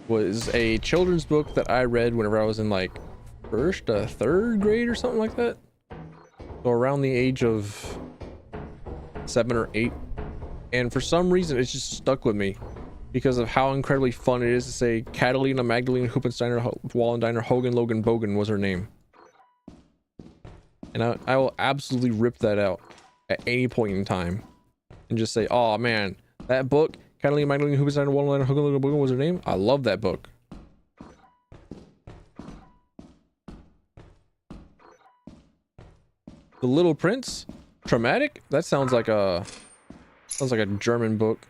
Was a children's book that I read whenever I was in like third grade or something like that. So around the age of 7 or 8. And for some reason, it's just stuck with me because of how incredibly fun it is to say Catalina, Magdalena, Hoopensteiner, Wallendiner, Hogan, Logan, Bogan was her name. And I will absolutely rip that out at any point in time and just say, oh man, that book, Catalina, Magdalena, Hoopensteiner, Wallendiner, Hogan, Logan, Bogan was her name. I love that book. The Little Prince? Traumatic? That sounds like a German book.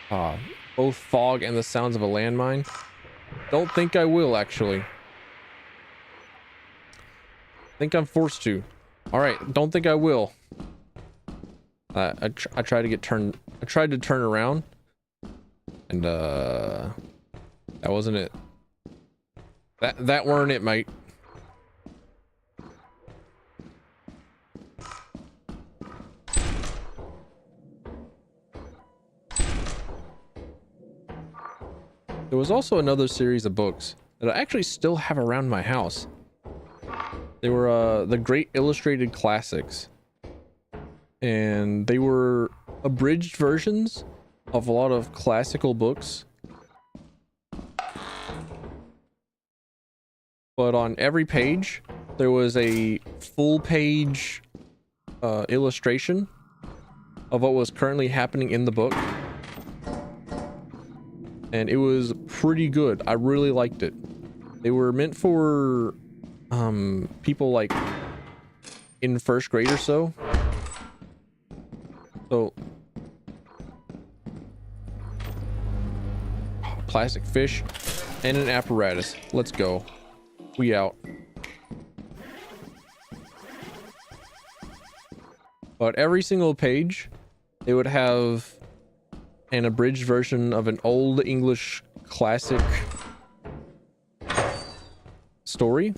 Both fog and the sounds of a landmine. Don't think I will, actually. Think I'm forced to. All right, don't think I will. I tried to turn around, and that wasn't it. That weren't it, mate. There was also another series of books that I actually still have around my house. They were the Great Illustrated Classics. And they were abridged versions of a lot of classical books. But on every page, there was a full page illustration of what was currently happening in the book. And it was pretty good. I really liked it. They were meant for people like in first grade or so. So, plastic fish and an apparatus. Let's go. We out. But every single page, they would have an abridged version of an old English classic story.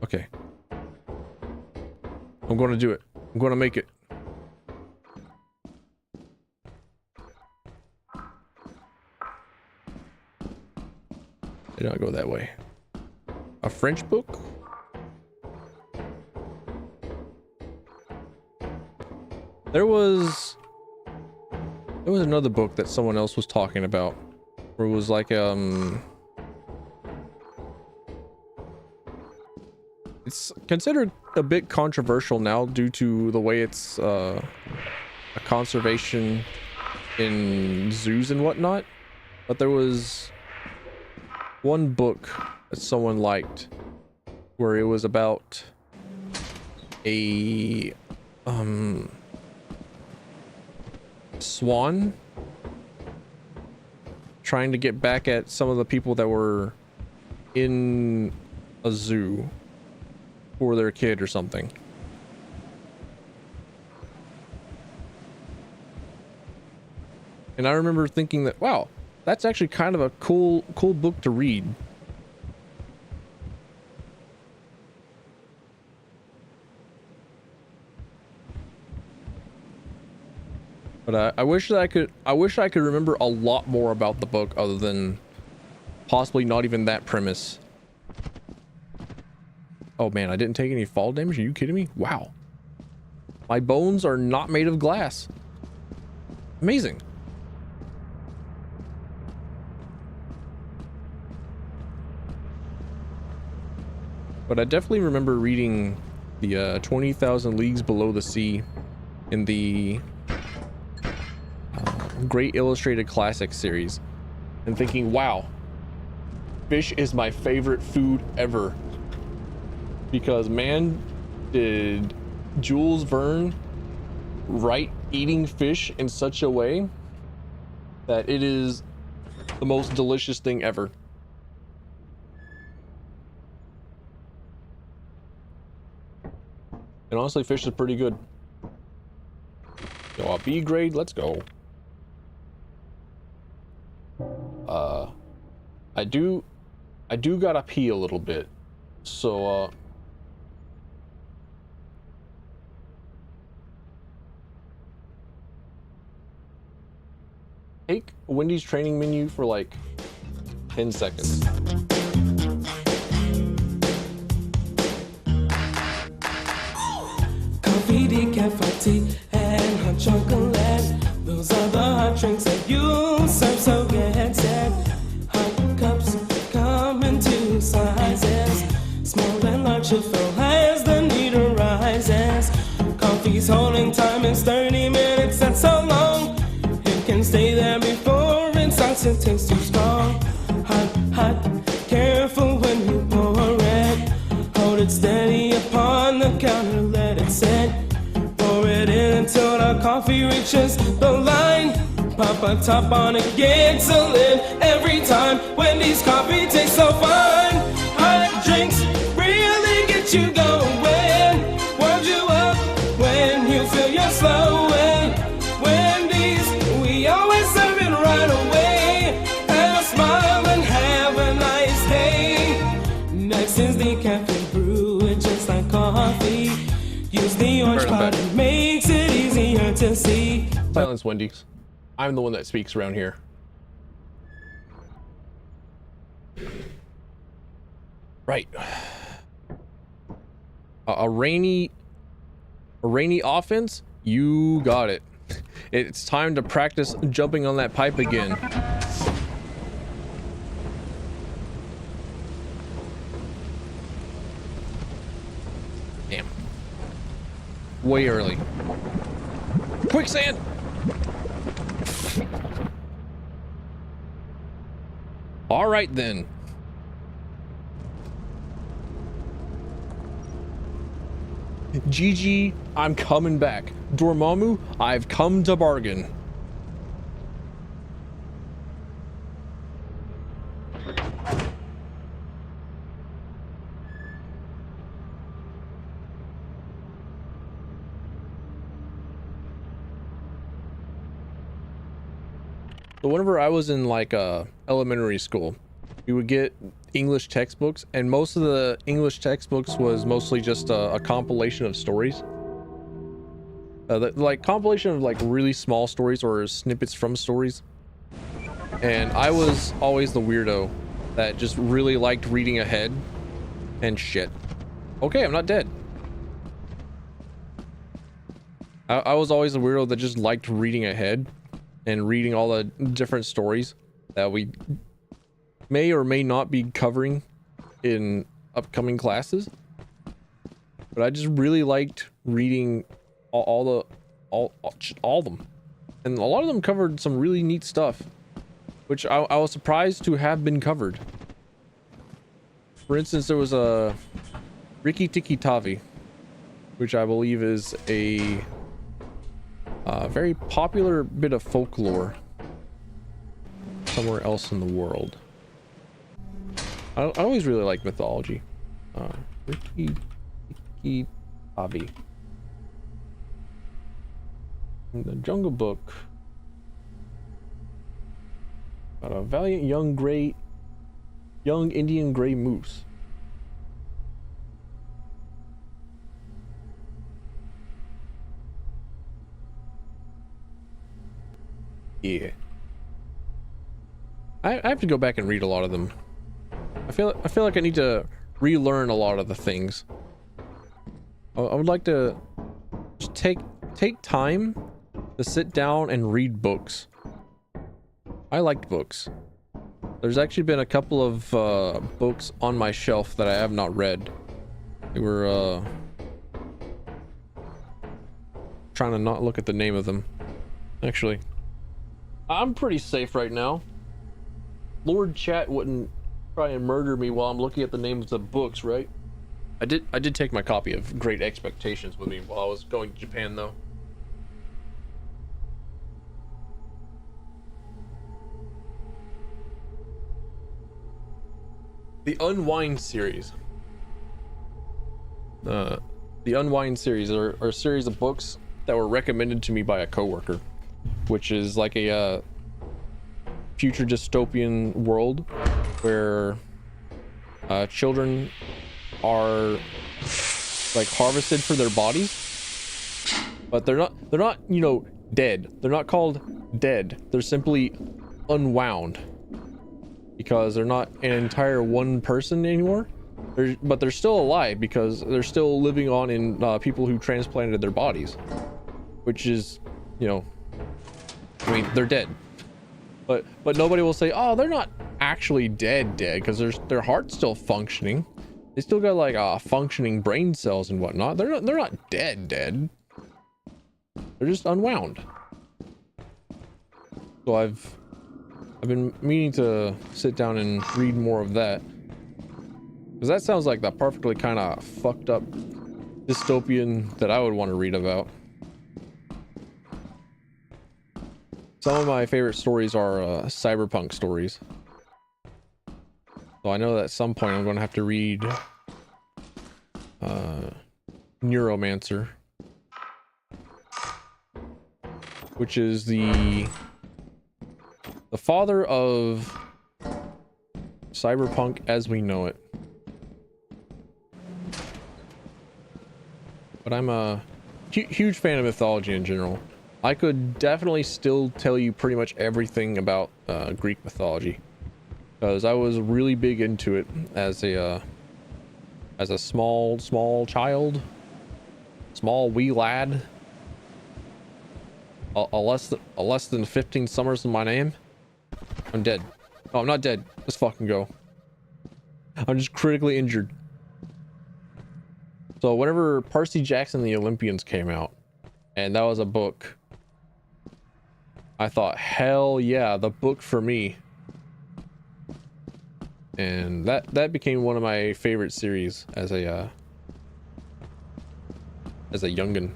Okay. I'm going to do it. I'm going to make it. Did not go that way. A French book? There was another book that someone else was talking about where it was like it's considered a bit controversial now due to the way it's a conservation in zoos and whatnot, but there was one book that someone liked where it was about a swan trying to get back at some of the people that were in a zoo for their kid or something. And I remember thinking that, wow, that's actually kind of a cool book to read. But I wish that I could remember a lot more about the book other than possibly not even that premise. Oh man, I didn't take any fall damage. Are you kidding me? Wow. My bones are not made of glass. Amazing. But I definitely remember reading the 20,000 Leagues Below the Sea in the Great Illustrated Classics series and thinking, wow, fish is my favorite food ever. Because man, did Jules Verne write eating fish in such a way that it is the most delicious thing ever. And honestly, fish is pretty good. Yo, a B grade, let's go. I do gotta pee a little bit, so take Wendy's training menu for like 10 seconds. Coffee, decaf, tea, and hot chocolate. Those are the hot drinks that you serve, so get set. Hot cups come in two sizes, small and large to fill as the need arises. Coffee's holding time is 30 minutes, that's so long. It can stay there before it starts to taste too strong. Hot, careful when you pour it. Hold it steady upon the counter, let it sit. Pour it in until the coffee reaches the line. Pop a top on it, gets a lid every time. Wendy's coffee tastes so fine. Hot drinks really get you going. Warms you up when you feel you're slowing. Wendy's, we always serve it right away. Have a smile and have a nice day. Next is the cafe brew, it's just like coffee. Use the orange powder, makes it easier to see. Silence, Wendy's. I'm the one that speaks around here. Right. A rainy offense? You got it. It's time to practice jumping on that pipe again. Damn. Way early. Quicksand! All right then. GG, I'm coming back. Dormammu, I've come to bargain. So whenever I was in like elementary school, we would get English textbooks, and most of the English textbooks was mostly just a compilation of stories. Like compilation of like really small stories or snippets from stories. And I was always the weirdo that just really liked reading ahead and shit. Okay, I'm not dead. I was always the weirdo that just liked reading ahead and reading all the different stories. that we may or may not be covering in upcoming classes. But I just really liked reading all of them, and a lot of them covered some really neat stuff, which I was surprised to have been covered. For instance, there was a Riki Tiki Tavi, which I believe is a very popular bit of folklore somewhere else in the world. I always really like mythology. Riki Tiki Tavi. In the Jungle Book. About a valiant young Indian gray moose. Yeah. I have to go back and read a lot of them. I feel like I need to relearn a lot of the things. I would like to just take time to sit down and read books. I liked books. There's actually been a couple of books on my shelf that I have not read. They were trying to not look at the name of them. Actually, I'm pretty safe right now. Lord Chat wouldn't try and murder me while I'm looking at the names of books, right? I did take my copy of Great Expectations with me while I was going to Japan, though. The Unwind series. The Unwind series are a series of books that were recommended to me by a coworker, which is like a future dystopian world where children are like harvested for their bodies, but they're not, you know, dead. They're not called dead. They're simply unwound because they're not an entire one person anymore. But they're still alive because they're still living on in people who transplanted their bodies, which is, you know, I mean, they're dead. But nobody will say, oh, they're not actually dead because their heart's still functioning. They still got like functioning brain cells and whatnot. They're not dead. They're just unwound. So I've been meaning to sit down and read more of that, because that sounds like the perfectly kind of fucked up dystopian that I would want to read about. Some of my favorite stories are cyberpunk stories. So I know that at some point I'm going to have to read Neuromancer, which is the father of cyberpunk as we know it. But I'm a huge fan of mythology in general. I could definitely still tell you pretty much everything about Greek mythology, because I was really big into it as a small child, small wee lad. A less than 15 summers in my name. I'm dead. Oh, I'm not dead. Let's fucking go. I'm just critically injured. So whenever Percy Jackson and the Olympians came out, and that was a book, I thought, hell yeah, the book for me. And that became one of my favorite series as a youngin.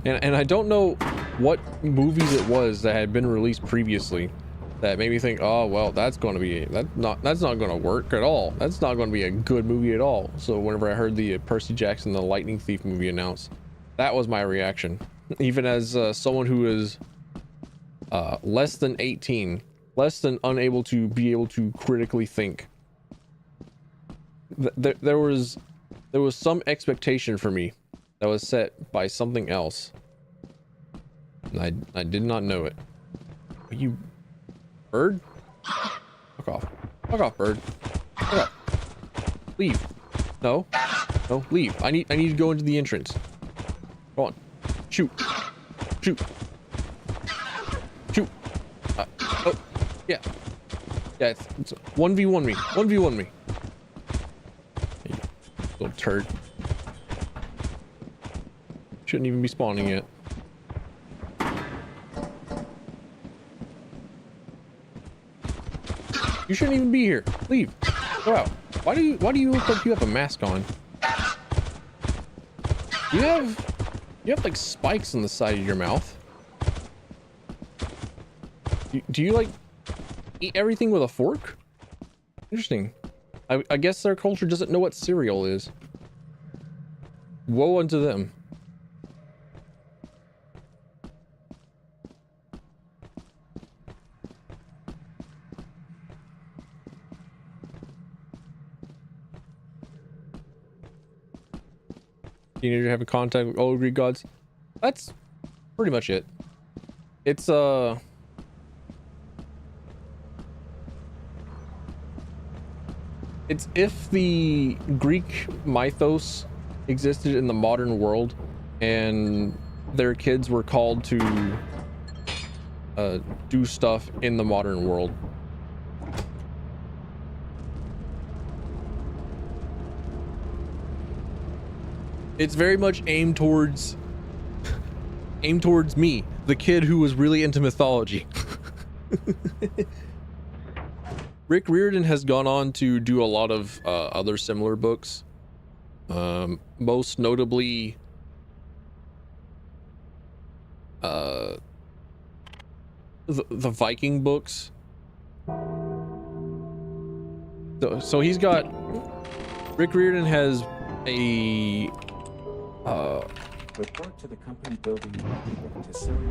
And I don't know what movies it was that had been released previously that made me think, oh well, that's not going to work at all. That's not going to be a good movie at all. So whenever I heard the Percy Jackson the Lightning Thief movie announced, that was my reaction. Even as someone who is less than 18, less than unable to be able to critically think, there was some expectation for me that was set by something else, and I did not know it. Are you bird? Fuck off, bird. Fuck off. Leave. No, leave. I need to go into the entrance. Shoot. Shoot. Shoot. Oh, yeah. Yeah, it's 1v1 me. 1v1 me. Hey, little turd. Shouldn't even be spawning yet. You shouldn't even be here. Leave. Go out. Why do you look like you have a mask on? You have like spikes on the side of your mouth. Do you like eat everything with a fork? Interesting. I guess their culture doesn't know what cereal is. Woe unto them. Teenager having contact with old Greek gods. That's pretty much it. It's if the Greek mythos existed in the modern world and their kids were called to do stuff in the modern world. It's very much aimed towards me, the kid who was really into mythology. Rick Riordan has gone on to do a lot of other similar books, most notably the Viking books. So he's got, Rick Riordan has a report to the company building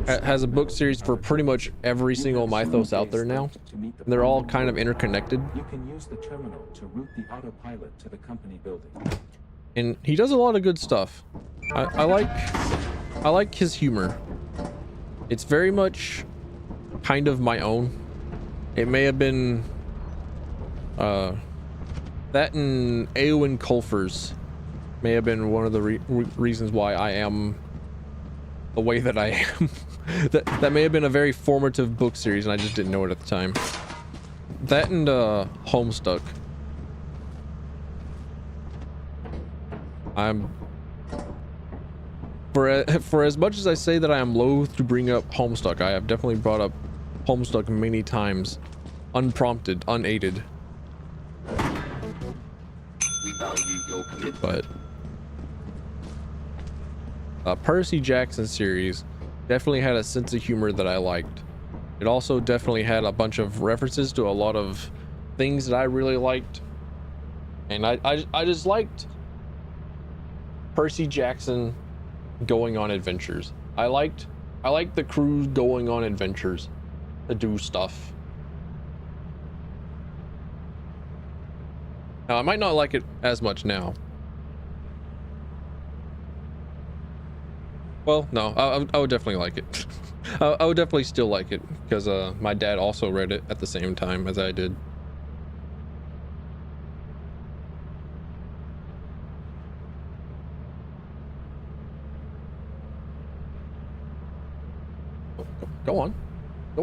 has a book series for pretty much every single mythos out there now. And they're all kind of interconnected. You can use the terminal to route the autopilot to the company building. And he does a lot of good stuff. I like his humor. It's very much kind of my own. It may have been that and Eowyn Colfer's may have been one of the reasons why I am the way that I am. that may have been a very formative book series and I just didn't know it at the time. That and Homestuck. For as much as I say that I am loath to bring up Homestuck, I have definitely brought up Homestuck many times, unprompted, unaided. We value your commitment. But Percy Jackson series definitely had a sense of humor that I liked. It also definitely had a bunch of references to a lot of things that I really liked, and I just liked Percy Jackson going on adventures. I liked the crew going on adventures to do stuff. Now I might not like it as much now. Well, no, I would definitely like it. I would definitely still like it because my dad also read it at the same time as I did. Go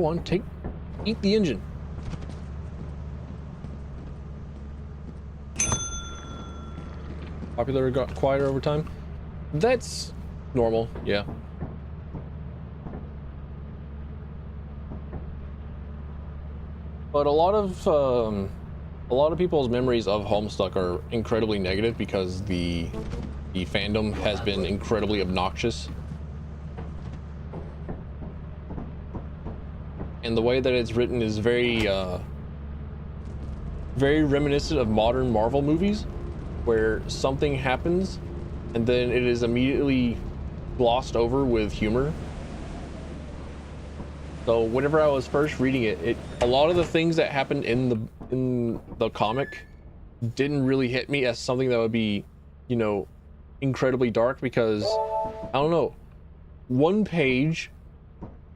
on, eat the engine. Popular got quieter over time. That's normal, yeah. But a lot of people's memories of Homestuck are incredibly negative because the fandom has been incredibly obnoxious. And the way that it's written is very reminiscent of modern Marvel movies, where something happens and then it is immediately glossed over with humor. So whenever I was first reading it, a lot of the things that happened in the comic didn't really hit me as something that would be, you know, incredibly dark, because I don't know, one page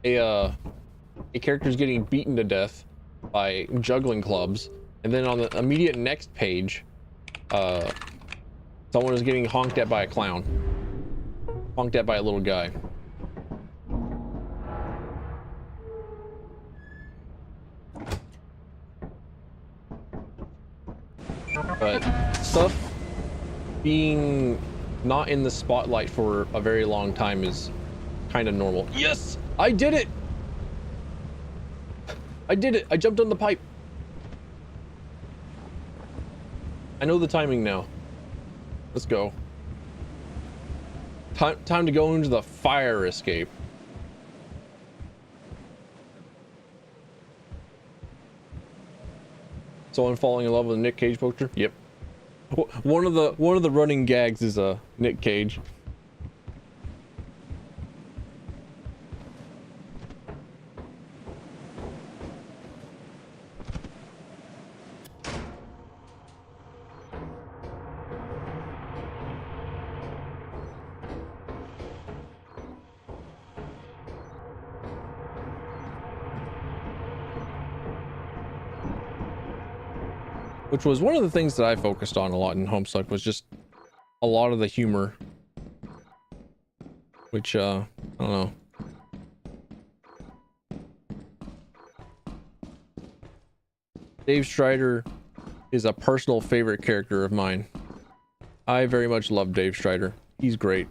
a character's getting beaten to death by juggling clubs, and then on the immediate next page someone is getting honked at by a clown, honked at by a little guy. but stuff being not in the spotlight for a very long time is kind of normal. Yes, I did it. I did it. I jumped on the pipe. I know the timing now. Let's go. Time to go into the fire escape. Someone falling in love with a Nick Cage poster? Yep. One of the running gags is a Nick Cage. Which was one of the things that I focused on a lot in Homestuck, was just a lot of the humor. Which, I don't know. Dave Strider is a personal favorite character of mine. I very much love Dave Strider. He's great.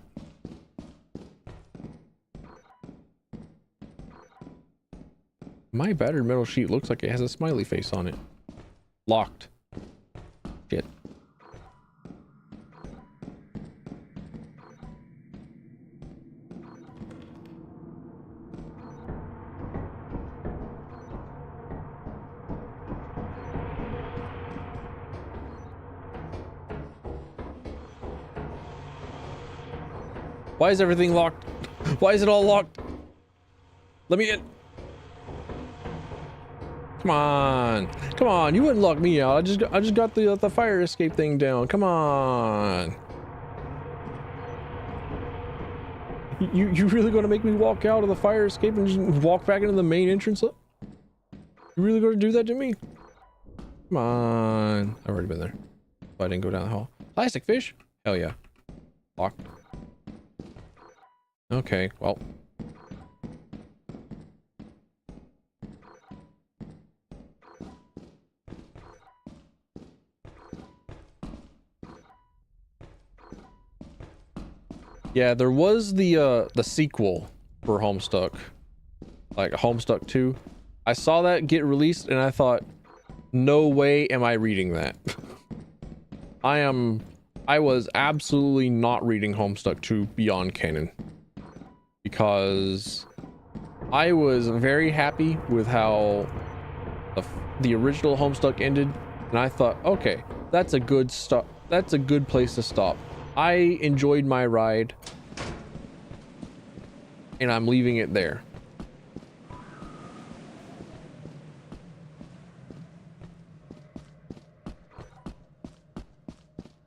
My battered metal sheet looks like it has a smiley face on it. Locked. Shit. Why is everything locked? Why is it all locked? Let me in. Come on. Come on. You wouldn't lock me out. I just got the fire escape thing down. Come on. You really gonna make me walk out of the fire escape and just walk back into the main entrance? You really gonna do that to me? Come on. I've already been there. Oh, I didn't go down the hall. Plastic fish? Hell yeah. Locked. Okay, well. Yeah, there was the sequel for Homestuck, like Homestuck 2. I saw that get released and I thought, no way am I reading that. I was absolutely not reading Homestuck 2 Beyond Canon, because I was very happy with how the original Homestuck ended, and I thought, okay, that's a good stop. That's a good place to stop. I enjoyed my ride, and I'm leaving it there.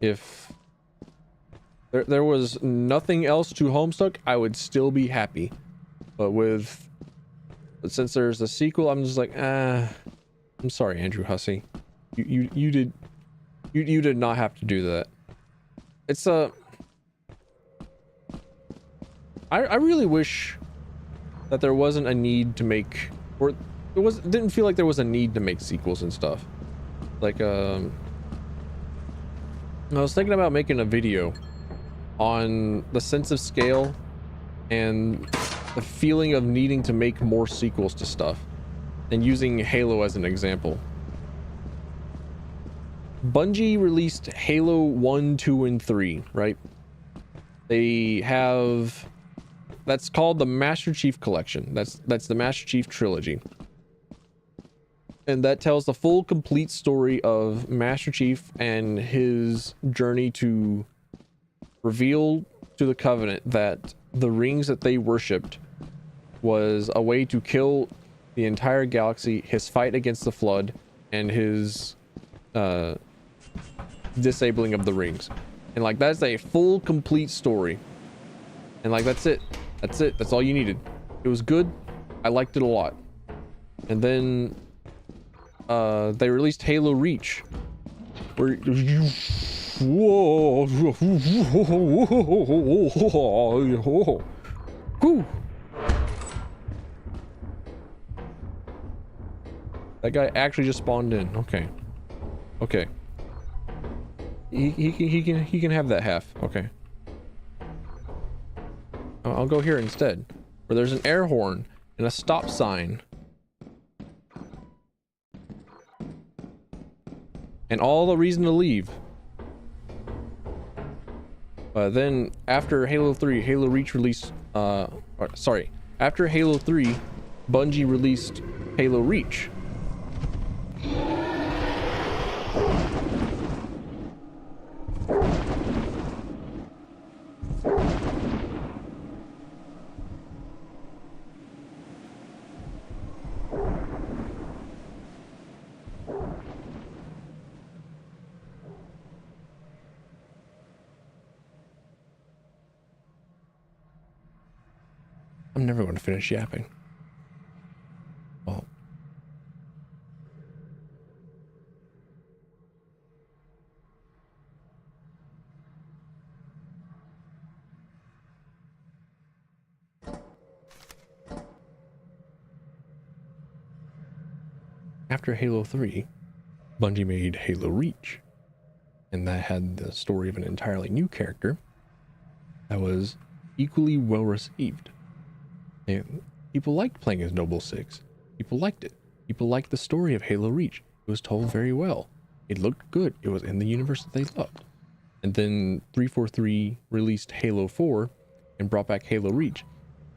If there was nothing else to Homestuck, I would still be happy. But since there's a sequel, I'm just like, I'm sorry, Andrew Hussey. You did not have to do that. It's I really wish that there wasn't a need to make, or didn't feel like there was a need to make sequels and stuff. Like I was thinking about making a video on the sense of scale and the feeling of needing to make more sequels to stuff, and using Halo as an example. Bungie released Halo 1, 2, and 3, right? They have, that's called the Master Chief Collection. That's the Master Chief Trilogy. And that tells the full complete story of Master Chief and his journey to reveal to the Covenant that the rings that they worshipped was a way to kill the entire galaxy, his fight against the Flood, and his disabling of the rings. And like, that's a full complete story, and like, that's it. That's all you needed. It was good. I liked it a lot. And then they released Halo Reach, where you that guy actually just spawned in. Okay. He can have that half. Okay. I'll go here instead, where there's an air horn and a stop sign. And all the reason to leave. Then after Halo 3, Halo Reach released, after Halo 3, Bungie released Halo Reach. I'm never going to finish yapping. Well. After Halo 3, Bungie made Halo Reach. And that had the story of an entirely new character that was equally well received. And people liked playing as Noble Six. People liked it. People liked the story of Halo Reach. It was told very well. It looked good. It was in the universe that they loved. And then 343 released Halo 4 and brought back Halo Reach.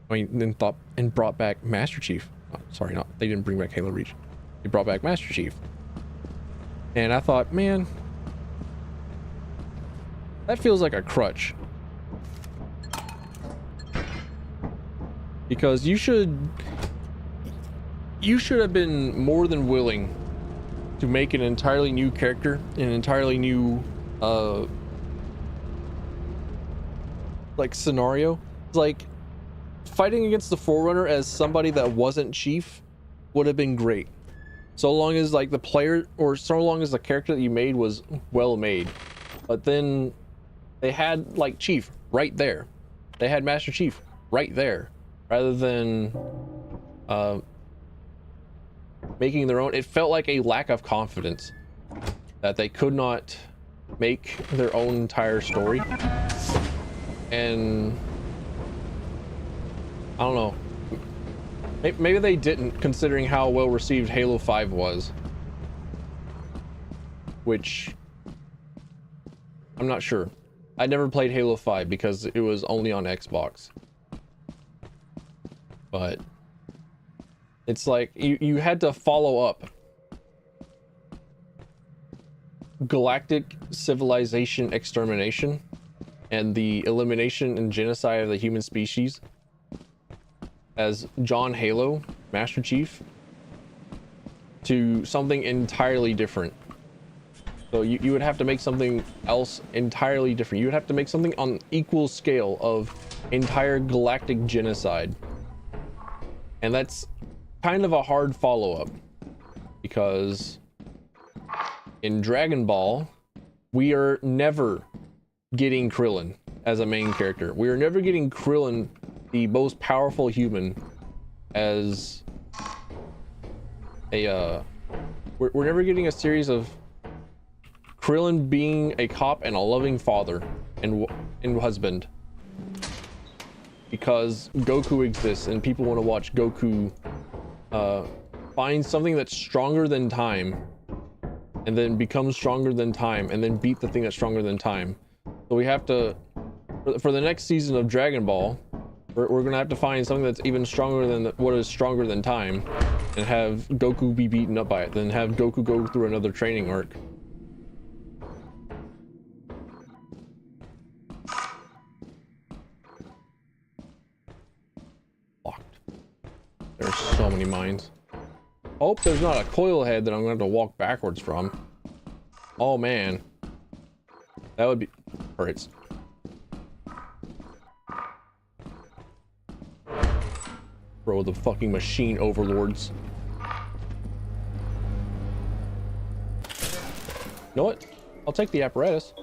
And brought back Master Chief. They didn't bring back Halo Reach. They brought back Master Chief. And I thought, man, that feels like a crutch. Because you should have been more than willing to make an entirely new character, an entirely new like scenario. Like fighting against the Forerunner as somebody that wasn't Chief would have been great. So long as like the player, or so long as the character that you made was well made. But then they had like Chief right there. They had Master Chief right there. Rather than making their own, it felt like a lack of confidence that they could not make their own entire story. And I don't know, maybe they didn't, considering how well received Halo 5 was, which I'm not sure. I never played Halo 5 because it was only on Xbox. But it's like you had to follow up galactic civilization extermination and the elimination and genocide of the human species as John Halo, Master Chief, to something entirely different. So you would have to make something else entirely different. You would have to make something on equal scale of entire galactic genocide. And that's kind of a hard follow-up, because in Dragon Ball, we are never getting Krillin as a main character. We are never getting Krillin, the most powerful human, as a we're never getting a series of Krillin being a cop and a loving father and husband, because Goku exists and people want to watch Goku find something that's stronger than time and then become stronger than time and then beat the thing that's stronger than time. So we have to, for the next season of Dragon Ball, we're gonna have to find something that's even stronger than what is stronger than time, and have Goku be beaten up by it, then have Goku go through another training arc. Locked. There's so many mines. Hope there's not a coil head that I'm gonna have to walk backwards from. Oh man, that would be hurts. Bro, the fucking machine overlords. You know what? I'll take the apparatus.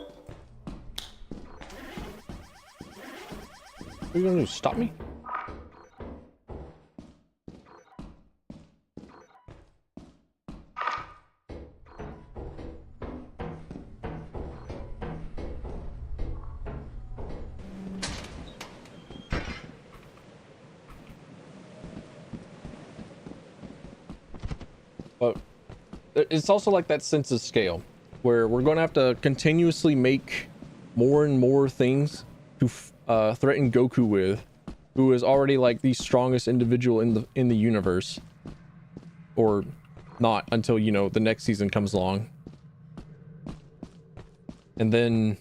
What are you gonna do? Stop me? it's also like that sense of scale where we're going to have to continuously make more and more things to threaten Goku with, who is already like the strongest individual in the universe, or not until, you know, the next season comes along. And then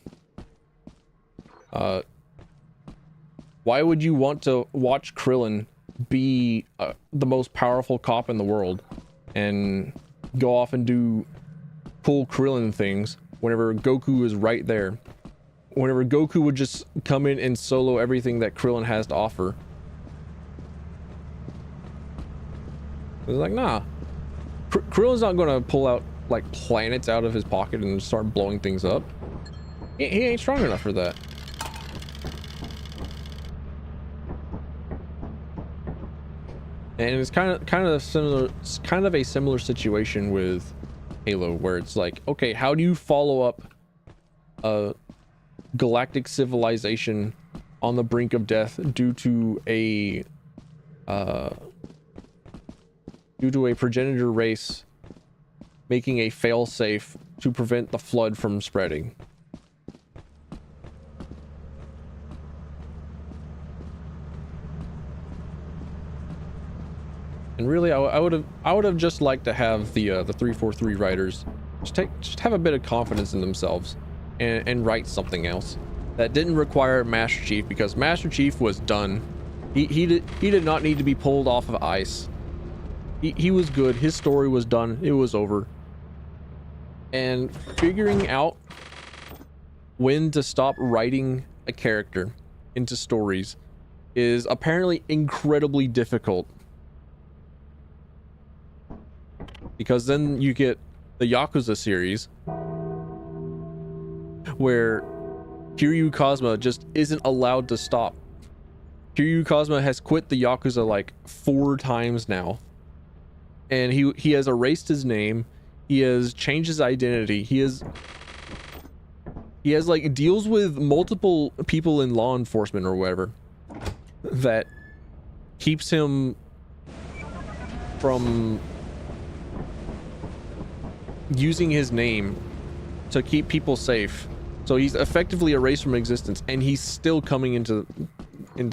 why would you want to watch Krillin be the most powerful cop in the world and go off and do cool Krillin things whenever Goku is right there? Whenever Goku would just come in and solo everything that Krillin has to offer. It's like, nah. Krillin's not gonna pull out like planets out of his pocket and start blowing things up. He ain't strong enough for that. And it's kind of similar. It's kind of a similar situation with Halo, where it's like, okay, how do you follow up a galactic civilization on the brink of death due to a progenitor race making a failsafe to prevent the flood from spreading? And really, I would have just liked to have the 343 writers just have a bit of confidence in themselves and write something else that didn't require Master Chief, because Master Chief was done. He did not need to be pulled off of ice. He was good. His story was done. It was over. And figuring out when to stop writing a character into stories is apparently incredibly difficult. Because then you get the Yakuza series where Kiryu Kazuma just isn't allowed to stop. Kiryu Kazuma has quit the Yakuza like 4 times now. And he has erased his name. He has changed his identity. He has like deals with multiple people in law enforcement or whatever that keeps him from using his name to keep people safe. So he's effectively erased from existence, and he's still coming into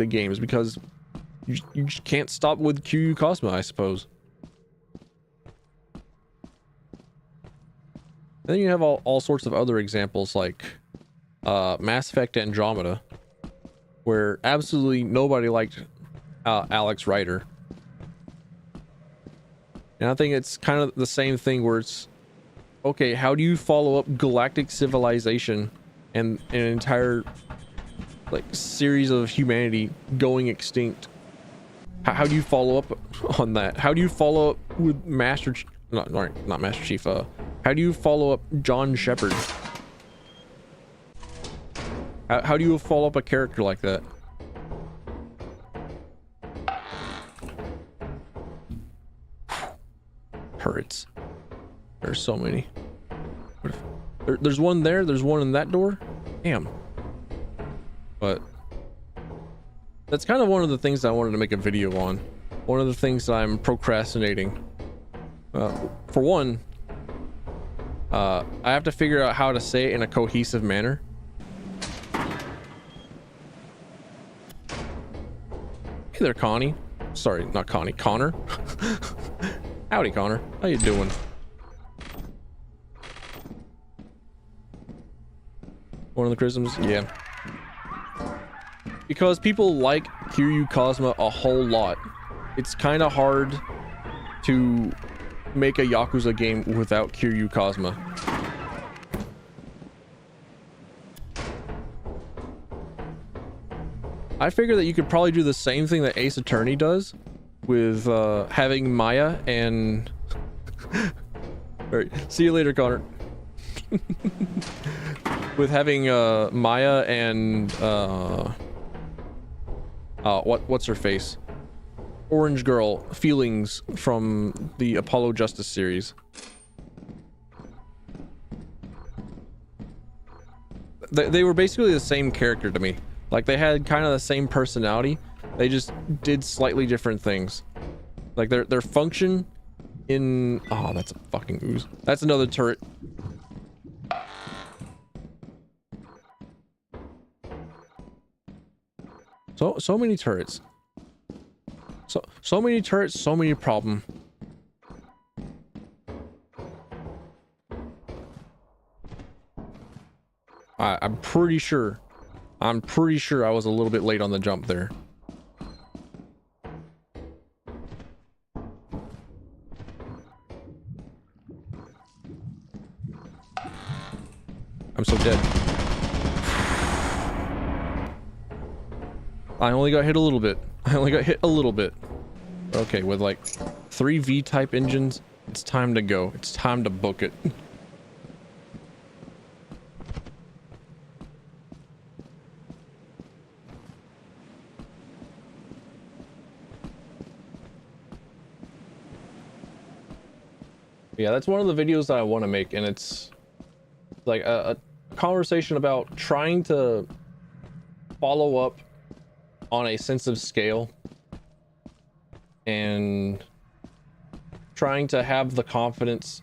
games because you just can't stop with Kiryu Kazuma, I suppose. Then you have all sorts of other examples like Mass Effect Andromeda, where absolutely nobody liked Alex Rider. And I think it's kind of the same thing where it's, okay, how do you follow up galactic civilization and an entire like series of humanity going extinct? How do you follow up on that? How do you follow up with not Master Chief, how do you follow up John Shepard? How do you follow up a character like that? Hurts. There's so many. There's one there. There's one in that door. Damn. But that's kind of one of the things I wanted to make a video on. One of the things that I'm procrastinating. For one, I have to figure out how to say it in a cohesive manner. Hey there, Connie. Sorry, not Connie. Connor. Howdy, Connor. How you doing? One of the Chrisms? Yeah. Because people like Kiryu Kazuma a whole lot, it's kind of hard to make a Yakuza game without Kiryu Kazuma. I figure that you could probably do the same thing that Ace Attorney does with having Maya and... Alright, see you later, Connor. With having Maya and what's her face? Orange Girl feelings from the Apollo Justice series. They were basically the same character to me. Like, they had kind of the same personality. They just did slightly different things. Like, their function in... Oh, that's a fucking ooze. That's another turret. So many turrets. So many turrets, so many problem. I'm pretty sure I was a little bit late on the jump there. I'm so dead. I only got hit a little bit. Okay, with like 3 V-type engines, it's time to go. It's time to book it. Yeah, that's one of the videos that I want to make, and it's like a conversation about trying to follow up on a sense of scale and trying to have the confidence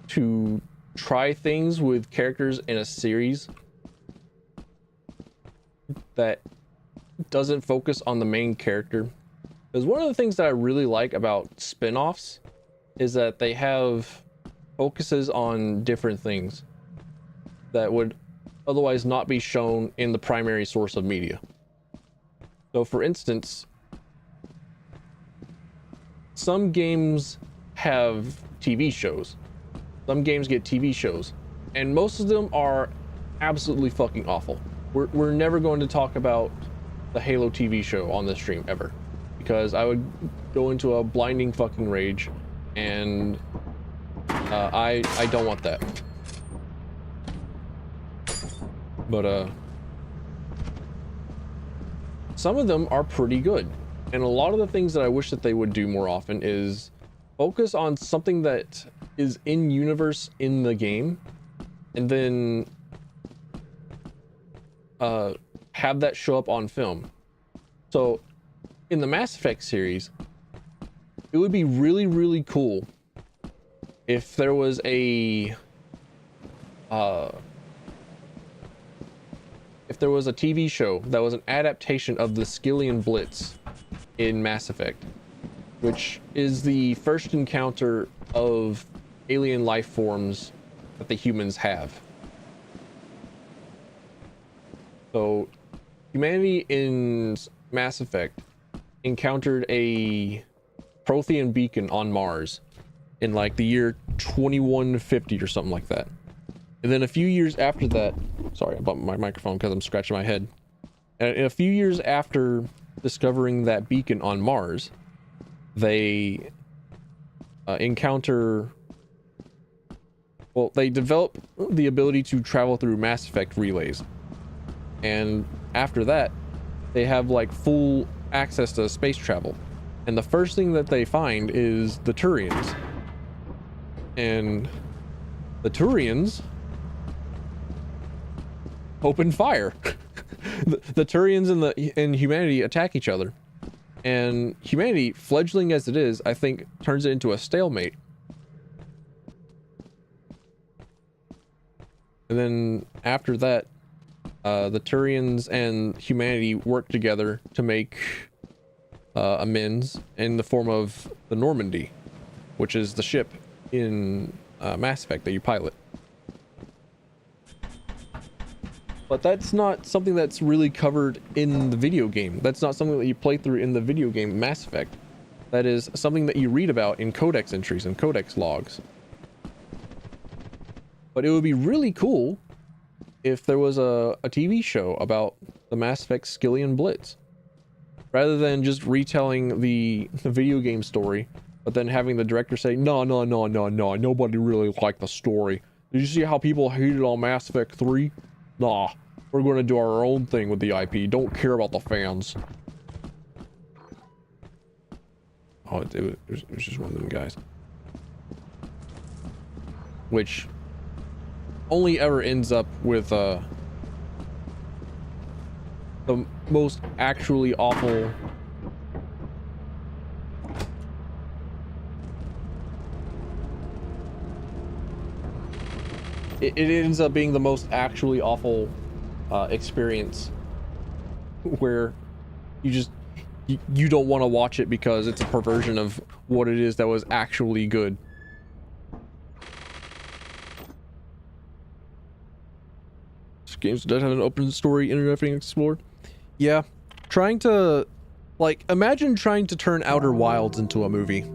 to try things with characters in a series that doesn't focus on the main character. Because one of the things that I really like about spin-offs is that they have focuses on different things that would otherwise not be shown in the primary source of media. So for instance, some games have TV shows. Some games get TV shows, and most of them are absolutely fucking awful. We're never going to talk about the Halo TV show on this stream ever, because I would go into a blinding fucking rage, and I don't want that. But some of them are pretty good, and a lot of the things that I wish that they would do more often is focus on something that is in universe in the game, and then have that show up on film. So in the Mass Effect series, it would be really, really cool if there was a TV show that was an adaptation of the Skillian Blitz in Mass Effect, which is the first encounter of alien life forms that the humans have. So humanity in Mass Effect encountered a Prothean beacon on Mars in like the year 2150 or something like that. And then a few years after that, sorry, I bumped my microphone because I'm scratching my head. And a few years after discovering that beacon on Mars, they they develop the ability to travel through Mass Effect relays. And after that, they have like full access to space travel. And the first thing that they find is the Turians. And the Turians open fire. the Turians and humanity attack each other. And humanity, fledgling as it is, I think turns it into a stalemate. And then after that, the Turians and humanity work together to make amends in the form of the Normandy, which is the ship in Mass Effect that you pilot. But that's not something that's really covered in the video game. That's not something that you play through in the video game Mass Effect. That is something that you read about in codex entries and codex logs. But it would be really cool if there was a TV show about the Mass Effect Skillian Blitz, rather than just retelling the video game story, but then having the director say, no, nobody really liked the story. Did you see how people hated on Mass Effect 3? Nah, we're going to do our own thing with the IP. Don't care about the fans. Oh, it was just one of them guys. Which only ever ends up with the most actually awful it ends up being the most actually awful experience where you don't want to watch it because it's a perversion of what it is that was actually good. This game does have an open story interactive explore. Yeah, trying to, like, imagine trying to turn Outer Wilds into a movie.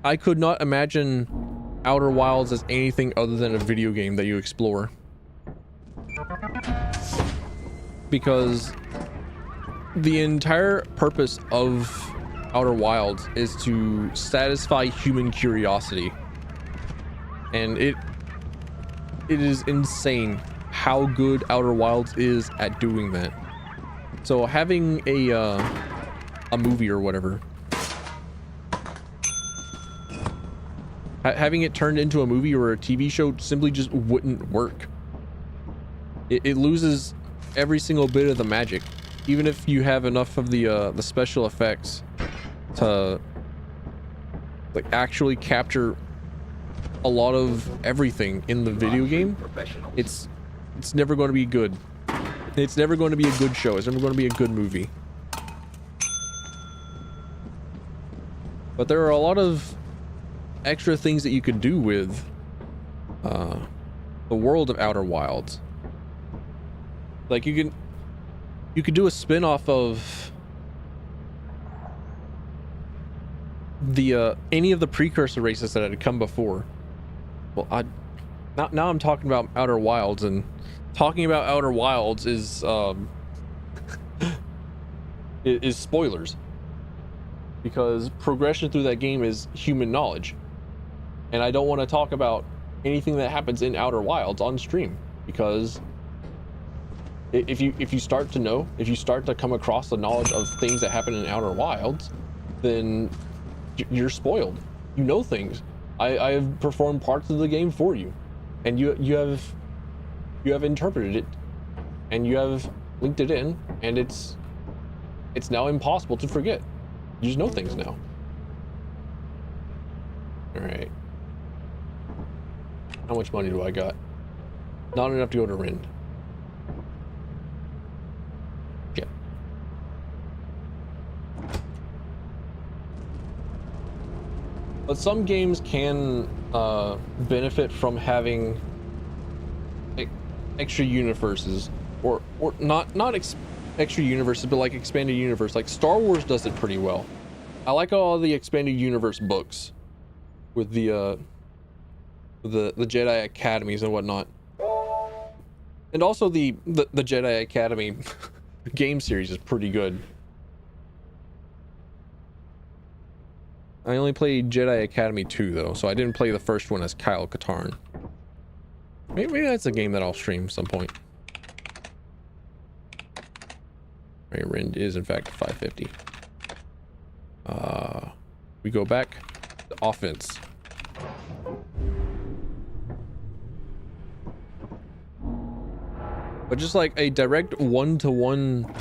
I could not imagine Outer Wilds as anything other than a video game that you explore. Because the entire purpose of Outer Wilds is to satisfy human curiosity. And it is insane how good Outer Wilds is at doing that. So having a movie or whatever, having it turned into a movie or a TV show simply just wouldn't work. It loses every single bit of the magic, even if you have enough of the special effects to like actually capture a lot of everything in the video game. It's never going to be good. It's never going to be a good show. It's never going to be a good movie. But there are a lot of extra things that you could do with the world of Outer Wilds. Like you could do a spin-off of the any of the precursor races that had come before. Well, now I'm talking about Outer Wilds, and talking about Outer Wilds is is spoilers, because progression through that game is human knowledge, and I don't want to talk about anything that happens in Outer Wilds on stream, because if you start to come across the knowledge of things that happen in Outer Wilds, then you're spoiled. You know things. I have performed parts of the game for you, and you have interpreted it, and you have linked it in, and it's now impossible to forget. You just know things now. All right. How much money do I got? Not enough to go to Rind. Yeah. But some games can benefit from having extra universes, or not extra universes, but like expanded universe. Like Star Wars does it pretty well. I like all the expanded universe books with the Jedi Academies and whatnot, and also the Jedi Academy game series is pretty good. I only played Jedi Academy 2 though, so I didn't play the first one as Kyle Katarn. Maybe that's a game that I'll stream some point. Right, Rind is in fact 550. We go back to offense. But just like a direct one-to-one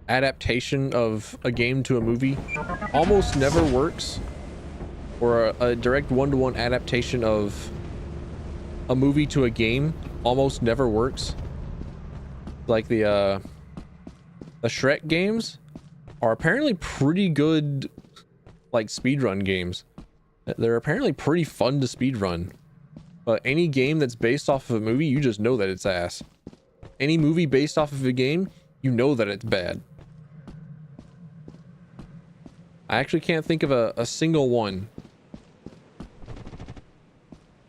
adaptation of a game to a movie almost never works, or a direct one-to-one adaptation of a movie to a game almost never works. Like the Shrek games are apparently pretty good, like speedrun games. They're apparently pretty fun to speedrun. But any game that's based off of a movie, you just know that it's ass. Any movie based off of a game, you know that it's bad. I actually can't think of a single one.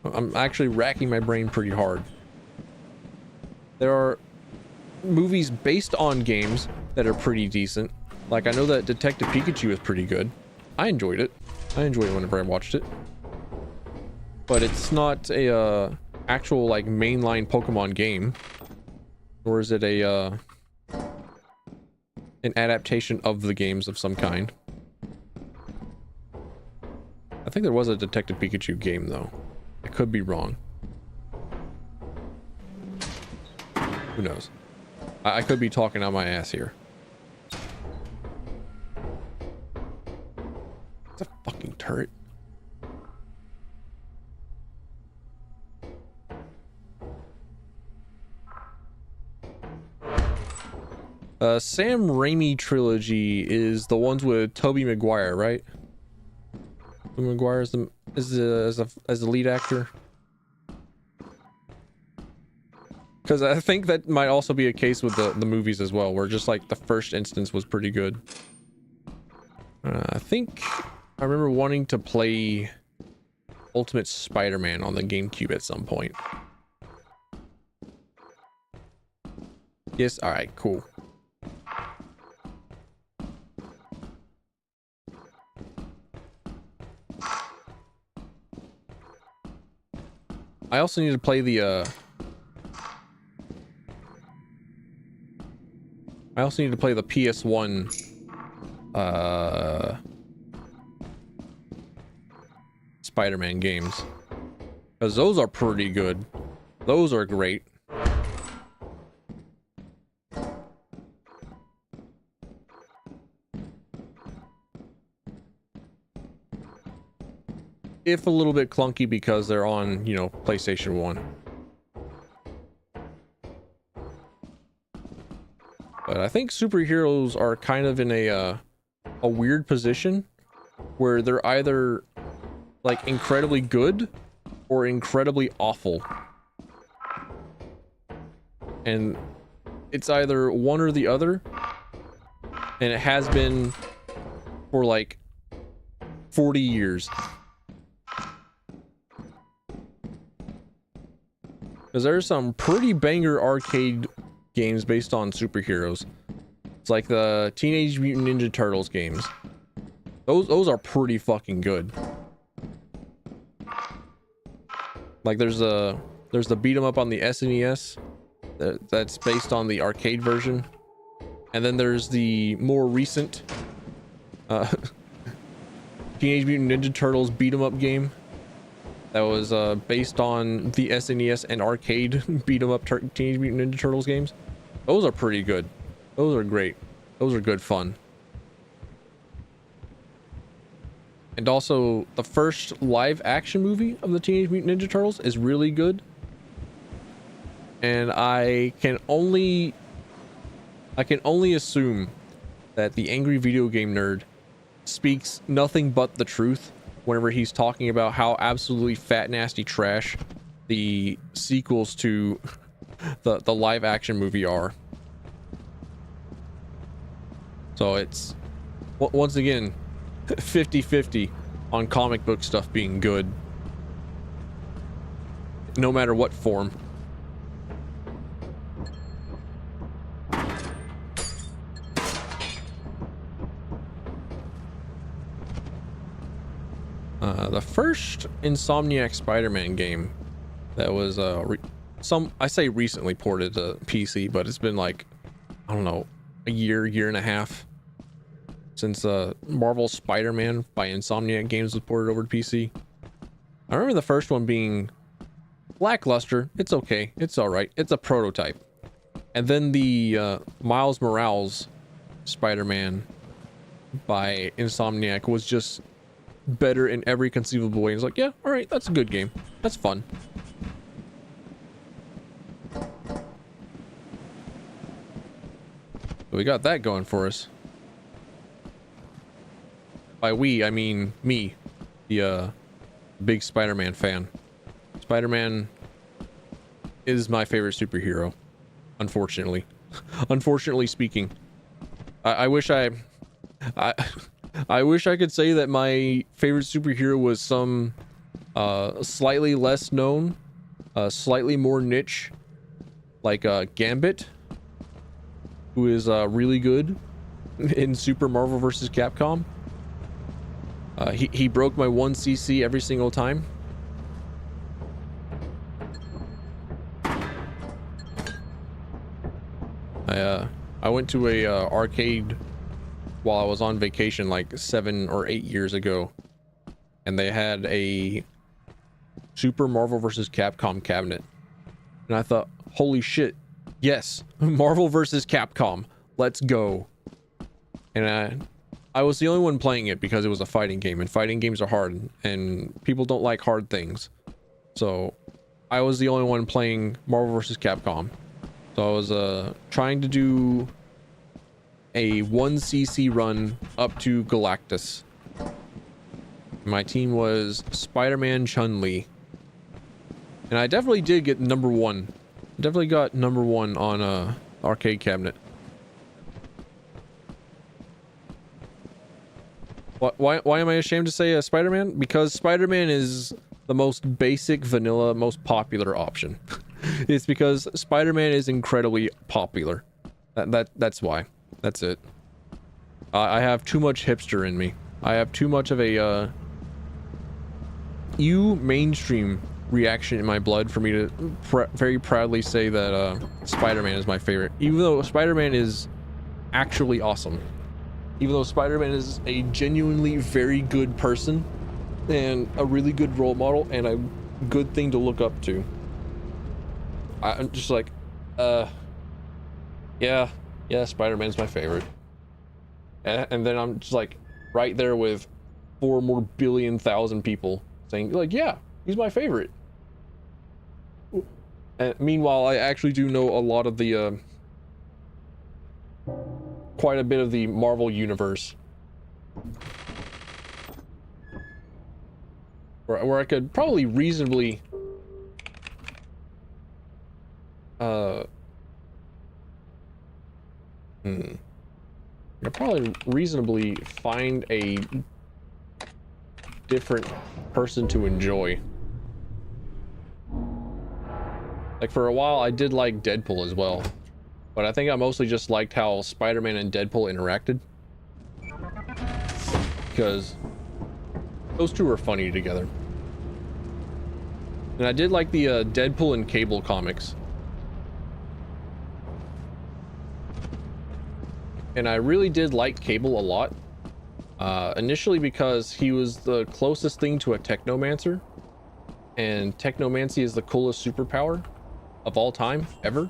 I'm actually racking my brain pretty hard. There are movies based on games that are pretty decent. Like I know that Detective Pikachu is pretty good. I enjoyed it. I enjoyed it whenever I watched it. But it's not a actual like mainline Pokemon game. Or is it an adaptation of the games of some kind? I think there was a Detective Pikachu game though. I could be wrong. Who knows? I could be talking out my ass here. It's a fucking turret. Sam Raimi trilogy is the ones with Tobey Maguire, right? Tobey Maguire is the lead actor. Because I think that might also be a case with the movies as well, where just like the first instance was pretty good. I think I remember wanting to play Ultimate Spider-Man on the GameCube at some point. Yes, alright, cool. I also need to play the PS1 Spider-Man games, because those are pretty good. Those are great. If a little bit clunky because they're on, you know, PlayStation 1. But I think superheroes are kind of in a weird position where they're either like incredibly good or incredibly awful. And it's either one or the other. And it has been for like 40 years. Because there's some pretty banger arcade games based on superheroes. It's like the Teenage Mutant Ninja Turtles games. Those are pretty fucking good. Like there's the beat 'em up on the SNES that's based on the arcade version. And then there's the more recent Teenage Mutant Ninja Turtles beat 'em up game that was based on the SNES and arcade beat 'em up Teenage Mutant Ninja Turtles games. Those are pretty good. Those are great. Those are good fun. And also, the first live action movie of the Teenage Mutant Ninja Turtles is really good. And I can only assume that the angry video game nerd speaks nothing but the truth whenever he's talking about how absolutely fat nasty trash the sequels to the live action movie are. So it's once again 50-50 on comic book stuff being good, no matter what form. The first Insomniac Spider-Man game that was I say recently ported to PC, but it's been like, I don't know, a year and a half since Marvel Spider-Man by Insomniac Games was ported over to PC. I remember the first one being lackluster. It's okay, it's all right, it's a prototype. And then the Miles Morales Spider-Man by Insomniac was just better in every conceivable way. It's like, yeah, all right, that's a good game, that's fun. We got that going for us. By we, I mean me, the big Spider-Man fan. Spider-Man is my favorite superhero, unfortunately. Unfortunately speaking. I wish I wish I could say that my favorite superhero was some slightly less known, slightly more niche, like Gambit, who is really good in Super Marvel vs. Capcom. He broke my 1cc every single time. I went to a arcade while I was on vacation like 7 or 8 years ago, and they had a Super Marvel vs. Capcom cabinet, and I thought, holy shit, yes, Marvel vs. Capcom, let's go. And I was the only one playing it because it was a fighting game, and fighting games are hard, and people don't like hard things. So I was the only one playing Marvel vs. Capcom. So I was trying to do a 1cc run up to Galactus. My team was Spider-Man, Chun-Li. And I definitely did get number 1. Definitely got number 1 on arcade cabinet. Why am I ashamed to say Spider-Man? Because Spider-Man is the most basic, vanilla, most popular option. It's because Spider-Man is incredibly popular. That's why. That's it. I have too much hipster in me. I have too much of a mainstream reaction in my blood for me to very proudly say that Spider-Man is my favorite. Even though Spider-Man is actually awesome. Even though Spider-Man is a genuinely very good person and a really good role model and a good thing to look up to. I'm just like, yeah, Spider-Man's my favorite. And then I'm just like right there with 4 more billion thousand people saying like, yeah, he's my favorite. And meanwhile, I actually do know a lot of the quite a bit of the Marvel universe, where I could probably reasonably I could probably reasonably find a different person to enjoy. Like for a while I did like Deadpool as well, but I think I mostly just liked how Spider-Man and Deadpool interacted, because those two are funny together. And I did like the Deadpool and Cable comics. And I really did like Cable a lot. Initially because he was the closest thing to a technomancer. And technomancy is the coolest superpower of all time, ever.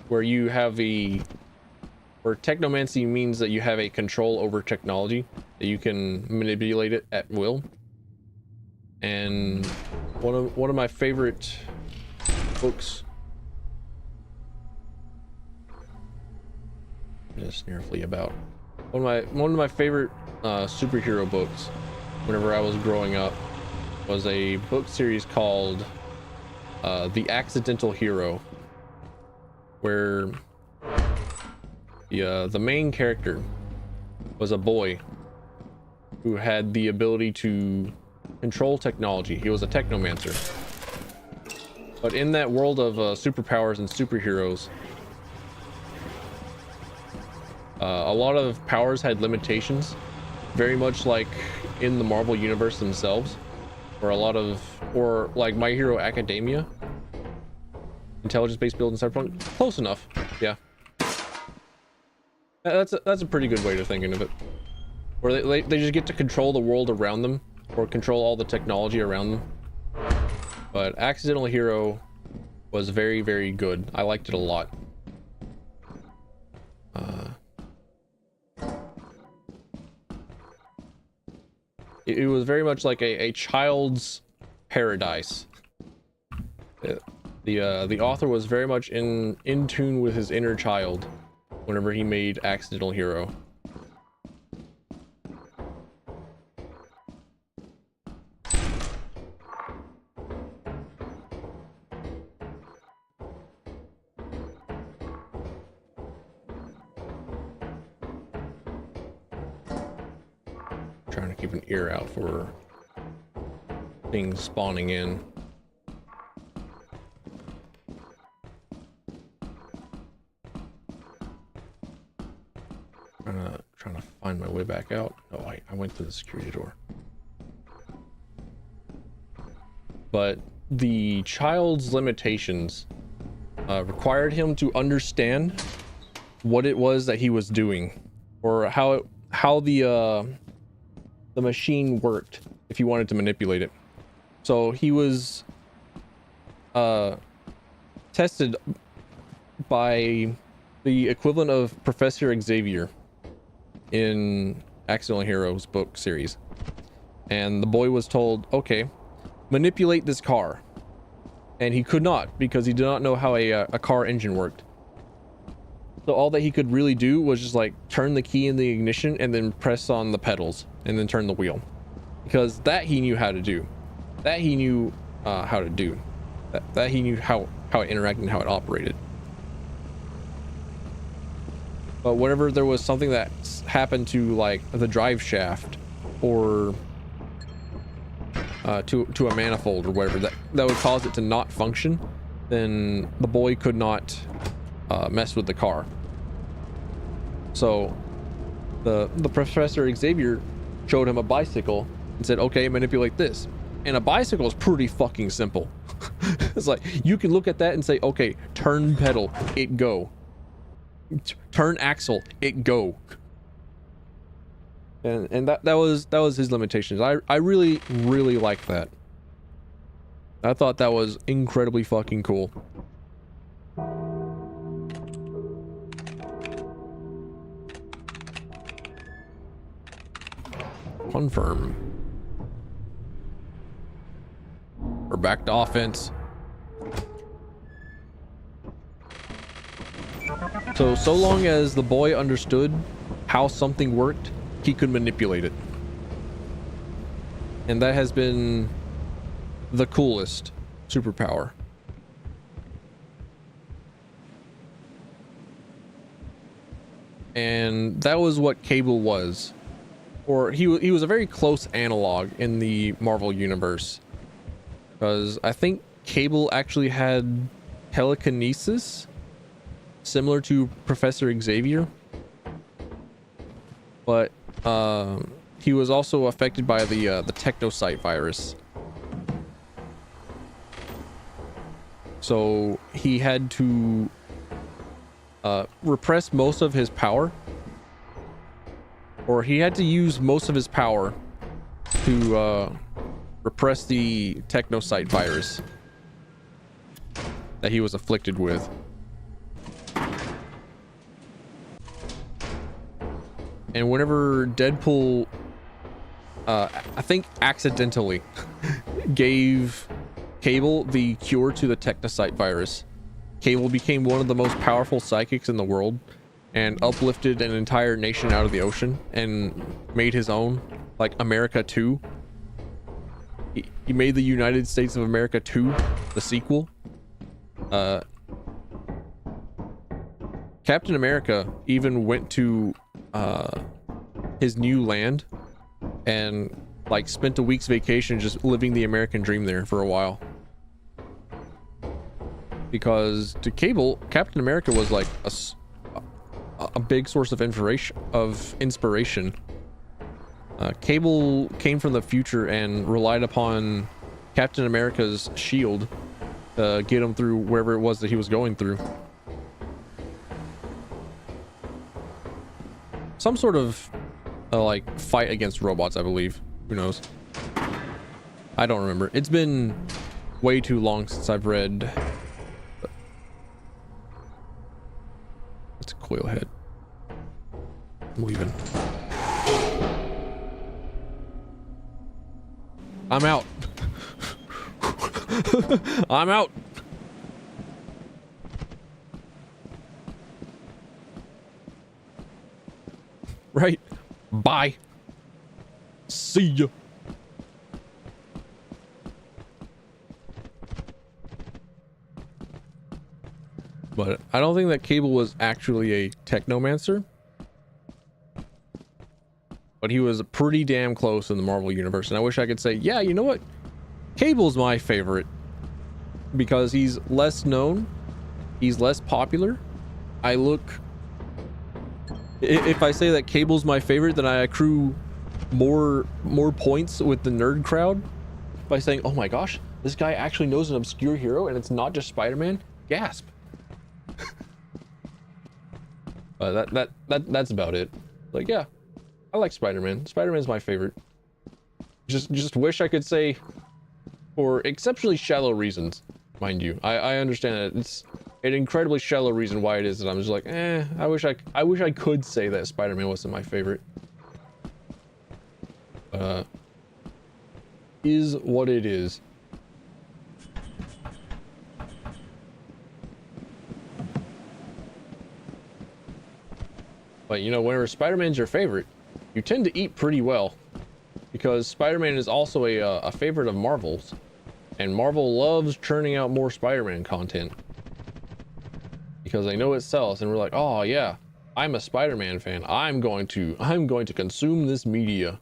Where you have where technomancy means that you have a control over technology, that you can manipulate it at will. And one of my favorite books, just nearly about one of my favorite superhero books whenever I was growing up was a book series called The Accidental Hero, where the main character was a boy who had the ability to control technology. He was a technomancer. But in that world of superpowers and superheroes, a lot of powers had limitations, very much like in the Marvel universe themselves, or like My Hero Academia, intelligence-based build and cyberpunk. Close enough, yeah. That's a pretty good way to thinking of it, where they just get to control the world around them, or control all the technology around them. But Accidental Hero was very, very good. I liked it a lot. It was very much like a child's paradise. The author was very much in tune with his inner child whenever he made Accidental Hero. Trying to keep an ear out for things spawning in. Trying to find my way back out. Oh, I went through the security door. But the child's limitations required him to understand what it was that he was doing, or how the machine worked if you wanted to manipulate it. So he was tested by the equivalent of Professor Xavier in Accidental Heroes book series. And the boy was told, okay, manipulate this car. And he could not, because he did not know how a car engine worked. So all that he could really do was just like turn the key in the ignition and then press on the pedals and then turn the wheel. Because that he knew how to do. That he knew how to do. That he knew how it interacted and how it operated. But whenever there was something that happened to like the drive shaft or to a manifold or whatever that would cause it to not function, then the boy could not mess with the car. So the Professor Xavier showed him a bicycle and said, okay, manipulate this. And a bicycle is pretty fucking simple. It's like you can look at that and say, okay, turn pedal, it go. Turn axle, it go. And that was his limitations. I really like that. I thought that was incredibly fucking cool. Confirm. We're back to offense. So long as the boy understood how something worked, he could manipulate it. And that has been the coolest superpower. And that was what Cable was. Or he was a very close analog in the Marvel universe. Because I think Cable actually had telekinesis, similar to Professor Xavier. But he was also affected by the technocyte virus. So he had to repress most of his power, or he had to use most of his power to repress the technocyte virus that he was afflicted with. And whenever Deadpool, I think accidentally gave Cable the cure to the technocyte virus, Cable became one of the most powerful psychics in the world and uplifted an entire nation out of the ocean and made his own, like America 2. He made the United States of America 2, the sequel. Captain America even went to his new land and like spent a week's vacation just living the American dream there for a while. Because to Cable, Captain America was like a big source of inspiration. Cable came from the future and relied upon Captain America's shield to get him through wherever it was that he was going through. Some sort of like fight against robots, I believe. Who knows? I don't remember. It's been way too long since I've read. It's a coil head. I'm leaving. I'm out. I'm out. Right. Bye. See ya. But I don't think that Cable was actually a technomancer. But he was pretty damn close in the Marvel universe. And I wish I could say, yeah, you know what? Cable's my favorite. Because he's less known. He's less popular. If I say that Cable's my favorite, then I accrue more points with the nerd crowd by saying, oh my gosh, this guy actually knows an obscure hero and it's not just Spider-Man. Gasp. That's about it. Like, yeah, I like Spider-Man. Spider-Man's my favorite. Just wish I could say, for exceptionally shallow reasons, mind you. I understand that an incredibly shallow reason why it is that I'm just like, I wish I could say that Spider-Man wasn't my favorite. Is what it is. But you know, whenever Spider-Man's your favorite, you tend to eat pretty well, because Spider-Man is also a favorite of Marvel's, and Marvel loves churning out more Spider-Man content because they know it sells, and we're like, oh yeah, I'm a Spider-Man fan. I'm going to consume this media.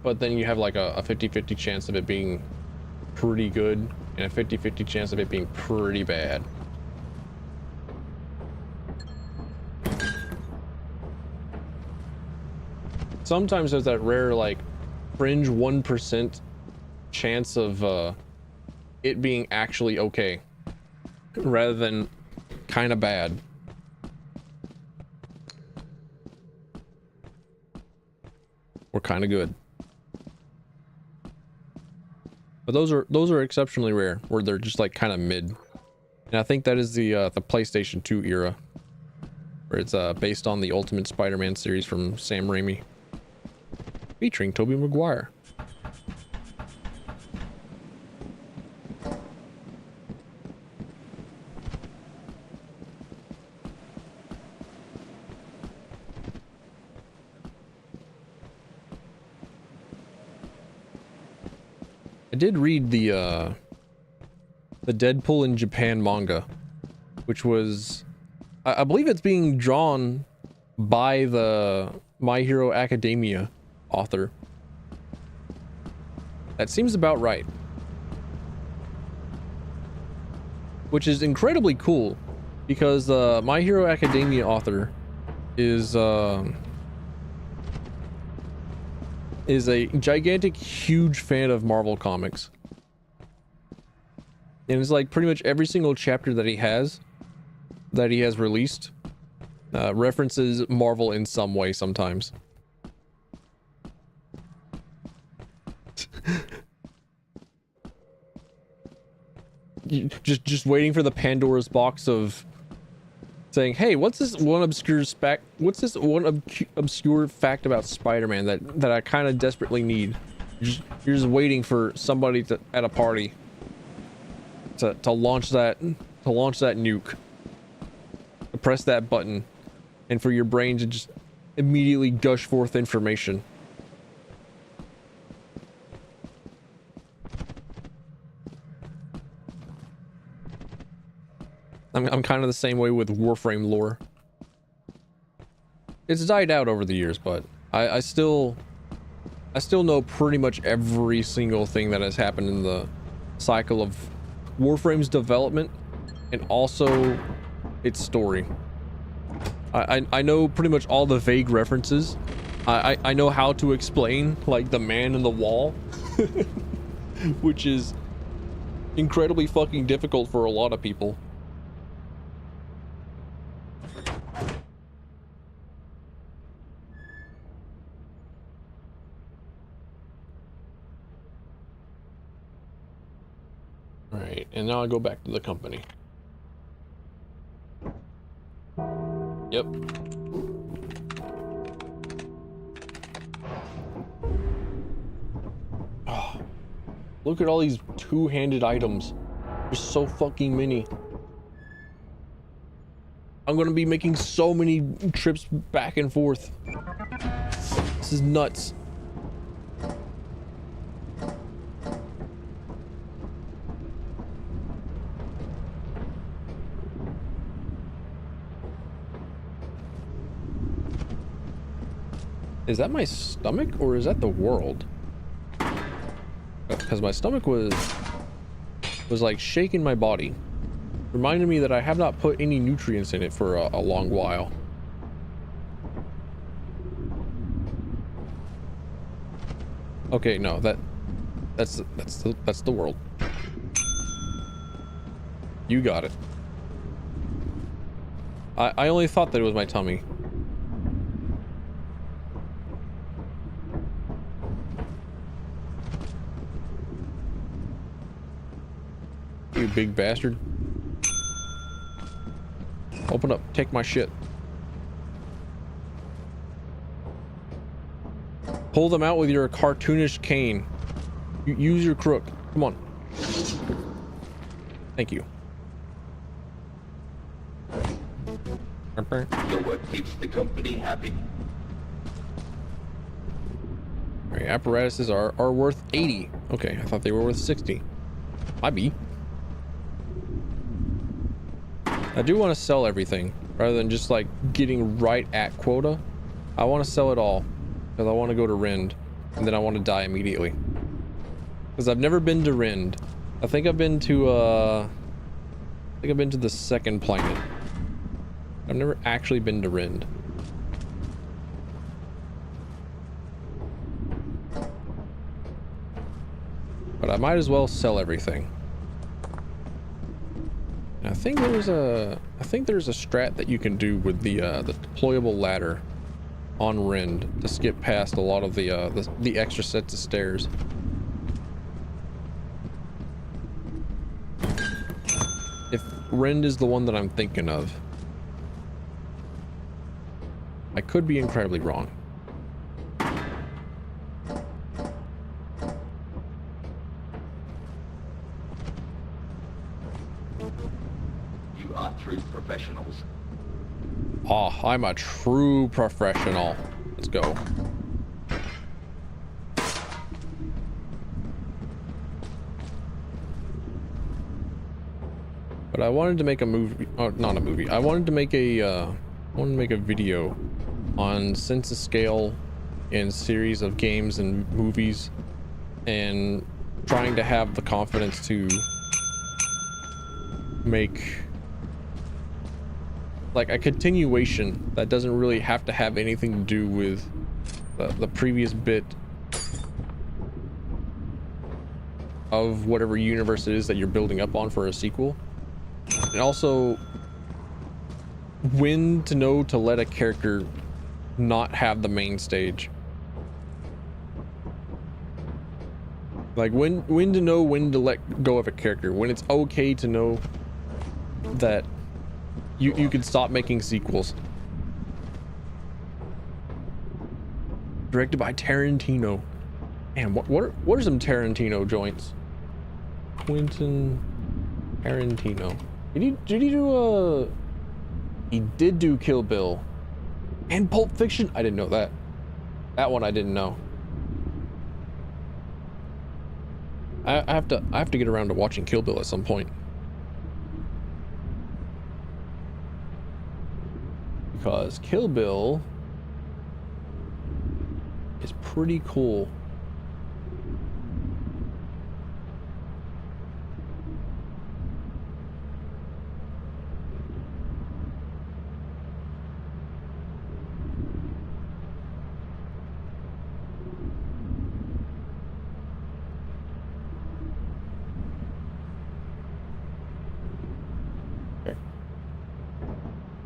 But then you have like a 50-50 chance of it being pretty good and a 50-50 chance of it being pretty bad. Sometimes there's that rare like fringe 1% chance of it being actually okay rather than kind of bad. Or kind of good. But those are exceptionally rare, where they're just like kind of mid. And I think that is the PlayStation 2 era, where it's based on the Ultimate Spider-Man series from Sam Raimi, featuring Tobey Maguire. I did read the Deadpool in Japan manga, which was, I believe it's being drawn by the My Hero Academia author. That seems about right. Which is incredibly cool, because the My Hero Academia author is a gigantic, huge fan of Marvel comics. And it's like pretty much every single chapter that he has released references Marvel in some way sometimes. just waiting for the Pandora's box of saying, hey, what's this one obscure fact about Spider-Man that I kind of desperately need? You're just waiting for somebody at a party to launch that nuke, to press that button, and for your brain to just immediately gush forth information. I'm kind of the same way with Warframe lore. It's died out over the years, but I still know pretty much every single thing that has happened in the cycle of Warframe's development and also its story. I know pretty much all the vague references. I know how to explain like the man in the wall, which is incredibly fucking difficult for a lot of people. Alright, and now I go back to the company. Yep. Oh, look at all these two-handed items. There's so fucking many. I'm gonna be making so many trips back and forth. This is nuts. Is that my stomach or is that the world? Because my stomach was like shaking my body, reminding me that I have not put any nutrients in it for a long while. Okay, no, that's the world. You got it. I only thought that it was my tummy. big bastard. Open up, take my shit. Pull them out with your cartoonish cane. Use your crook. Come on. Thank you. Your work keeps the company happy. Alright, apparatuses are worth 80. Okay, I thought they were worth 60. Might be. I do want to sell everything rather than just like getting right at quota. I want to sell it all because I want to go to Rend and then I want to die immediately. Because I've never been to Rend. I think I've been to the second planet. I've never actually been to Rend. But I might as well sell everything. And I think there's a strat that you can do with the deployable ladder on Rend to skip past a lot of the extra sets of stairs. If Rend is the one that I'm thinking of. I could be incredibly wrong. You are true professionals. Oh, I'm a true professional. Let's go. But I wanted to make a movie, oh, not a movie. I wanted to make a video on census scale in series of games and movies, and trying to have the confidence to make like a continuation that doesn't really have to have anything to do with the previous bit of whatever universe it is that you're building up on for a sequel. And also when to know to let a character not have the main stage. Like when to know when to let go of a character, when it's okay to know that you can stop making sequels. Directed by Tarantino. Man, what are some Tarantino joints? Quentin Tarantino. Did he do he did do Kill Bill and Pulp Fiction? I didn't know that. That one I didn't know. I have to get around to watching Kill Bill at some point. Because Kill Bill is pretty cool.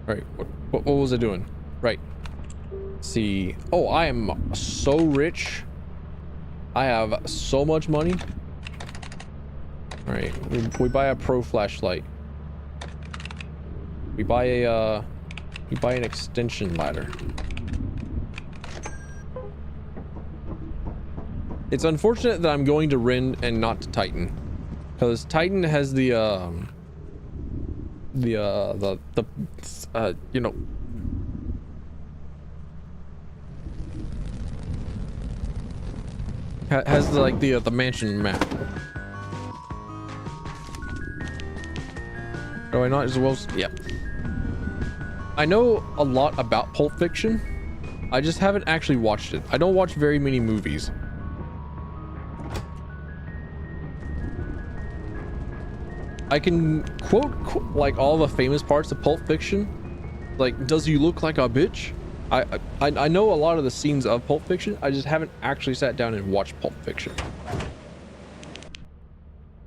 Right, what was I doing? Right. Let's see. Oh, I am so rich. I have so much money. All right, we buy a pro flashlight. We buy an extension ladder. It's unfortunate that I'm going to Rend and not to Titan, because Titan has the you know, has the mansion map. Do I not as well? Yeah. I know a lot about Pulp Fiction. I just haven't actually watched it. I don't watch very many movies. I can quote like all the famous parts of Pulp Fiction. Like, does he look like a bitch? I know a lot of the scenes of Pulp Fiction. I just haven't actually sat down and watched Pulp Fiction.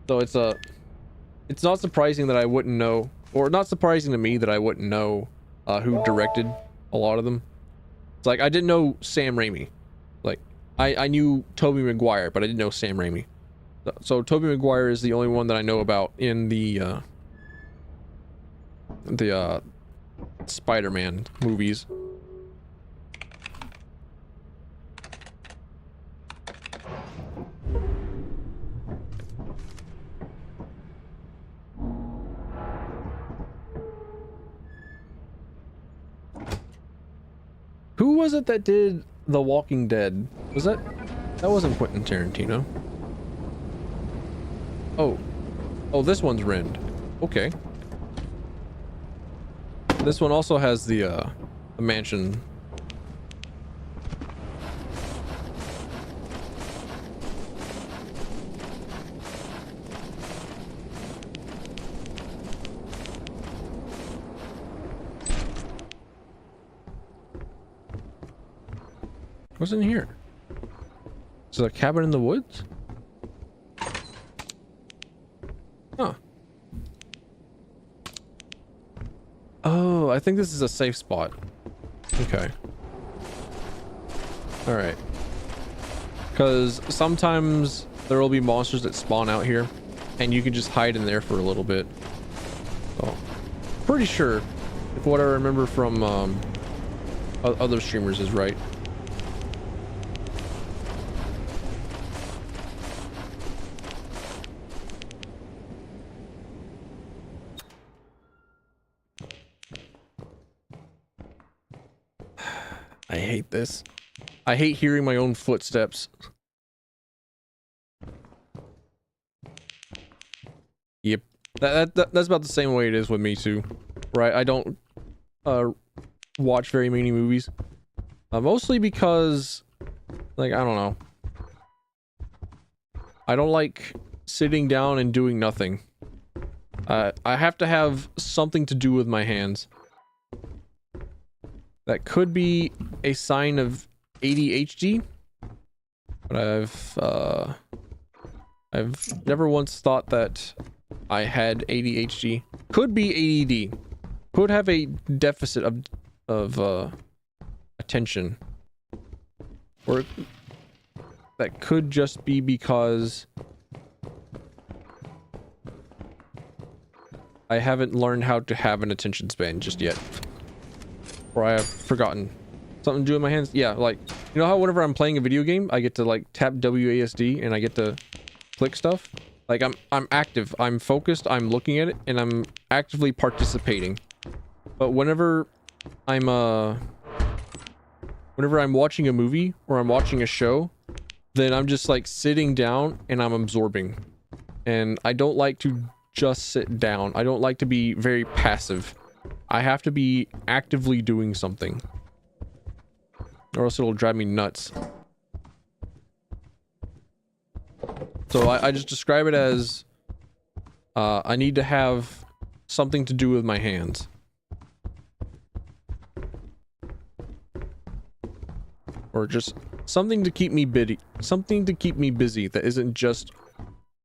So it's not surprising that I wouldn't know, or not surprising to me that I wouldn't know who directed a lot of them. It's like I didn't know Sam Raimi. Like I knew Tobey Maguire, but I didn't know Sam Raimi. So Tobey Maguire is the only one that I know about in the Spider-Man movies. Who was it that did The Walking Dead? Was that wasn't Quentin Tarantino. Oh, this one's Rend. Okay. This one also has the mansion. What's in here? Is it a cabin in the woods? Huh. Oh, I think this is a safe spot. Okay. All right. Because sometimes there will be monsters that spawn out here, and you can just hide in there for a little bit. So, pretty sure if what I remember from other streamers is right. I hate this. I hate hearing my own footsteps. Yep. That's about the same way it is with me too. Right? I don't watch very many movies. Mostly because, like, I don't know. I don't like sitting down and doing nothing. I have to have something to do with my hands. That could be a sign of ADHD, but I've never once thought that I had ADHD. Could be ADD. Could have a deficit of attention, or that could just be because I haven't learned how to have an attention span just yet. Or I have forgotten. Something to do with my hands? Yeah, like, you know how whenever I'm playing a video game, I get to like tap WASD and I get to click stuff? Like I'm active, I'm focused, I'm looking at it, and I'm actively participating. But whenever I'm watching a movie or I'm watching a show, then I'm just like sitting down and I'm absorbing. And I don't like to just sit down. I don't like to be very passive. I have to be actively doing something, or else it'll drive me nuts. So I just describe it as I need to have something to do with my hands. Or just something to keep me busy. Something to keep me busy that isn't just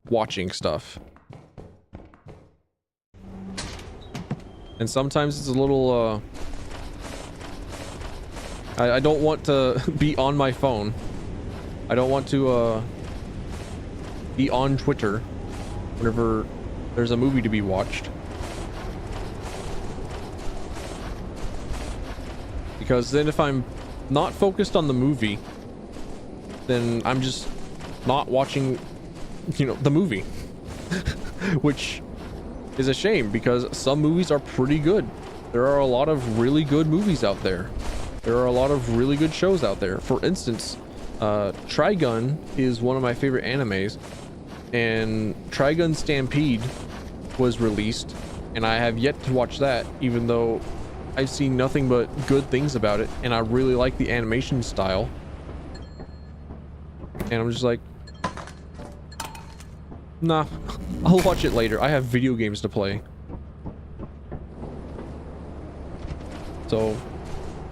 watching stuff. And sometimes it's a little, I don't want to be on my phone. I don't want to, be on Twitter whenever there's a movie to be watched. Because then if I'm not focused on the movie, then I'm just not watching, you know, the movie. Which is a shame, because some movies are pretty good. There are a lot of really good movies out there. There are a lot of really good shows out there. For instance, Trigun is one of my favorite animes, and Trigun Stampede was released, and I have yet to watch that, even though I've seen nothing but good things about it, and I really like the animation style. And I'm just like, nah, I'll watch it later. I have video games to play. So,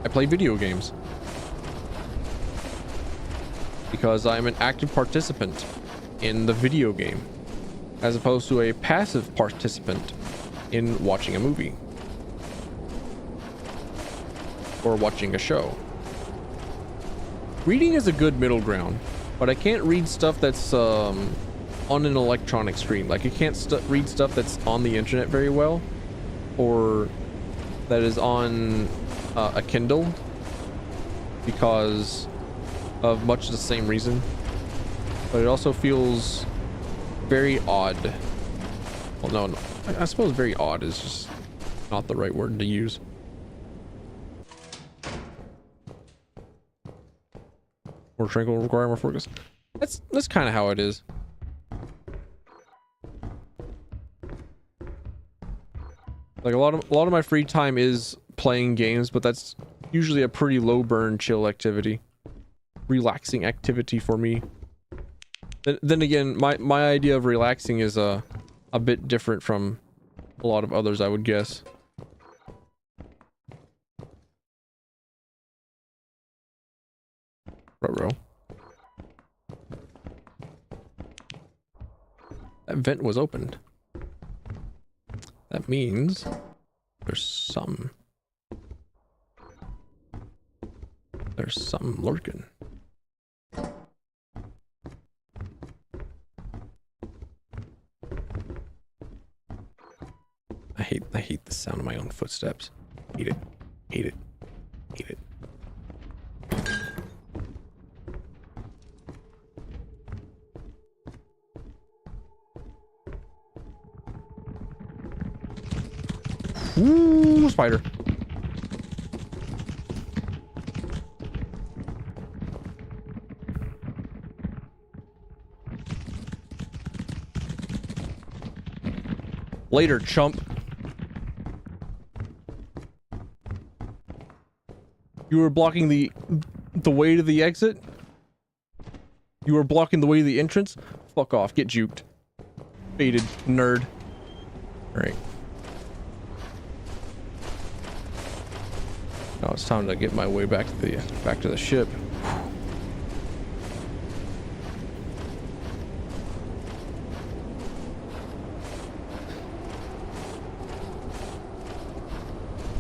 I play video games. Because I'm an active participant in the video game, as opposed to a passive participant in watching a movie. Or watching a show. Reading is a good middle ground, but I can't read stuff that's on an electronic screen. Like, I can't read stuff that's on the internet very well, or that is on a Kindle, because of much the same reason. But it also feels very odd. Well, no, I suppose very odd is just not the right word to use. More tranquil, require more focus. That's kind of how it is. Like, a lot of my free time is playing games, but that's usually a pretty low burn, chill activity, relaxing activity for me. Then again, my idea of relaxing is a bit different from a lot of others, I would guess. Ruh-roh. That vent was opened. That means there's something lurking. I hate the sound of my own footsteps. Hate it. Hate it. Hate it. Ooh, spider. Later, chump. You were blocking the way to the exit? You were blocking the way to the entrance? Fuck off. Get juked. Baited, nerd. Alright. Now it's time to get my way back to the ship.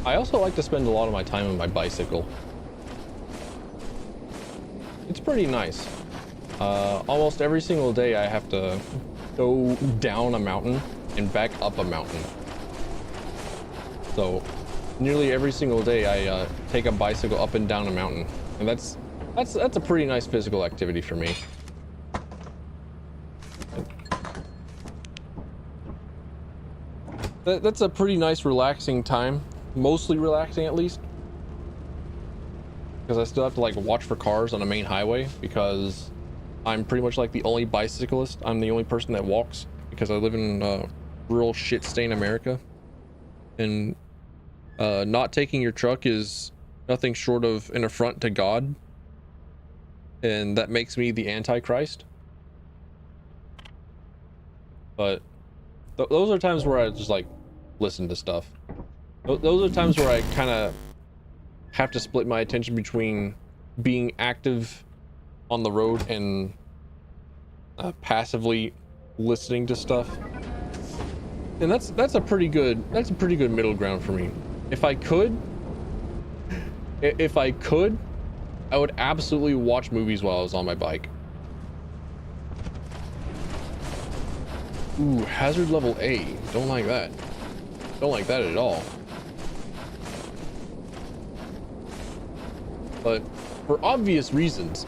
I also like to spend a lot of my time on my bicycle. It's pretty nice. Almost every single day I have to go down a mountain and back up a mountain. So nearly every single day I take a bicycle up and down a mountain, and that's a pretty nice physical activity for me. That's a pretty nice relaxing time. Mostly relaxing, at least, because I still have to like watch for cars on a main highway, because I'm pretty much like the only bicyclist. I'm the only person that walks, because I live in rural shit stain America, and not taking your truck is nothing short of an affront to God, and that makes me the Antichrist. But those are times where I just like listen to stuff. Those are times where I kind of have to split my attention between being active on the road and passively listening to stuff. And that's a pretty good middle ground for me. If I could, I would absolutely watch movies while I was on my bike. Ooh, hazard level A. Don't like that. Don't like that at all. But for obvious reasons,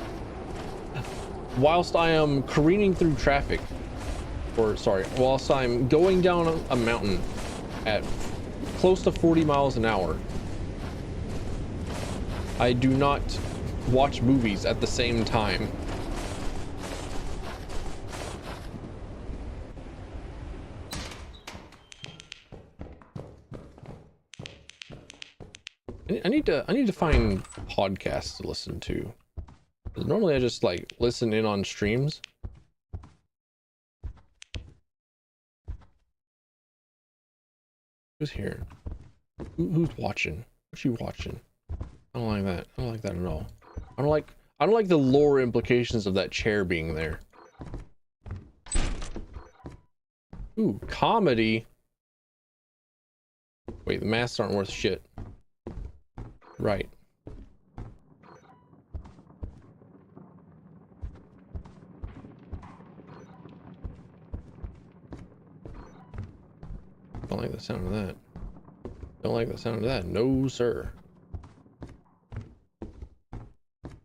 whilst I am careening through traffic, whilst I'm going down a mountain at close to 40 miles an hour, I do not watch movies at the same time. I need to find podcasts to listen to. Normally I just like listen in on streams. Who's here? Who's watching? What you watching? I don't like that. I don't like that at all. I don't like the lore implications of that chair being there. Ooh, comedy. Wait, the masks aren't worth shit. Right. Don't like the sound of that. Don't like the sound of that. No, sir.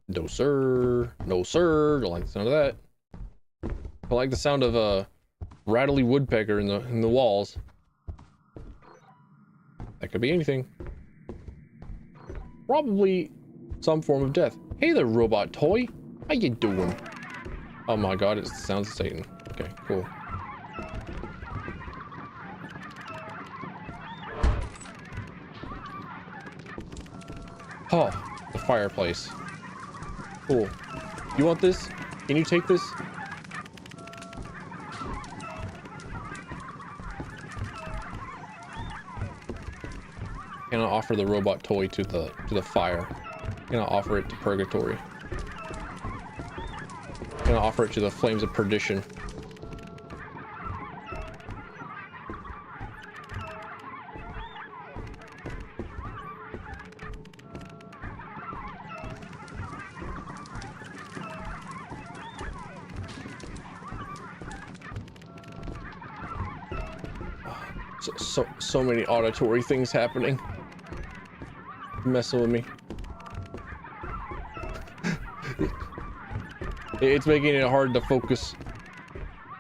No, sir. No, sir. Don't like the sound of that. I like the sound of a rattly woodpecker in the walls. That could be anything. Probably some form of death. Hey there, robot toy. How you doing? Oh my god, it's the sounds of Satan. Okay, cool. Oh, the fireplace. Cool. You want this? Can you take this? Cannot offer the robot toy to the fire. Cannot offer it to purgatory. Cannot offer it to the flames of perdition. So many auditory things happening. Messing with me. It's making it hard to focus.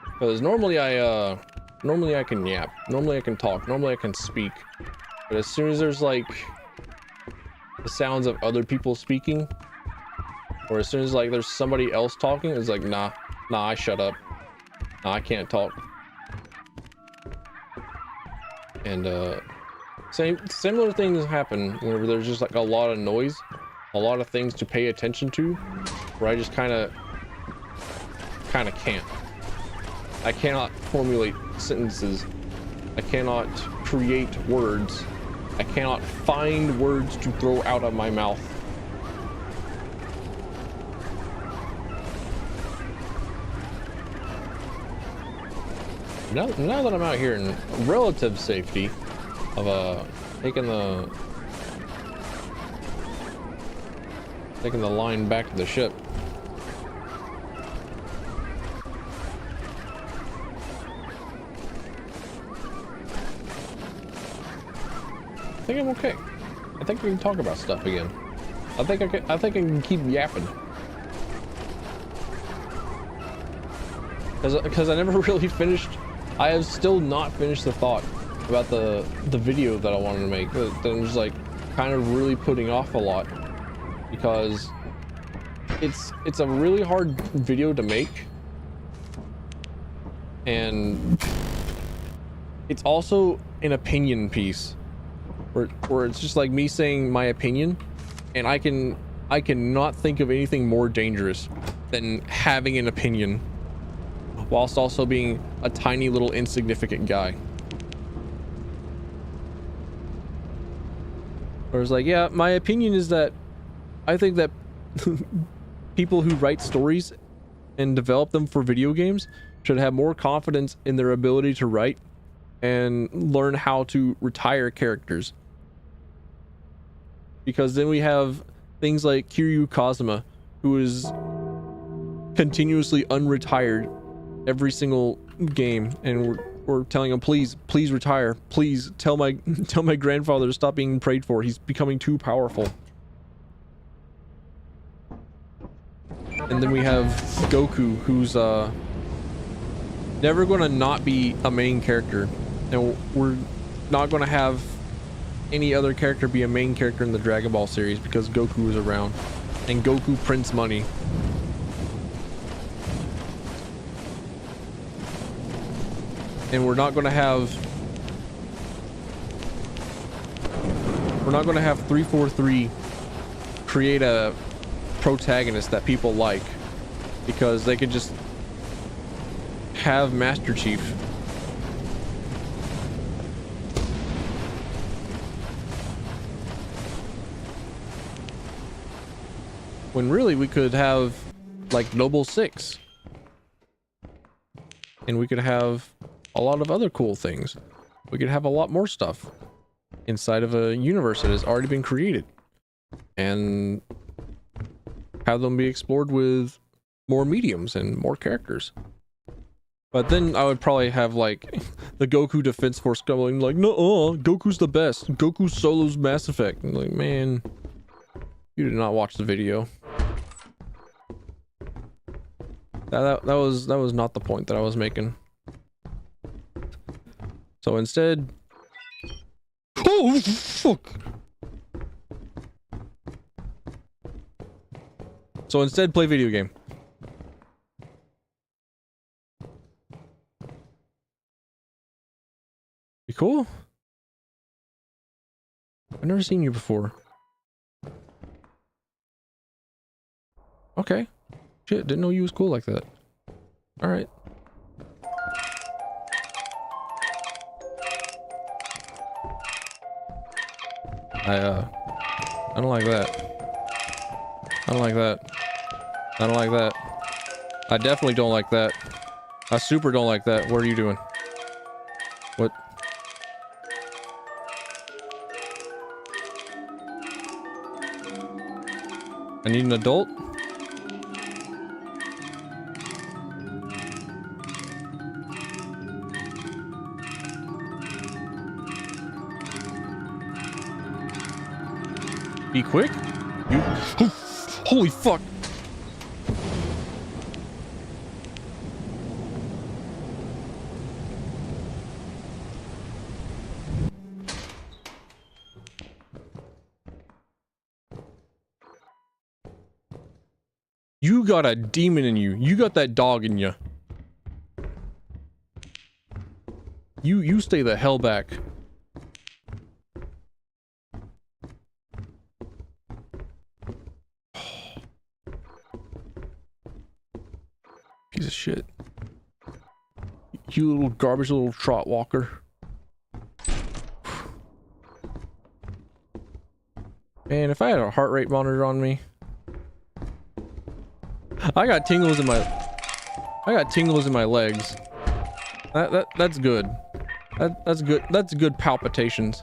Because normally I can yap. Normally I can talk. Normally I can speak. But as soon as there's like the sounds of other people speaking, or as soon as like there's somebody else talking, it's like nah, I shut up. Nah, I can't talk. And similar things happen whenever there's just like a lot of noise, a lot of things to pay attention to, where I just kind of can't. I cannot formulate sentences. I cannot create words. I cannot find words to throw out of my mouth. Now that I'm out here in relative safety of taking the line back to the ship. I think I'm okay. I think we can talk about stuff again. I think I can keep yapping. Because I never really finished. I have still not finished the thought about the video that I wanted to make. That I'm just like kind of really putting off a lot, because it's a really hard video to make, and it's also an opinion piece where it's just like me saying my opinion, and I cannot think of anything more dangerous than having an opinion whilst also being a tiny little insignificant guy. Whereas like, yeah, my opinion is that I think that people who write stories and develop them for video games should have more confidence in their ability to write and learn how to retire characters. Because then we have things like Kiryu Kazuma, who is continuously unretired every single game, and we're telling him, please retire, please tell my grandfather to stop being prayed for, he's becoming too powerful. And then we have Goku, who's never gonna not be a main character, and we're not gonna have any other character be a main character in the Dragon Ball series because Goku is around, and Goku prints money. And we're not going to have 343 create a protagonist that people like, because they could just have Master Chief. When really we could have like Noble 6, and we could have a lot of other cool things. We could have a lot more stuff inside of a universe that has already been created, and have them be explored with more mediums and more characters. But then I would probably have like the Goku Defense Force going like, no, Goku's the best. Goku solos Mass Effect. I'm like, man, you did not watch the video. That was not the point that I was making. So instead, oh fuck. So instead, play video game. You cool? I've never seen you before. Okay. Shit, didn't know you was cool like that. Alright. I don't like that. I don't like that. I don't like that. I definitely don't like that. I super don't like that. What are you doing? What? I need an adult? Be quick? You. Holy fuck! You got a demon in you. You got that dog in you. You stay the hell back. Piece of shit. You little garbage little trot walker. Man, if I had a heart rate monitor on me. I got tingles in my legs. That's good. That's good. That's good palpitations.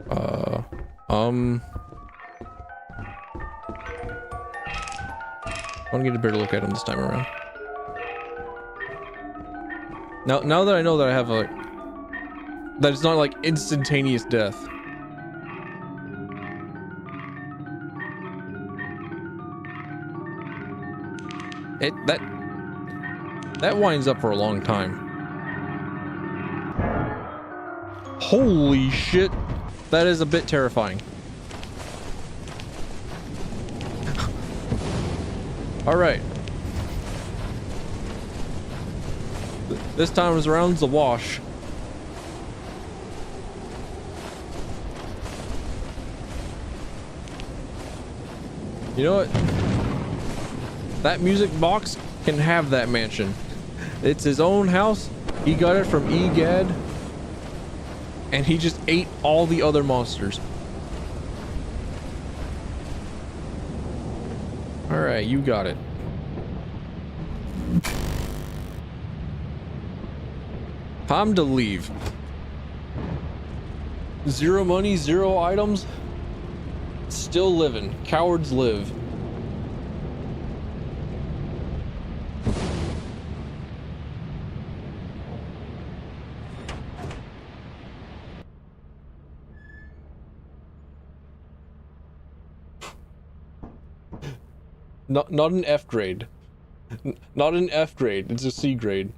I want to get a better look at him this time around. Now that I know that I have a that it's not like instantaneous death. That winds up for a long time. Holy shit. That is a bit terrifying. All right. This time around's the wash. You know what? That music box can have that mansion. It's his own house. He got it from EGAD. And he just ate all the other monsters. Alright, you got it. Time to leave. 0 money, 0 items. Still living. Cowards live. Not an F grade. Not an F grade. It's a C grade.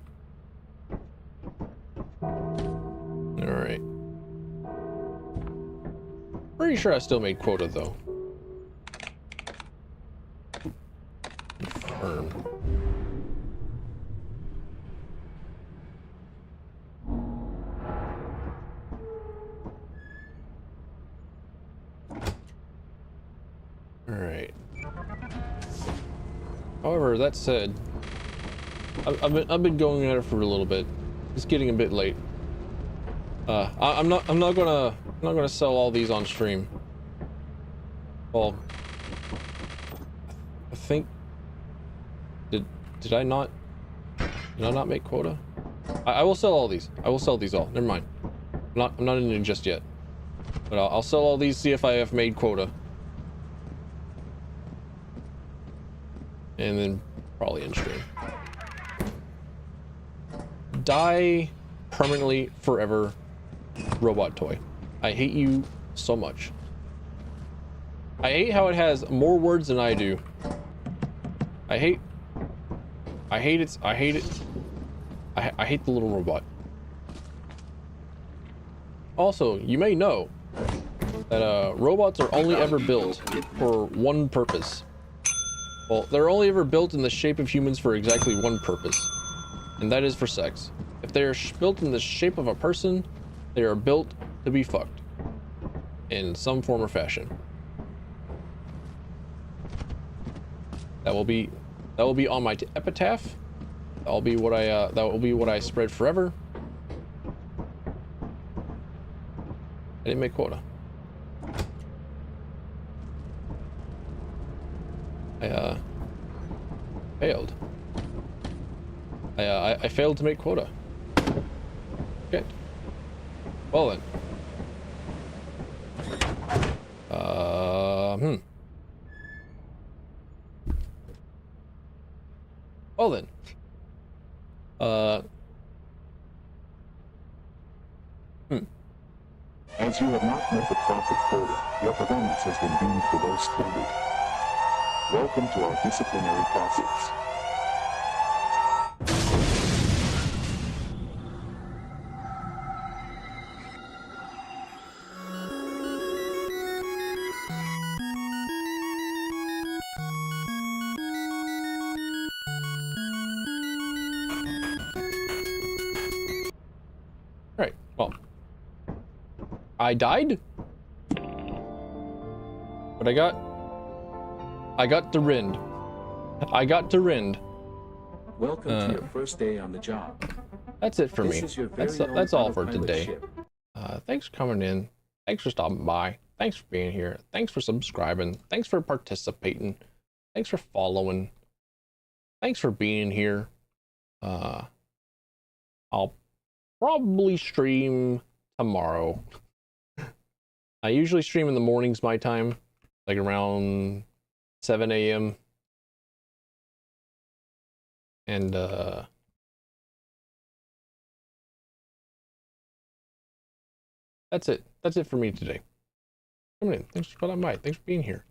Alright. Pretty sure I still made quota though. Confirm. Alright. However, that said, I've been going at it for a little bit. It's getting a bit late. I'm not gonna sell all these on stream. Well, I think did I not make quota? I will sell all these. I will sell these all. Never mind. I'm not in it just yet. But I'll sell all these. See if I have made quota. and then probably in stream. Die permanently, forever, robot toy. I hate you so much. I hate how it has more words than I do. I hate it. I hate the little robot. Also, you may know that robots are only ever built for one purpose. Well, they're only ever built in the shape of humans for exactly one purpose, and that is for sex. If they are built in the shape of a person, they are built to be fucked in some form or fashion. That will be on my epitaph. That will be what I spread forever. I didn't make quota. I failed. I failed to make quota. Okay. Well then. Well then. As you have not met the profit quota, your performance has been deemed below standard. Welcome to our disciplinary process. Right. Well, I died, but I got the rind. I got to rind. Welcome to your first day on the job. That's it for me. This is your very That's own all for autopilot today. ship. Thanks for coming in. Thanks for stopping by. Thanks for being here. Thanks for subscribing. Thanks for participating. Thanks for following. Thanks for being here. I'll probably stream tomorrow. I usually stream in the mornings my time, like around 7 a.m. And that's it. That's it for me today. Come in. Thanks for coming by. Thanks for being here.